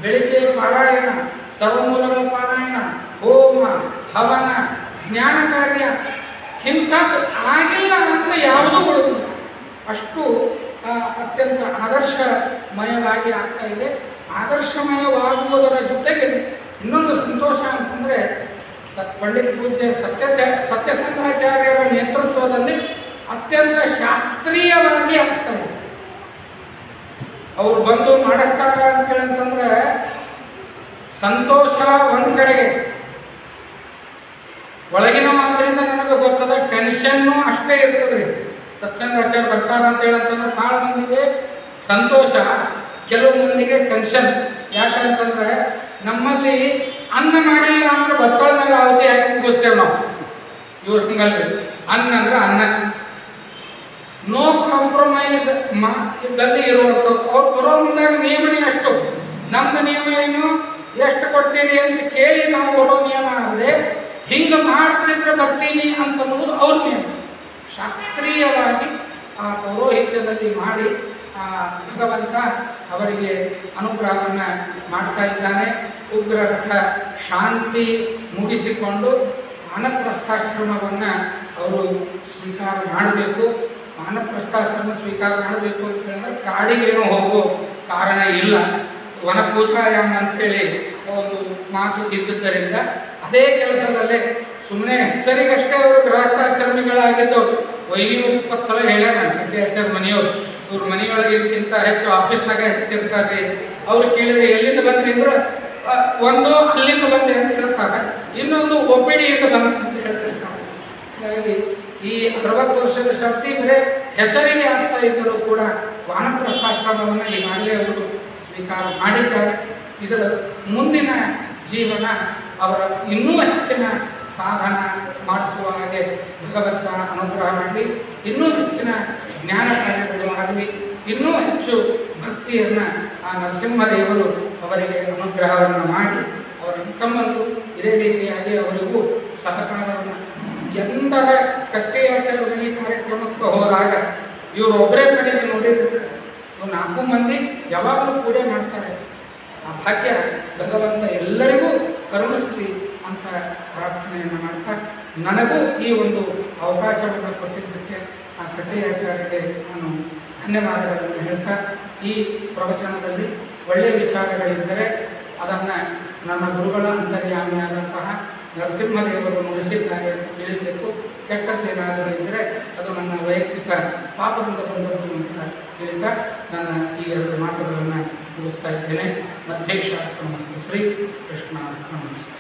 ಬೆಳಿಗ್ಗೆ ಪಾರಾಯಣ, ಸರ್ವಮೂಲಗಳ ಪಾರಾಯಣ, ಹೋಮ ಹವನ, ಜ್ಞಾನ ಕಾರ್ಯ, ಇಂಥದ್ದು ಆಗಿಲ್ಲ ಅಂತ ಯಾವುದೂ ಬಿಡುವುದಿಲ್ಲ. ಅಷ್ಟು ಅತ್ಯಂತ ಆದರ್ಶಮಯವಾಗಿ ಆಗ್ತಾ ಇದೆ. ಆದರ್ಶಮಯವಾಗುವುದರ ಜೊತೆಗೆ ಇನ್ನೊಂದು ಸಂತೋಷ ಅಂತಂದರೆ ಪಂಡಿತ ಪೂಜ್ಯ ಸತ್ಯಸಂಧಾಚಾರ್ಯರ ನೇತೃತ್ವದಲ್ಲಿ ಅತ್ಯಂತ ಶಾಸ್ತ್ರೀಯವಾಗಿ ಆಗ್ತಾ ಇದೆ. ಅವ್ರು ಬಂದು ಮಾಡಿಸ್ತಾರೆ ಅಂತೇಳಂತಂದ್ರೆ ಸಂತೋಷ ಒಂದು ಕಡೆಗೆ, ಒಳಗಿನ ಮಾತ್ರದಿಂದ ನನಗೆ ಗೊತ್ತದ ಟೆನ್ಷನ್ನು ಅಷ್ಟೇ ಇರ್ತದೆ. ಸತ್ಸಂಗಾಚಾರ್ಯ ಬರ್ತಾರ ಅಂತ ಹೇಳಂತಂದ್ರೆ ಭಾಳ ಮಂದಿಗೆ ಸಂತೋಷ, ಕೆಲವು ಮಂದಿಗೆ ಟೆನ್ಷನ್. ಯಾಕಂತಂದ್ರೆ ನಮ್ಮಲ್ಲಿ ಅನ್ನ ಮಾಡಿಲ್ಲ ಅಂದ್ರೆ ಬತ್ತಳ ಮೇಲೆ ಆವತಿ ಹಾಕಿ ಮುಗಿಸ್ತೇವೆ ನಾವು. ಇವ್ರ ಹಂಗಲ್ರಿ, ಅನ್ನ ಅಂದ್ರೆ ಅನ್ನ, ನೋ ಕಾಂಪ್ರಮೈಸ್ ಇದ್ದಲ್ಲಿ ಇರುವಂಥದ್ದು. ಅವ್ರು ಬರೋ ಮುಂದಾಗ ನಿಯಮನೇ ಅಷ್ಟು, ನಮ್ದು ನಿಯಮ ಏನು, ಎಷ್ಟು ಕೊಡ್ತೀರಿ ಅಂತ ಕೇಳಿ ನಾವು ಬರೋ ನಿಯಮ ಆದರೆ ಹಿಂಗೆ ಮಾಡ್ತಿದ್ರೆ ಬರ್ತೀನಿ ಅಂತನ್ನುವುದು ಅವ್ರ ನಿಯಮ. ಶಾಸ್ತ್ರೀಯವಾಗಿ ಆ ಪೌರೋಹಿತ್ಯದಲ್ಲಿ ಮಾಡಿ ಭಗವಂತ ಅವರಿಗೆ ಅನುಗ್ರಹವನ್ನು ಮಾಡ್ತಾ ಇದ್ದಾನೆ. ಉಗ್ರರಥ ಶಾಂತಿ ಮುಗಿಸಿಕೊಂಡು ವಾನಪ್ರಸ್ಥಾಶ್ರಮವನ್ನು ಅವರು ಸ್ವೀಕಾರ ಮಾಡಬೇಕು. ವಾನಪ್ರಸ್ಥಾಶ್ರಮ ಸ್ವೀಕಾರ ಮಾಡಬೇಕು ಅಂತ ಹೇಳಿದ್ರೆ ಕಾಡಿಗೇನೋ ಹೋಗೋ ಕಾರಣ ಇಲ್ಲ. ವನಪೂಜಾಯಾಮ ಅಂಥೇಳಿ ಒಂದು ಮಾತು ಇದ್ದುದರಿಂದ ಅದೇ ಕೆಲಸದಲ್ಲೇ ಸುಮ್ಮನೆ ಹೆಸರಿಗಷ್ಟೇ ಅವರು ಗೃಹಸ್ಥಾಶ್ರಮಿಗಳಾಗಿದ್ದು ವೈನಿಯವರು 20 ಸಲ ಹೇಳ್ಯಾರ ನಾನು ಕಟ್ಟೆಯಾಚಾರ ಮನೆಯವರು. ಇವ್ರ ಮನೆಯೊಳಗಿಂತ ಹೆಚ್ಚು ಆಫೀಸ್ನಾಗ ಹೆಚ್ಚಿರ್ತಾರೆ. ಅವ್ರು ಕೇಳಿದ್ರೆ ಎಲ್ಲಿಂದ ಬಂದ್ರಿ ಅಂದ್ರೆ ಒಂದು ಅಲ್ಲಿಂದ ಬಂದೆ ಅಂತ ಹೇಳ್ತಾರೆ, ಇನ್ನೊಂದು ಒಪಿಡಿಯಿಂದ ಬಂದ ಅಂತ ಹೇಳ್ತಿರ್ತಾರೆ. ಹಾಗಾಗಿ ಈ 60 ವರ್ಷದ ಶಕ್ತಿ ಬರೇ ಹೆಸರಿಗೆ ಆಗ್ತಾ ಇದ್ದರೂ ಕೂಡ ವಾನಪ್ರಸ್ಥಾಶ್ರಮವನ್ನು ಈಗಾಗಲೇ ಅವರು ಸ್ವೀಕಾರ ಮಾಡಿದ್ದಾರೆ. ಇದರ ಮುಂದಿನ ಜೀವನ ಅವರ ಇನ್ನೂ ಹೆಚ್ಚಿನ ಸಾಧನ ಮಾಡಿಸುವ ಹಾಗೆ ಭಗವಂತ ಅನುಗ್ರಹ ಮಾಡಿ, ಇನ್ನೂ ಹೆಚ್ಚಿನ ಜ್ಞಾನ ಕಾರ್ಯಗಳು ಆಗಲಿ, ಇನ್ನೂ ಹೆಚ್ಚು ಭಕ್ತಿಯನ್ನು ಆ ನರಸಿಂಹದೇವರು ಅವರಿಗೆ ಅನುಗ್ರಹವನ್ನು ಮಾಡಿ ಅವರ ತಮ್ಮಲ್ಲೂ ಇದೇ ರೀತಿಯಾಗಿ ಅವರಿಗೂ ಸಹಕಾರವನ್ನು ಎಂದರ ಕಟ್ಟೆಯಾಚರಣೆ ಕಾರ್ಯಕ್ರಮಕ್ಕೆ ಹೋದಾಗ ಇವರು ಒಬ್ಬರೇ ಕಡೆಗೆ ನೋಡಿದ್ರು, ಇವರು 4 ಮಂದಿ ಯಾವಾಗಲೂ ಕೂಡೇ ಮಾಡ್ತಾರೆ. ಆ ಭಾಗ್ಯ ಭಗವಂತ ಎಲ್ಲರಿಗೂ ಕರುಣಿಸಲಿ ಅಂತ ಪ್ರಾರ್ಥನೆಯನ್ನು ಮಾಡ್ತಾ, ನನಗೂ ಈ ಒಂದು ಅವಕಾಶವನ್ನು ಕೊಟ್ಟಿದ್ದಕ್ಕೆ ಆ ಕಟ್ಟೆಯಾಚಾರ್ಯರಿಗೆ ನಾನು ಧನ್ಯವಾದಗಳನ್ನು ಹೇಳ್ತಾ, ಈ ಪ್ರವಚನದಲ್ಲಿ ಒಳ್ಳೆಯ ವಿಚಾರಗಳಿದ್ದರೆ ಅದನ್ನು ನನ್ನ ಗುರುಗಳ ಅಂತರ್ಯಾಮಿಯಾದಂತಹ ನರಸಿಂಹದೇವರು ನುಡಿಸಿದ್ದಾರೆ ಅಂತ ತಿಳಿಬೇಕು. ಕೆಟ್ಟದ್ದೇನಾದರೂ ಇದ್ದರೆ ಅದು ನನ್ನ ವೈಯಕ್ತಿಕ ಪಾಪದಿಂದ ಬಂದದ್ದು ಅಂತ ಹೇಳ್ತಾ ನನ್ನ ಈ 2 ಮಾತುಗಳನ್ನು ಮುಗಿಸ್ತಾ ಇದ್ದೇನೆ. ಮಧ್ಯೇಶ ಶ್ರೀ ಕೃಷ್ಣ ನಮಸ್ತೆ.